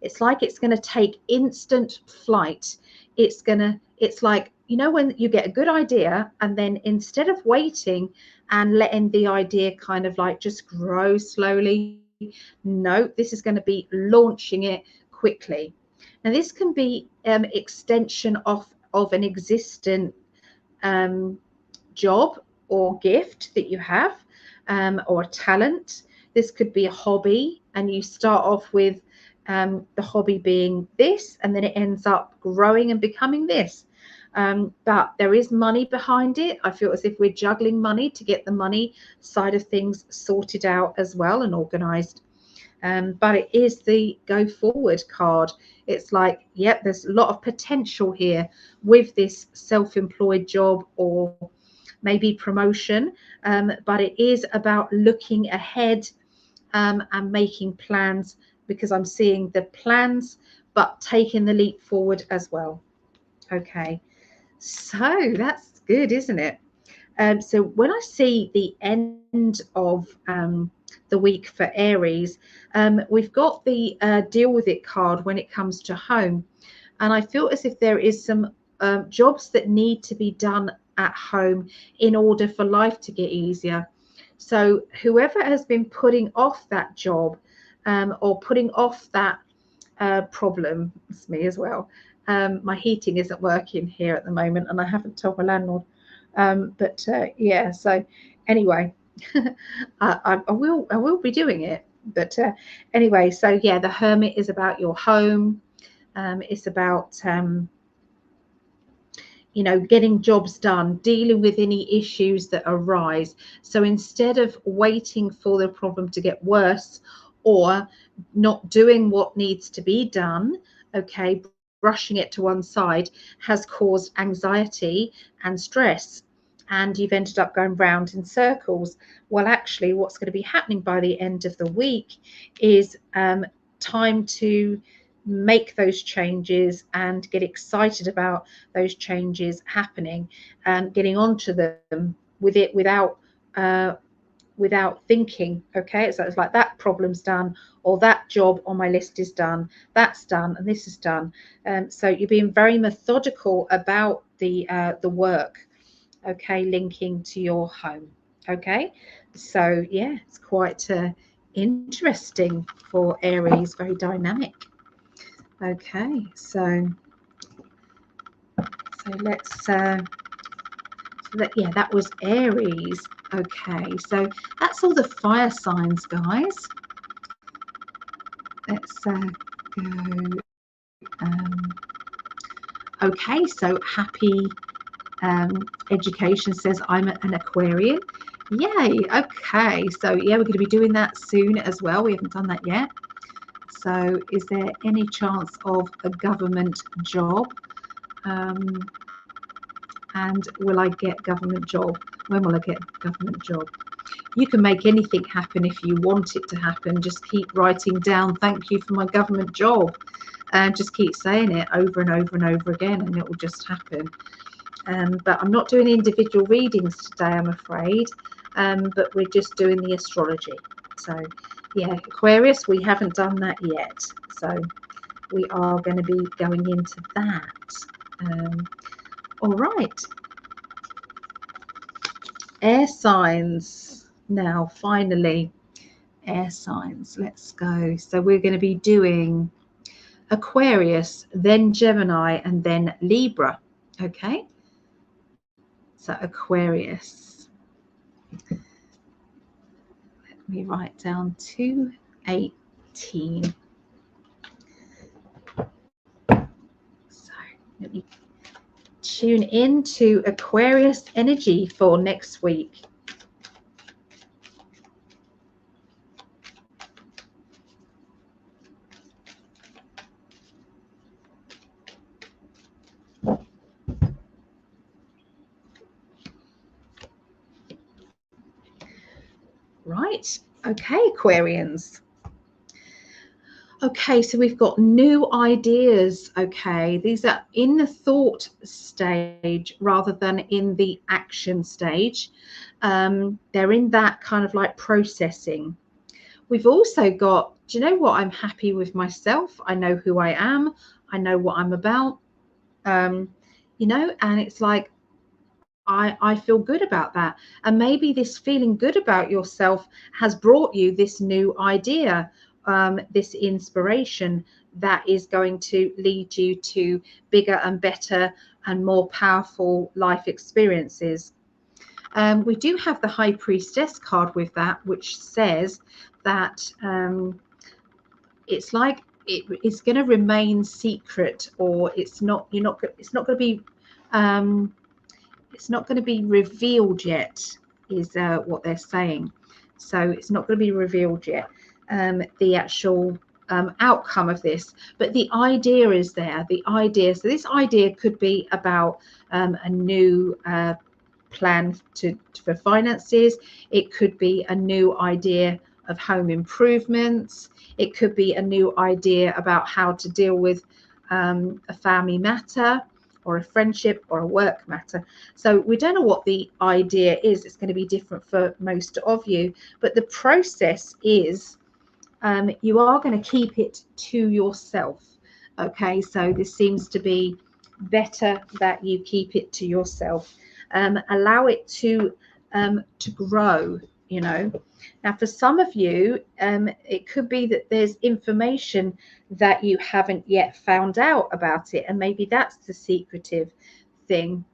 it's like it's going to take instant flight. It's going it's like, you know, when you get a good idea and then instead of waiting and letting the idea kind of like just grow slowly, no, this is going to be launching it quickly. Now this can be extension of an existing job or gift that you have, or a talent. This could be a hobby, and you start off with the hobby being this, and then it ends up growing and becoming this. But there is money behind it. I feel as if we're juggling money to get the money side of things sorted out as well and organized. But it is the go forward card. It's like, yep, there's a lot of potential here with this self-employed job or maybe promotion, but it is about looking ahead and making plans, because I'm seeing the plans but taking the leap forward as well. Okay, so that's good, isn't it? So when I see the end of the week for Aries, we've got the deal with it card when it comes to home, and I feel as if there is some jobs that need to be done at home in order for life to get easier. So whoever has been putting off that job or putting off that problem, it's me as well. My heating isn't working here at the moment, and I haven't told my landlord. Yeah, so anyway, I will be doing it. But anyway, so yeah, the Hermit is about your home. It's about you know, getting jobs done, dealing with any issues that arise. So instead of waiting for the problem to get worse or not doing what needs to be done, okay, brushing it to one side has caused anxiety and stress, and you've ended up going round in circles. Well, actually, what's going to be happening by the end of the week is time to make those changes and get excited about those changes happening and getting onto them with it without thinking. Okay, so it's like that problem's done, or that job on my list is done, that's done, and this is done. So you're being very methodical about the work, okay, linking to your home. Okay, so yeah, it's quite interesting for Aries, very dynamic. Okay, so let's yeah, that was Aries. Okay, so that's all the fire signs, guys. Let's go. Okay, so happy education says I'm an Aquarian. Yay. Okay, so yeah, we're going to be doing that soon as well. We haven't done that yet. So is there any chance of a government job? And will I get government job? When will I get government job? You can make anything happen if you want it to happen. Just keep writing down, thank you for my government job. And just keep saying it over and over and over again, and it will just happen. But I'm not doing individual readings today, I'm afraid. But we're just doing the astrology. So yeah, Aquarius, we haven't done that yet. So we are going to be going into that. All right. Air signs. Now, finally, air signs. Let's go. So we're going to be doing Aquarius, then Gemini, and then Libra. Okay. So Aquarius. Let me write down 218. So let me tune in to Aquarius energy for next week. Right, okay, Aquarians. Okay, so we've got new ideas. Okay, these are in the thought stage rather than in the action stage. They're in that kind of like processing. We've also got, do you know what? I'm happy with myself. I know who I am. I know what I'm about. you know, and it's like, I feel good about that. And maybe this feeling good about yourself has brought you this new idea, this inspiration that is going to lead you to bigger and better and more powerful life experiences. We do have the High Priestess card with that, which says that it's like it's going to remain secret, or it's not going to be it's not going to be revealed yet, is what they're saying. So it's not going to be revealed yet, the actual outcome of this, but the idea is there. The idea, so this idea could be about a new plan for finances. It could be a new idea of home improvements. It could be a new idea about how to deal with a family matter, or a friendship, or a work matter. So we don't know what the idea is. It's going to be different for most of you, but the process is you are going to keep it to yourself. Okay, so this seems to be better that you keep it to yourself. Allow it to grow, you know. Now, for some of you, it could be that there's information that you haven't yet found out about it, and maybe that's the secretive thing.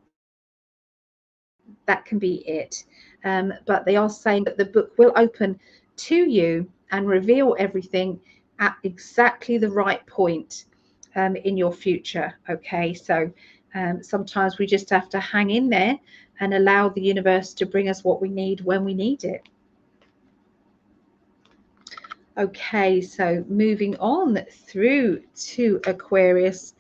That can be it. But they are saying that the book will open to you and reveal everything at exactly the right point in your future. Okay, so sometimes we just have to hang in there and allow the universe to bring us what we need when we need it. Okay, so moving on through to Aquarius.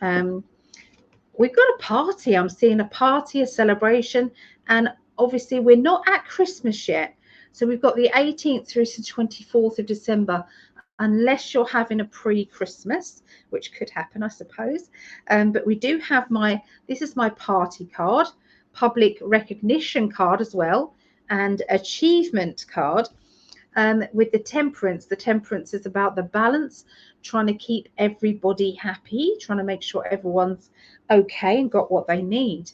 We've got a party. I'm seeing a party, a celebration, and obviously we're not at Christmas yet. So we've got the 18th through to 24th of December, unless you're having a pre-Christmas, which could happen, I suppose. But we do have this is my party card, public recognition card as well, and achievement card. With the temperance. The temperance is about the balance, trying to keep everybody happy, trying to make sure everyone's okay and got what they need.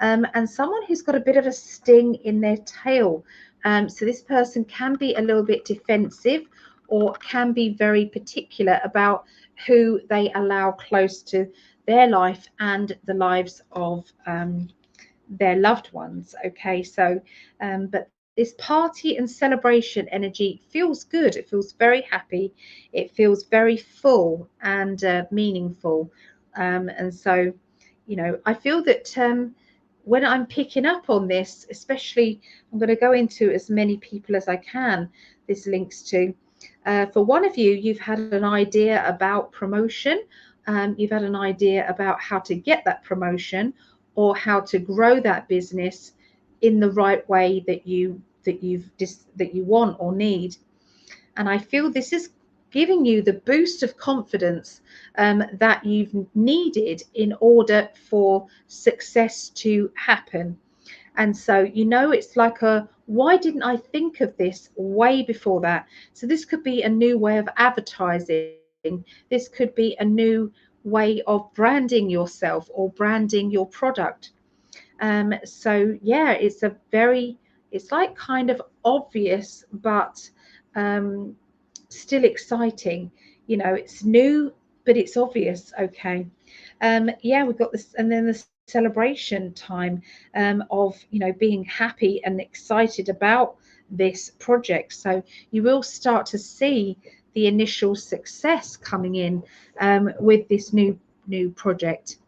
And someone who's got a bit of a sting in their tail. So this person can be a little bit defensive, or can be very particular about who they allow close to their life and the lives of their loved ones. Okay, so but this party and celebration energy feels good. It feels very happy. It feels very full and meaningful. And so, you know, I feel that when I'm picking up on this, especially, I'm going to go into as many people as I can, this links to. For one of you, you've had an idea about promotion. You've had an idea about how to get that promotion, or how to grow that business in the right way that you want or need. And I feel this is giving you the boost of confidence that you've needed in order for success to happen. And so, you know, it's like why didn't I think of this way before that? So this could be a new way of advertising. This could be a new way of branding yourself or branding your product. So yeah, it's like kind of obvious, but still exciting. You know, it's new, but it's obvious. Okay. Yeah, we've got this, and then the celebration time of, you know, being happy and excited about this project. So you will start to see the initial success coming in with this new project.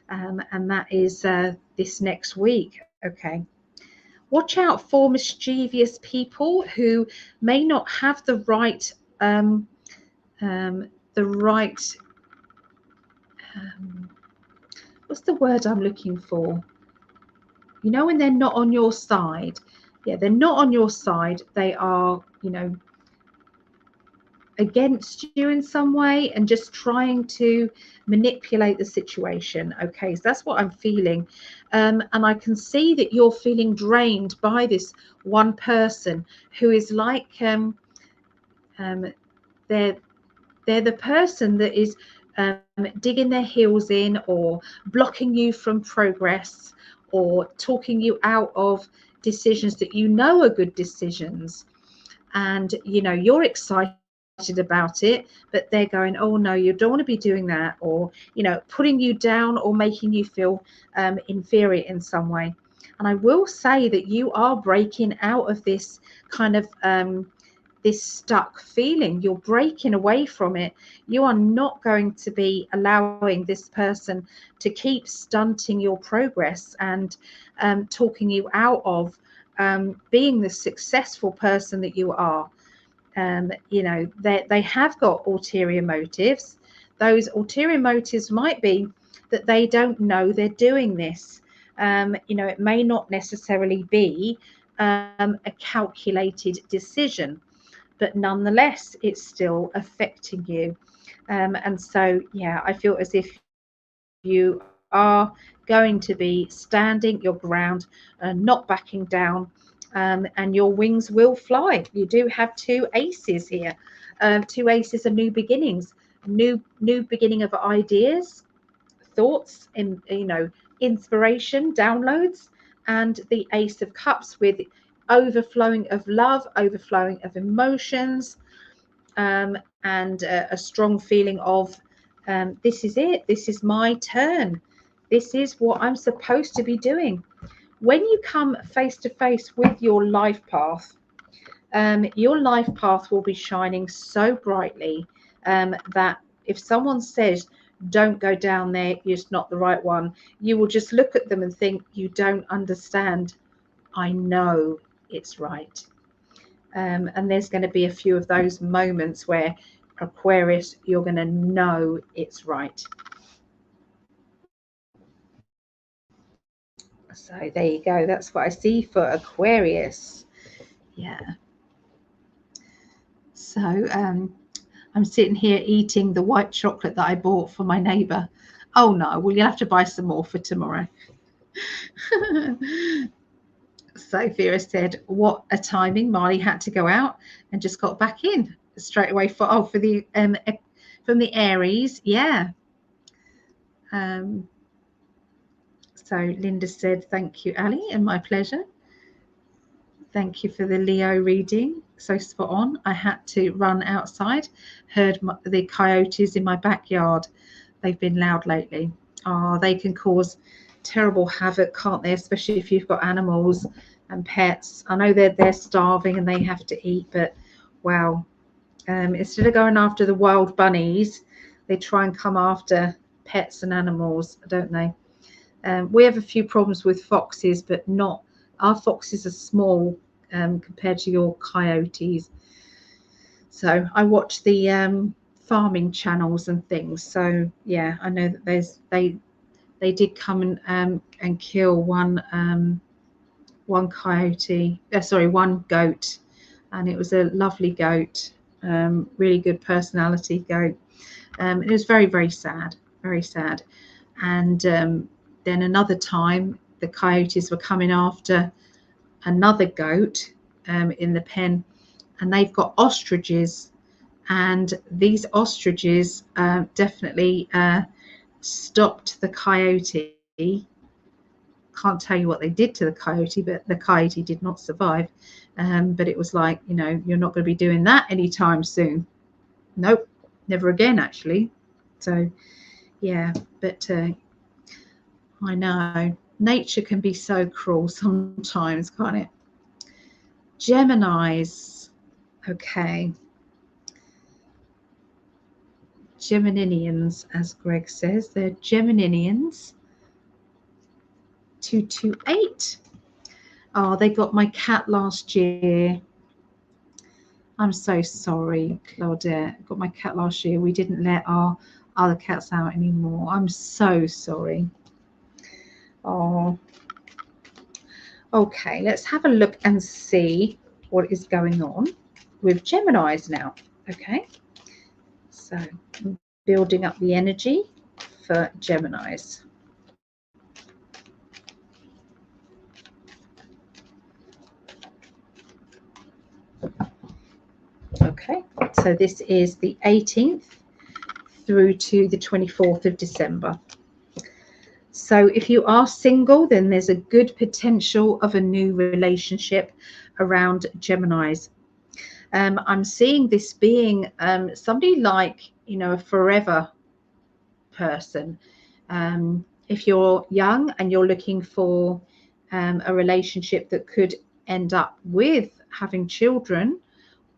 And that is this next week. Okay. Watch out for mischievous people who may not have the right what's the word I'm looking for? You know, when they're not on your side. Yeah, they're not on your side. They are, you know, against you in some way and just trying to manipulate the situation. Okay, so that's what I'm feeling. And I can see that you're feeling drained by this one person who is like they're the person that is digging their heels in or blocking you from progress or talking you out of decisions that you know are good decisions. And, you know, you're excited about it, but they're going, oh no, you don't want to be doing that, or, you know, putting you down or making you feel inferior in some way. And I will say that you are breaking out of this kind of this stuck feeling. You're breaking away from it. You are not going to be allowing this person to keep stunting your progress and talking you out of being the successful person that you are. You know, they have got ulterior motives. Those ulterior motives might be that they don't know they're doing this. You know, it may not necessarily be a calculated decision, but nonetheless, it's still affecting you. And so, yeah, I feel as if you are going to be standing your ground, not backing down, and your wings will fly. You do have two aces here. Two aces of new beginnings, new beginning of ideas, thoughts, and, you know, inspiration, downloads, and the Ace of Cups with overflowing of love, overflowing of emotions, and a strong feeling of this is it, this is my turn, this is what I'm supposed to be doing. When you come face to face with your life path will be shining so brightly that if someone says don't go down there, it's not the right one, you will just look at them and think, you don't understand, I know it's right. And there's going to be a few of those moments where, Aquarius, you're going to know it's right. So there you go. That's what I see for Aquarius. Yeah. So I'm sitting here eating the white chocolate that I bought for my neighbour. Oh no, well, you'll have to buy some more for tomorrow. Sophia said, what a timing. Marley had to go out and just got back in straight away for the from the Aries. Yeah. So Linda said, thank you, Ali, and my pleasure. Thank you for the Leo reading. So spot on. I had to run outside. Heard the coyotes in my backyard. They've been loud lately. Oh, they can cause terrible havoc, can't they? Especially if you've got animals and pets. I know they're starving and they have to eat, but wow. Instead of going after the wild bunnies, they try and come after pets and animals, don't they? We have a few problems with foxes, but not, our foxes are small compared to your coyotes. So I watch the farming channels and things. So yeah, I know that they did come and kill one coyote. One goat, and it was a lovely goat, really good personality goat. It was very, very sad, very sad. And then another time, the coyotes were coming after another goat in the pen, and they've got ostriches, and these ostriches definitely stopped the coyote. Can't tell you what they did to the coyote, but the coyote did not survive. But it was like, you know, you're not going to be doing that anytime soon. Nope, never again, actually. So yeah, but I know nature can be so cruel sometimes, can't it? Geminis. Okay. Geminians, as Greg says, they're Geminians. 228. Oh, they got my cat last year. I'm so sorry, Claudette. Got my cat last year. We didn't let our other cats out anymore. I'm so sorry. Oh. Okay, let's have a look and see what is going on with Geminis now. Okay, so I'm building up the energy for Geminis. Okay, so this is the 18th through to the 24th of December. So if you are single, then there's a good potential of a new relationship around Geminis. I'm seeing this being somebody like, you know, a forever person. If you're young and you're looking for a relationship that could end up with having children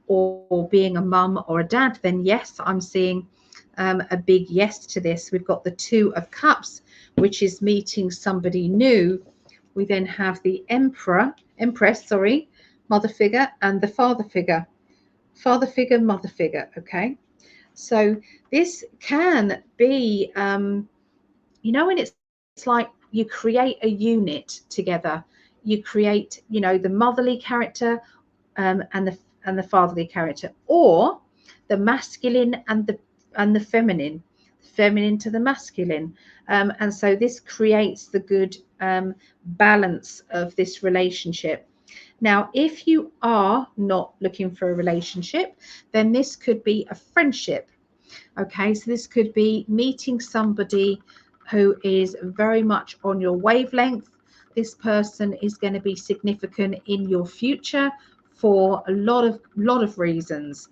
or being a mum or a dad, then yes, I'm seeing a big yes to this. We've got the Two of Cups, which is meeting somebody new. We then have the Empress, sorry, mother figure, and the father figure, mother figure. Okay, so this can be, you know, when it's like you create a unit together. You create, you know, the motherly character and the fatherly character, or the masculine and the feminine to the masculine, and so this creates the good balance of this relationship. Now, if you are not looking for a relationship, then this could be a friendship. Okay, so this could be meeting somebody who is very much on your wavelength. This person is going to be significant in your future for a lot of reasons,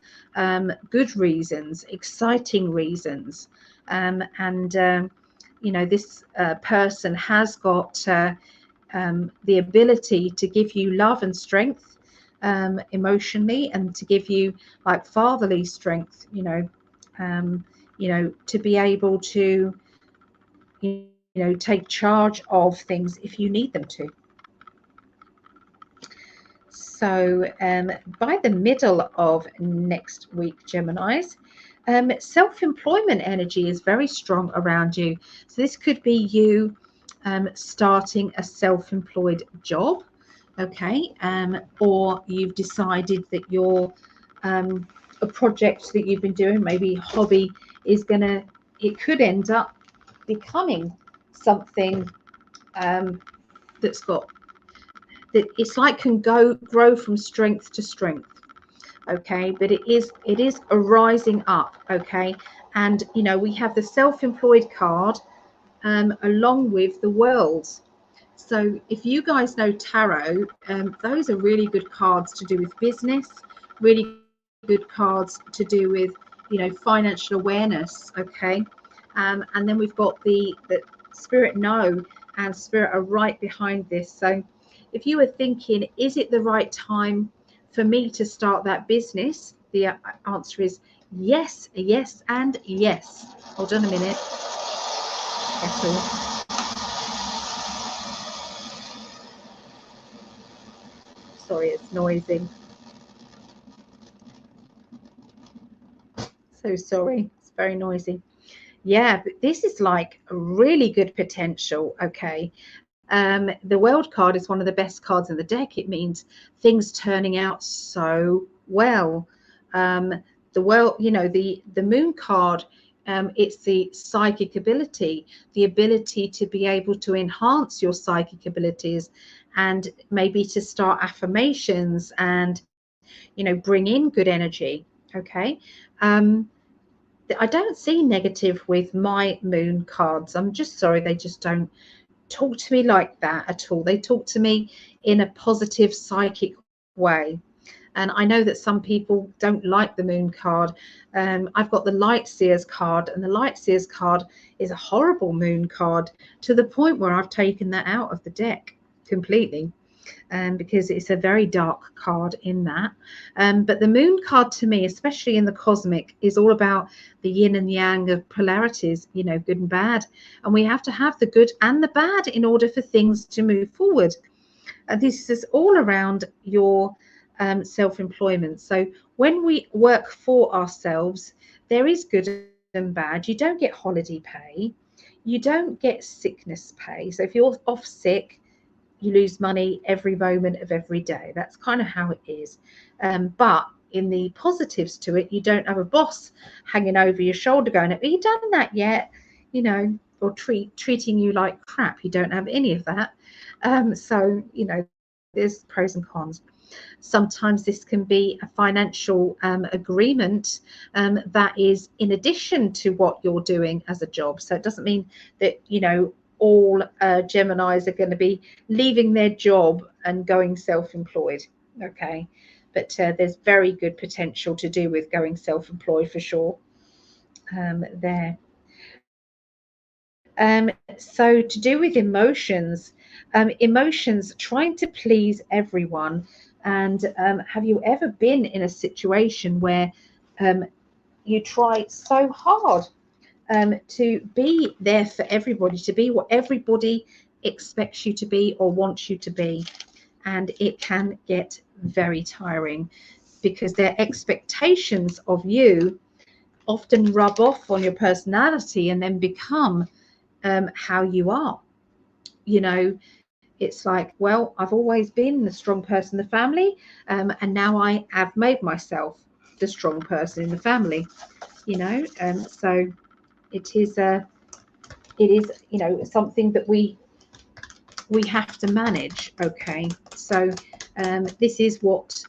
good reasons, exciting reasons, and you know, this person has got the ability to give you love and strength emotionally, and to give you like fatherly strength, you know, to be able to, you know, take charge of things if you need them to. So by the middle of next week, Geminis, self-employment energy is very strong around you. So this could be you starting a self-employed job, okay, or you've decided that your a project that you've been doing, maybe hobby, is gonna, it could end up becoming something that's got, that it's like can grow from strength to strength, okay, but it is a rising up, okay. And you know, we have the self-employed card along with the World. So if you guys know tarot, those are really good cards to do with business, really good cards to do with, you know, financial awareness, okay. And then we've got the Spirit No and Spirit are right behind this. So if you were thinking, is it the right time for me to start that business? The answer is yes, yes, and yes. Hold on a minute. Sorry, it's noisy. So sorry, it's very noisy. Yeah, but this is like a really good potential, okay. The World card is one of the best cards in the deck. It means things turning out so well. The World, you know, the Moon card, it's the psychic ability, the ability to be able to enhance your psychic abilities, and maybe to start affirmations and, you know, bring in good energy, okay. I don't see negative with my Moon cards. I'm just sorry, they just don't talk to me like that at all. They talk to me in a positive psychic way. And I know that some people don't like the Moon card. I've got the Light Seers card, and the Light Seers card is a horrible Moon card, to the point where I've taken that out of the deck completely, because it's a very dark card in that. But the Moon card to me, especially in the cosmic, is all about the yin and yang of polarities, you know, good and bad. And we have to have the good and the bad in order for things to move forward. This is all around your self-employment. So when we work for ourselves, there is good and bad. You don't get holiday pay. You don't get sickness pay. So if you're off sick, you lose money every moment of every day. That's kind of how it is. But in the positives to it, you don't have a boss hanging over your shoulder going, have you done that yet? You know, or treating you like crap. You don't have any of that. So, you know, there's pros and cons. Sometimes this can be a financial agreement that is in addition to what you're doing as a job. So it doesn't mean that, you know, all Geminis are going to be leaving their job and going self-employed. Okay, but there's very good potential to do with going self-employed for sure there. So to do with emotions, emotions trying to please everyone. And have you ever been in a situation where you try so hard to be there for everybody, to be what everybody expects you to be or wants you to be? And it can get very tiring because their expectations of you often rub off on your personality and then become how you are. You know, it's like, well, I've always been the strong person in the family, and now I have made myself the strong person in the family, you know. So it is you know, something that we have to manage. Okay, so this is what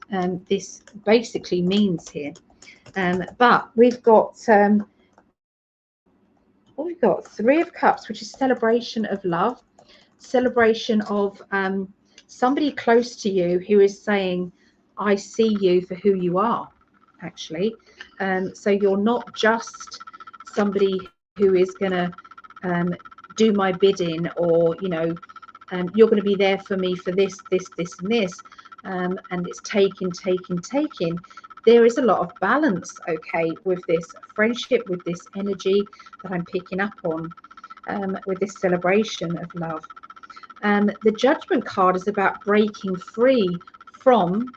this basically means here. But we've got Three of Cups, which is celebration of love, celebration of somebody close to you who is saying, I see you for who you are, actually. So you're not just somebody who is going to do my bidding, or, you know, you're going to be there for me for this, and this, and it's taking. There is a lot of balance, okay, with this friendship, with this energy that I'm picking up on, with this celebration of love. The Judgment card is about breaking free from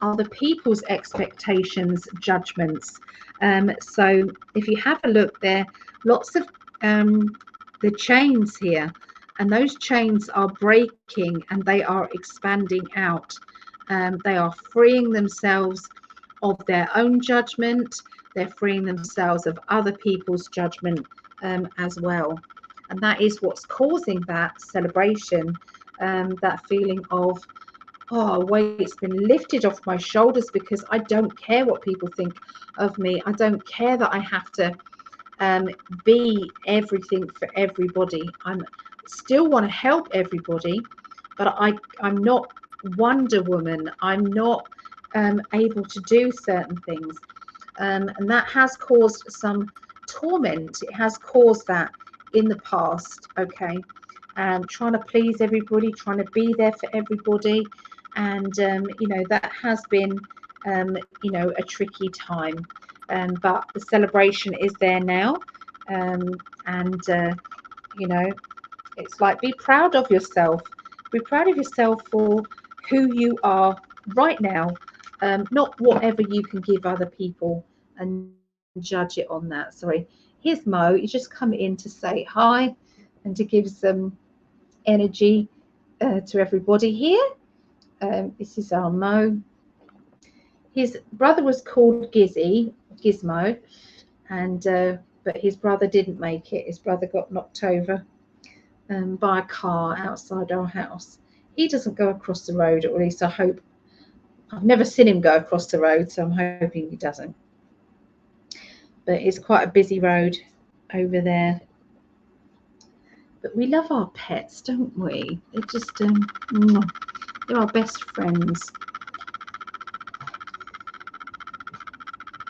other people's expectations, judgments. So if you have a look, there lots of the chains here, and those chains are breaking and they are expanding out. They are freeing themselves of their own judgment. They're freeing themselves of other people's judgment as well. And that is what's causing that celebration, that feeling of, oh, weight's been lifted off my shoulders because I don't care what people think of me. I don't care that I have to be everything for everybody. I still want to help everybody, but I'm not Wonder Woman. I'm not able to do certain things. And that has caused some torment. It has caused that in the past, okay? Trying to please everybody, trying to be there for everybody. And, you know, that has been, you know, a tricky time. But the celebration is there now. You know, it's like, be proud of yourself. Be proud of yourself for who you are right now, not whatever you can give other people and judge it on that. Sorry. Here's Mo. He's just come in to say hi and to give some energy to everybody here. This is our Mo. His brother was called Gizmo, and but his brother didn't make it. His brother got knocked over by a car outside our house. He doesn't go across the road, or at least I hope. I've never seen him go across the road, so I'm hoping he doesn't. But it's quite a busy road over there. But we love our pets, don't we? They're just, they're our best friends.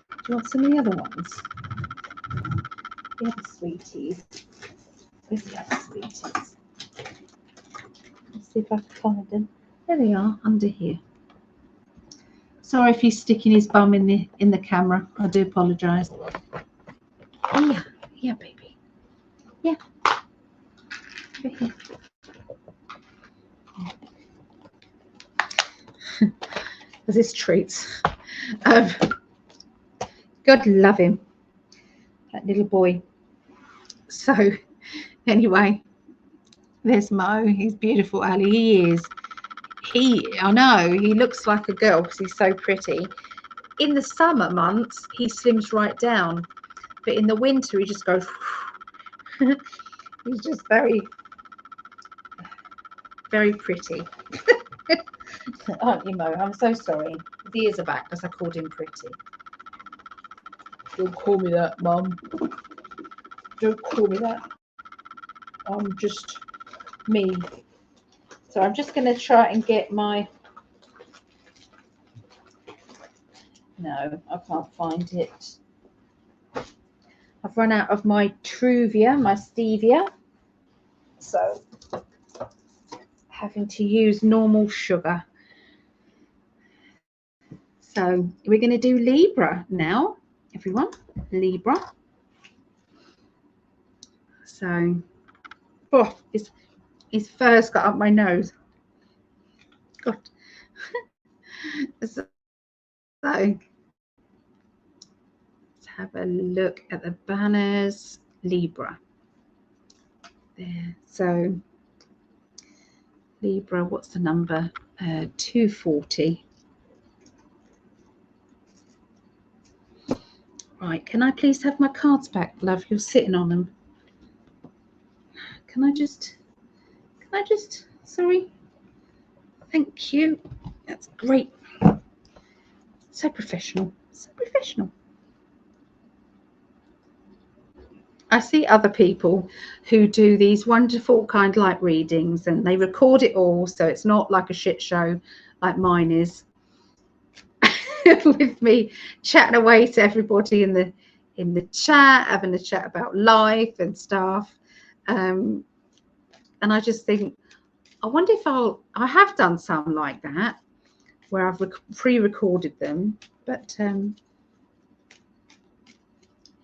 Do you want some of the other ones? The other sweeties. Where's the other sweeties? Let's see if I can find them. There they are, under here. Sorry if he's sticking his bum in the camera. I do apologise. Yeah, baby. Yeah. Over here. This treats. God love him, that little boy. So anyway, there's Mo. He's beautiful, Ali. He is. I know he looks like a girl because he's so pretty. In the summer months, he slims right down, but in the winter, he just goes. He's just very, very pretty. Aren't you, Mo? I'm so sorry. The ears are back because I called him pretty. Don't call me that, Mum. Don't call me that. I'm just me. So I'm just going to try and get my... No, I can't find it. I've run out of my Truvia, my stevia. So having to use normal sugar. So we're going to do Libra now, everyone. Libra. So, oh, his fur's got up my nose. God. So let's have a look at the banners. Libra. There. So Libra, what's the number? 240. Right, can I please have my cards back, love? You're sitting on them. Can I just, sorry. Thank you. That's great. So professional, so professional. I see other people who do these wonderful kind of like readings and they record it all, so it's not like a shit show like mine is. With me chatting away to everybody in the chat, having a chat about life and stuff, and I just think, I wonder if I have done some like that where I've pre-recorded them, but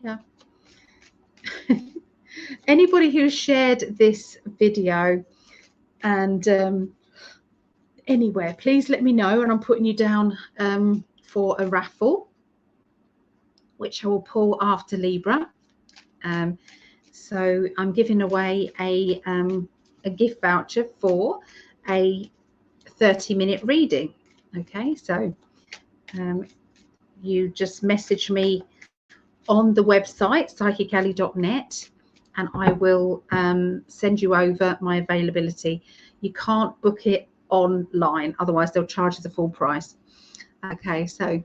yeah. Anybody who's shared this video and anywhere, please let me know, and I'm putting you down for a raffle, which I will pull after Libra. So I'm giving away a gift voucher for a 30-minute reading. Okay, so you just message me on the website PsychicAlly.net and I will send you over my availability. You can't book it online, otherwise they'll charge you the full price. Okay, so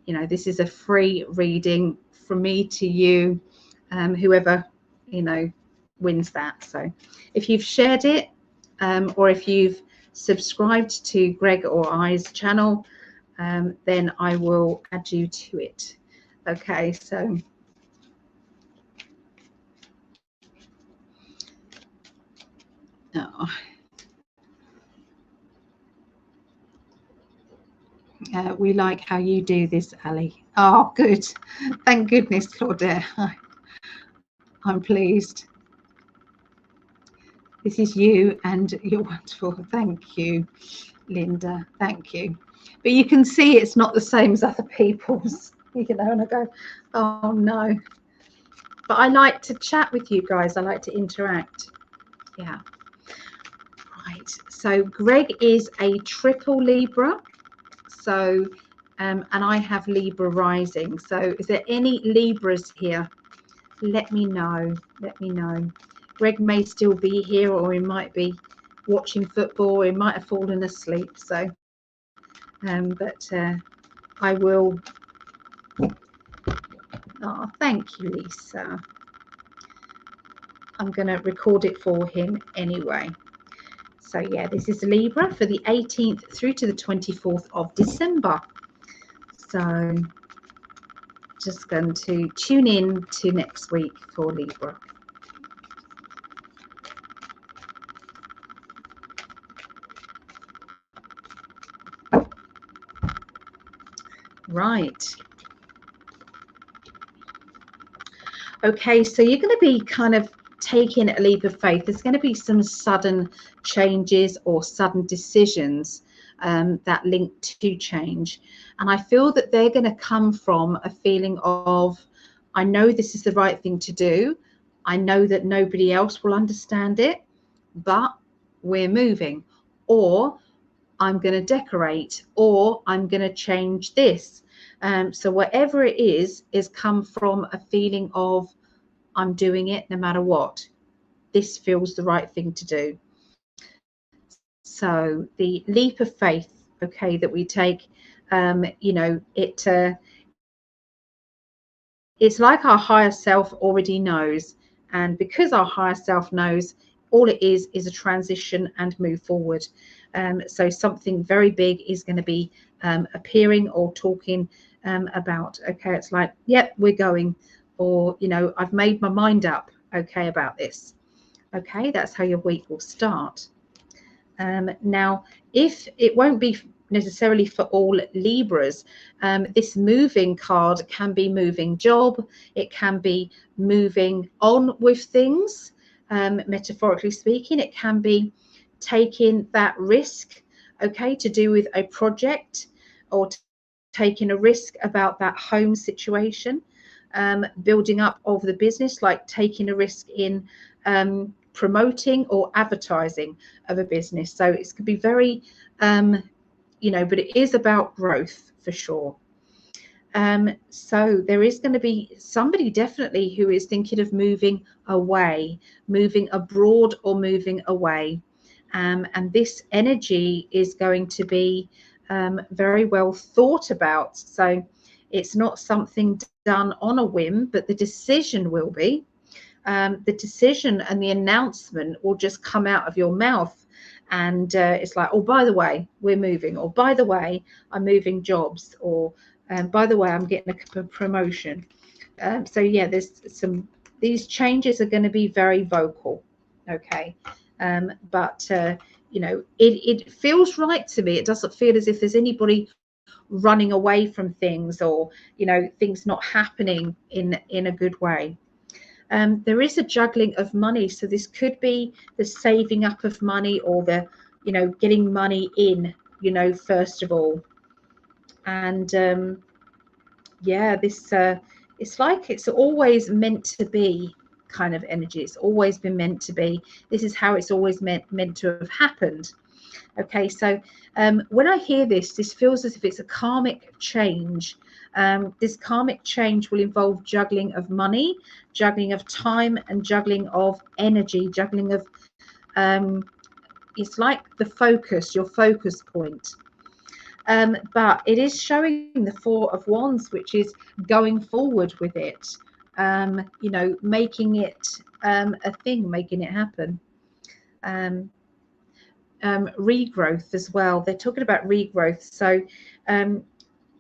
you know, this is a free reading from me to you, whoever, you know, wins that. So if you've shared it or if you've subscribed to Greg or I's channel, then I will add you to it. Okay, so we like how you do this, Ali. Oh, good. Thank goodness, Claudette. I'm pleased. This is you and you're wonderful. Thank you, Linda. Thank you. But you can see it's not the same as other people's, you know, and I go, oh no. But I like to chat with you guys. I like to interact. Yeah. Right. So Greg is a triple Libra. So, and I have Libra rising. So is there any Libras here? Let me know. Let me know. Greg may still be here, or he might be watching football, or he might have fallen asleep. So, but I will. Oh, thank you, Lisa. I'm going to record it for him anyway. So yeah, this is Libra for the 18th through to the 24th of December. So just going to tune in to next week for Libra. Right. Okay, so you're going to be kind of taking a leap of faith. There's going to be some sudden changes or sudden decisions that link to change. And I feel that they're going to come from a feeling of, I know this is the right thing to do. I know that nobody else will understand it, but we're moving. Or I'm going to decorate, or I'm going to change this. So whatever it is come from a feeling of, I'm doing it no matter what. This feels the right thing to do. So the leap of faith okay, that we take. You know, it's like our higher self already knows, and because our higher self knows, all it is a transition and move forward. So something very big is going to be appearing or talking about. Okay, it's like, yep, we're going, or you know, I've made my mind up, okay, about this. Okay, that's how your week will start. Now, if it won't be necessarily for all Libras, this moving card can be moving job, it can be moving on with things, metaphorically speaking, it can be taking that risk, okay, to do with a project, or taking a risk about that home situation, building up of the business, like taking a risk in promoting or advertising of a business. So it could be very, you know, but it is about growth for sure. So there is going to be somebody definitely who is thinking of moving away, moving abroad or moving away. And this energy is going to be very well thought about. So it's not something done on a whim, but the decision will be. The decision and the announcement will just come out of your mouth, and it's like, oh, by the way, we're moving, or by the way, I'm moving jobs, or by the way, I'm getting a promotion. So yeah, there's these changes are going to be very vocal, okay, but you know, it feels right to me. It doesn't feel as if there's anybody running away from things, or you know, things not happening in a good way. There is a juggling of money, so this could be the saving up of money, or the, you know, getting money in, you know, first of all. And yeah, this it's like it's always meant to be kind of energy. It's always been meant to be. This is how it's always meant to have happened. Okay, so when I hear this feels as if it's a karmic change. This karmic change will involve juggling of money, juggling of time, and juggling of energy, juggling of, it's like the focus, your focus point. But it is showing the Four of Wands, which is going forward with it, you know, making it a thing, making it happen. Regrowth as well. They're talking about regrowth. So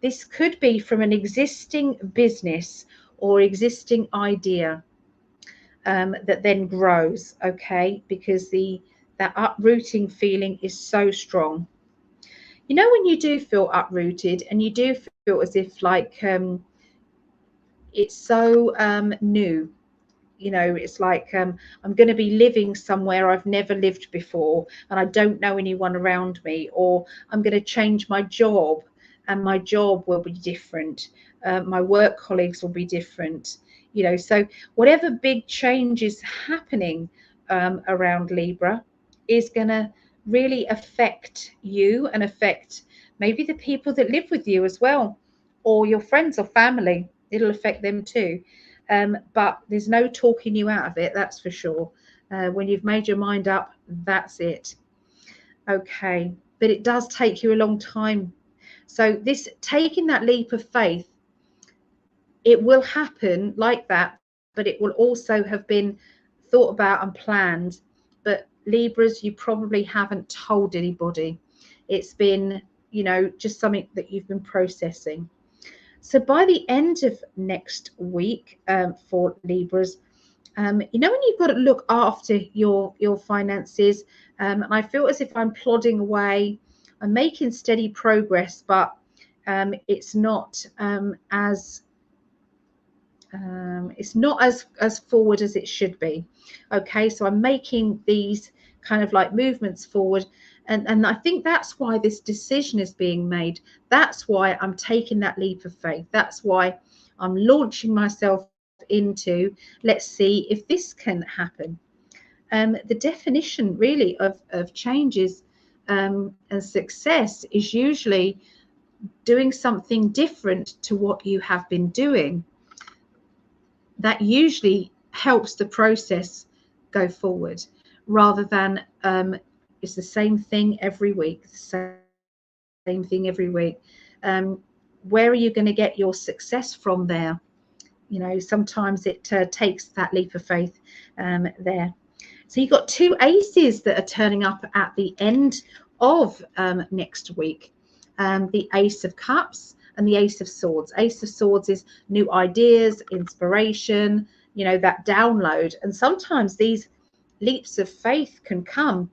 this could be from an existing business or existing idea that then grows, okay, because that uprooting feeling is so strong. You know, when you do feel uprooted and you do feel as if like it's so new, you know, it's like I'm going to be living somewhere I've never lived before, and I don't know anyone around me, or I'm going to change my job and my job will be different, my work colleagues will be different, you know. So whatever big change is happening around Libra is going to really affect you, and affect maybe the people that live with you as well, or your friends or family. It'll affect them too. But there's no talking you out of it, that's for sure. When you've made your mind up, that's it. Okay, but it does take you a long time. So this taking that leap of faith, it will happen like that, but it will also have been thought about and planned. But Libras, you probably haven't told anybody. It's been, you know, just something that you've been processing. So by the end of next week, for Libras, you know, when you've got to look after your finances, and I feel as if I'm plodding away, I'm making steady progress, but it's not as forward as it should be. Okay, so I'm making these kind of like movements forward, and I think that's why this decision is being made. That's why I'm taking that leap of faith. That's why I'm launching myself into, let's see if this can happen. The definition really of changes and success is usually doing something different to what you have been doing. That usually helps the process go forward, rather than it's the same thing every week, the same thing every week. Where are you going to get your success from there? You know, sometimes it takes that leap of faith there. So you've got two aces that are turning up at the end of next week. The Ace of Cups and the Ace of Swords. Ace of Swords is new ideas, inspiration, you know, that download. And sometimes these leaps of faith can come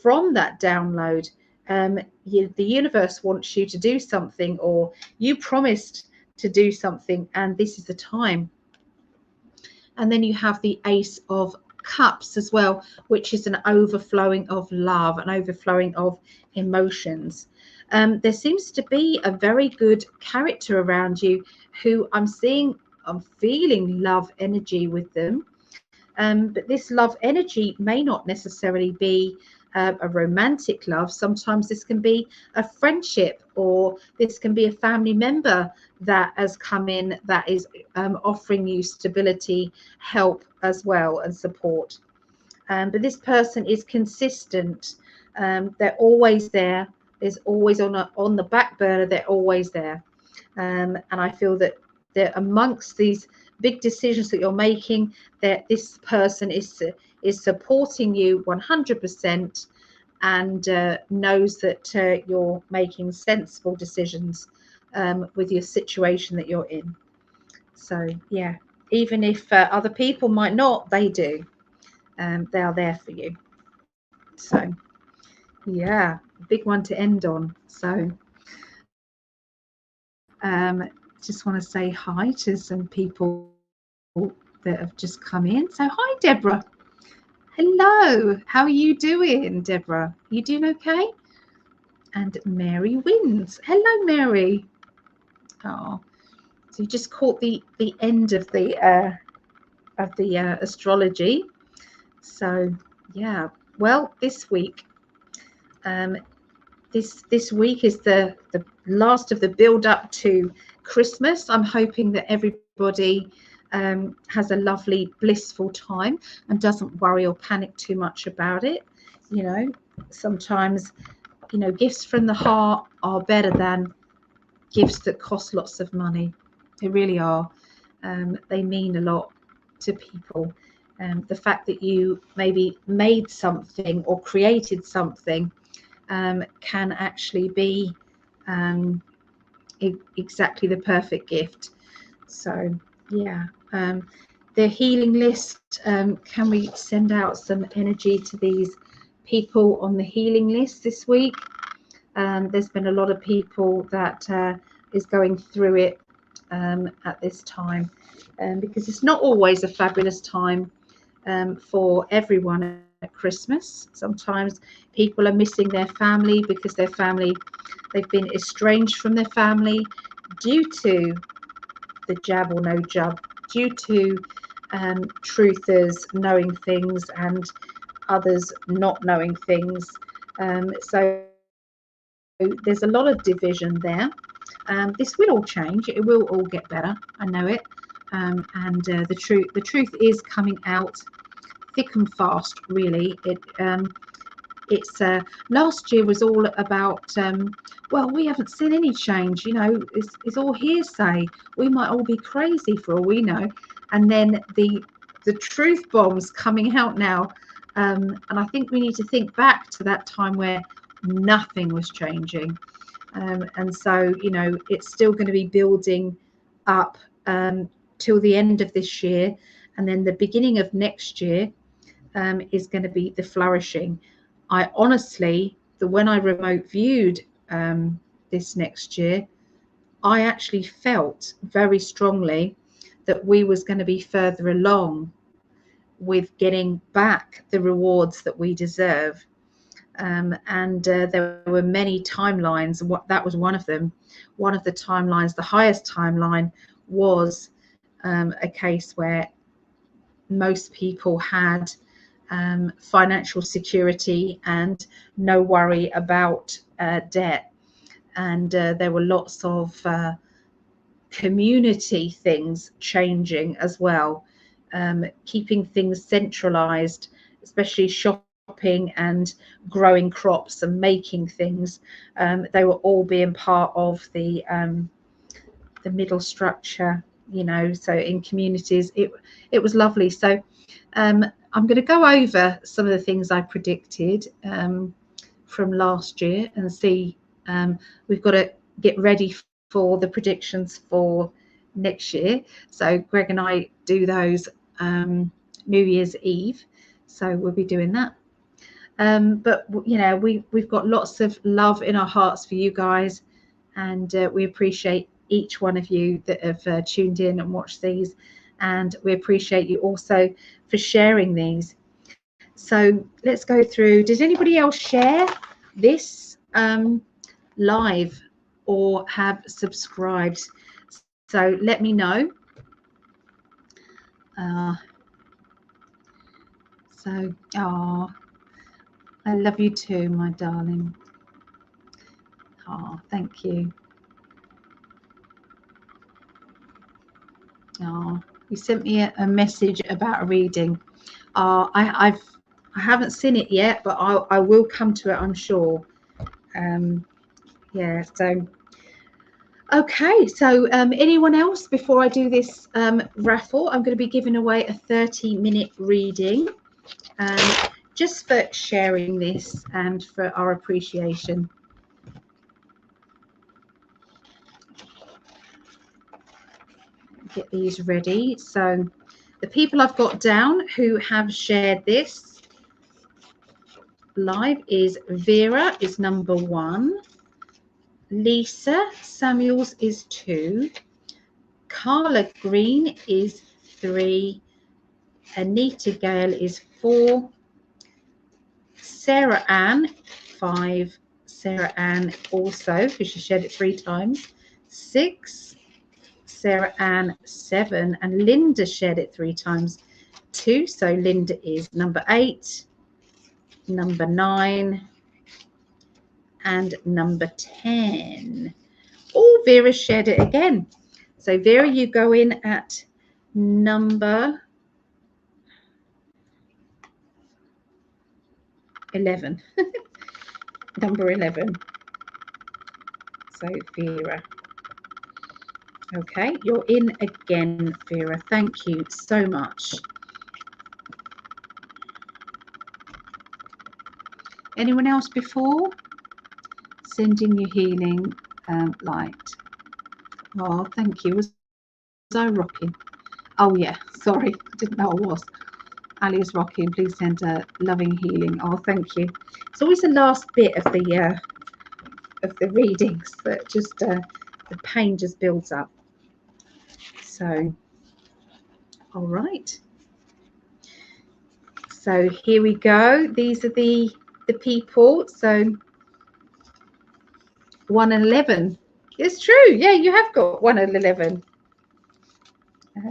from that download. The universe wants you to do something, or you promised to do something, and this is the time. And then you have the Ace of Cups as well, which is an overflowing of love, an overflowing of emotions. There seems to be a very good character around you who I'm feeling love energy with them. But this love energy may not necessarily be a romantic love. Sometimes this can be a friendship, or this can be a family member that has come in that is offering you stability, help as well, and support. But this person is consistent. They're always there. There's always on the back burner. They're always there. And I feel that they're amongst these big decisions that you're making, that this person is supporting you 100%, and knows that you're making sensible decisions with your situation that you're in. So yeah, even if other people might not, they do. They are there for you. So yeah, big one to end on. So just want to say hi to some people that have just come in. So hi, Deborah. Hello. How are you doing, Deborah? You doing okay? And Mary wins. Hello, Mary. Oh, so you just caught the end of the astrology. So yeah. Well, this week, this week is the last of the build up to Christmas. I'm hoping that everybody has a lovely, blissful time and doesn't worry or panic too much about it. You know, sometimes, you know, gifts from the heart are better than gifts that cost lots of money. They really are. They mean a lot to people. The fact that you maybe made something or created something can actually be exactly the perfect gift. So yeah, the healing list, can we send out some energy to these people on the healing list this week? There's been a lot of people that is going through it at this time, because it's not always a fabulous time for everyone at Christmas. Sometimes people are missing their family because they've been estranged from their family due to the jab or no jab, due to truthers knowing things and others not knowing things. So there's a lot of division there. This will all change. It will all get better. I know it. And the truth is coming out thick and fast. Really, it's last year was all about well, we haven't seen any change, you know, it's all hearsay, we might all be crazy for all we know. And then the truth bombs coming out now, and I think we need to think back to that time where nothing was changing, and so, you know, it's still going to be building up till the end of this year, and then the beginning of next year is going to be the flourishing. I honestly, when I remote viewed this next year, I actually felt very strongly that we was going to be further along with getting back the rewards that we deserve. And there were many timelines. That was one of them. One of the timelines, the highest timeline, was a case where most people had financial security and no worry about debt. And there were lots of community things changing as well, keeping things centralized, especially shopping and growing crops and making things. They were all being part of the middle structure, you know, so in communities it was lovely. So I'm going to go over some of the things I predicted from last year and see. We've got to get ready for the predictions for next year. So Greg and I do those New Year's Eve, so we'll be doing that. But you know, we've got lots of love in our hearts for you guys, and we appreciate each one of you that have tuned in and watched these, and we appreciate you also for sharing these. So let's go through. Did anybody else share this live or have subscribed? So let me know. I love you too, my darling. Oh, thank you. Oh, you sent me a message about a reading. I haven't seen it yet, but I will come to it, I'm sure. Yeah, so okay, so anyone else before I do this raffle? I'm going to be giving away a 30-minute reading just for sharing this and for our appreciation. Get these ready. So the people I've got down who have shared this live is Vera is number 1, Lisa Samuels is 2, Carla Green is 3, Anita Gale is 4, Sarah Ann 5, Sarah Ann also, because she shared it 3 times, 6, Sarah Ann 7, and Linda shared it 3 times, 2. So Linda is number 8, number 9, and number 10. Oh, Vera shared it again. So Vera, you go in at number 11. Number 11. So Vera. Okay, you're in again, Vera. Thank you so much. Anyone else before? Sending you healing light. Oh, thank you. Was I rocking? Oh, yeah. Sorry. Didn't know I was. Ali is rocking. Please send a loving healing. Oh, thank you. It's always the last bit of the readings that just the pain just builds up. So, all right. So here we go. These are the people. So 1 and 11. It's true. Yeah, you have got 1 and 11.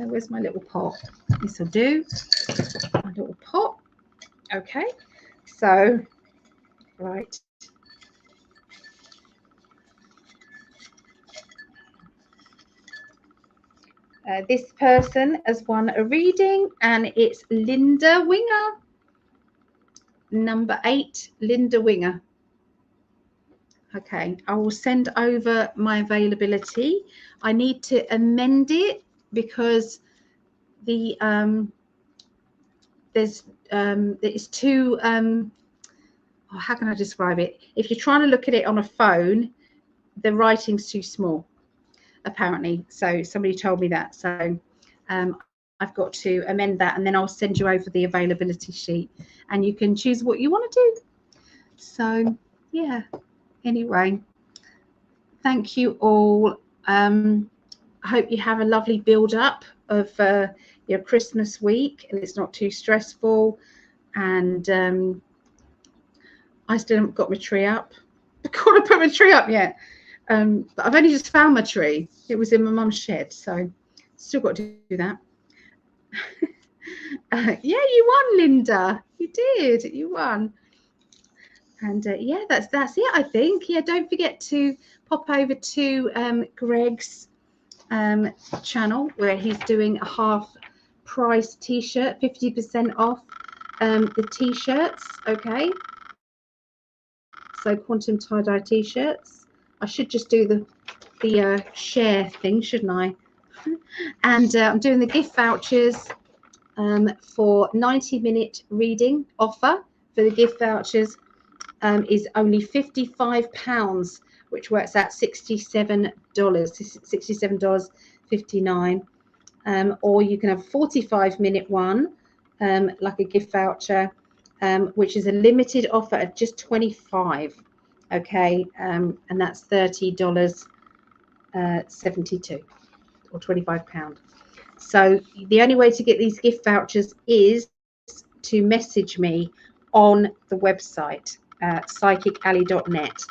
Where's my little pot? This will do. My little pot. Okay. So, right. This person has won a reading, and it's Linda Winger. Number 8, Linda Winger. Okay, I will send over my availability. I need to amend it because the it's too oh, how can I describe it? If you're trying to look at it on a phone, the writing's too small, apparently. So somebody told me that. So I've got to amend that, and then I'll send you over the availability sheet, and you can choose what you want to do. So yeah. Anyway, thank you all. I hope you have a lovely build up of your Christmas week, and it's not too stressful. And I still haven't got my tree up. I can't put my tree up yet. But I've only just found my tree. It was in my mum's shed, so still got to do that. Yeah, you won, Linda. You did. You won. And yeah, that's it, I think. Yeah, don't forget to pop over to Greg's channel, where he's doing a half price t-shirt, 50% off, the t-shirts, okay? So quantum tie-dye t-shirts. I should just do the share thing, shouldn't I? And I'm doing the gift vouchers for 90-minute reading offer for the gift vouchers is only £55, which works out $67, $67.59. Or you can have a 45-minute one, like a gift voucher, which is a limited offer at just $25. Okay, and that's $30.72 or £25. So the only way to get these gift vouchers is to message me on the website, PsychicAlly.net.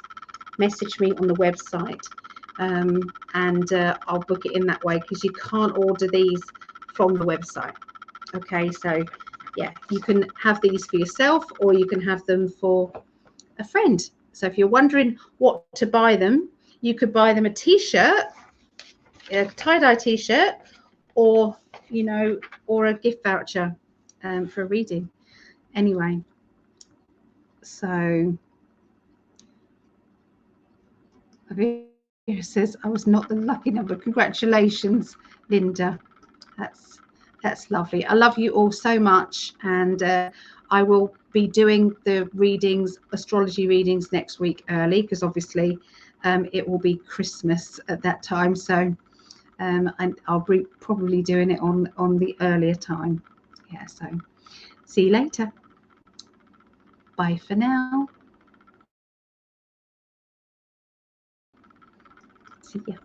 Message me on the website, and I'll book it in that way, because you can't order these from the website. Okay, so yeah, you can have these for yourself, or you can have them for a friend. So if you're wondering what to buy them, you could buy them a t-shirt, a tie-dye t-shirt, or or a gift voucher for a reading. Anyway, so it says I was not the lucky number. Congratulations, Linda. That's lovely. I love you all so much, and I will be doing the readings, astrology readings, next week early, because obviously it will be Christmas at that time. So and I'll be probably doing it on the earlier time. Yeah. So see you later. Bye for now. See ya.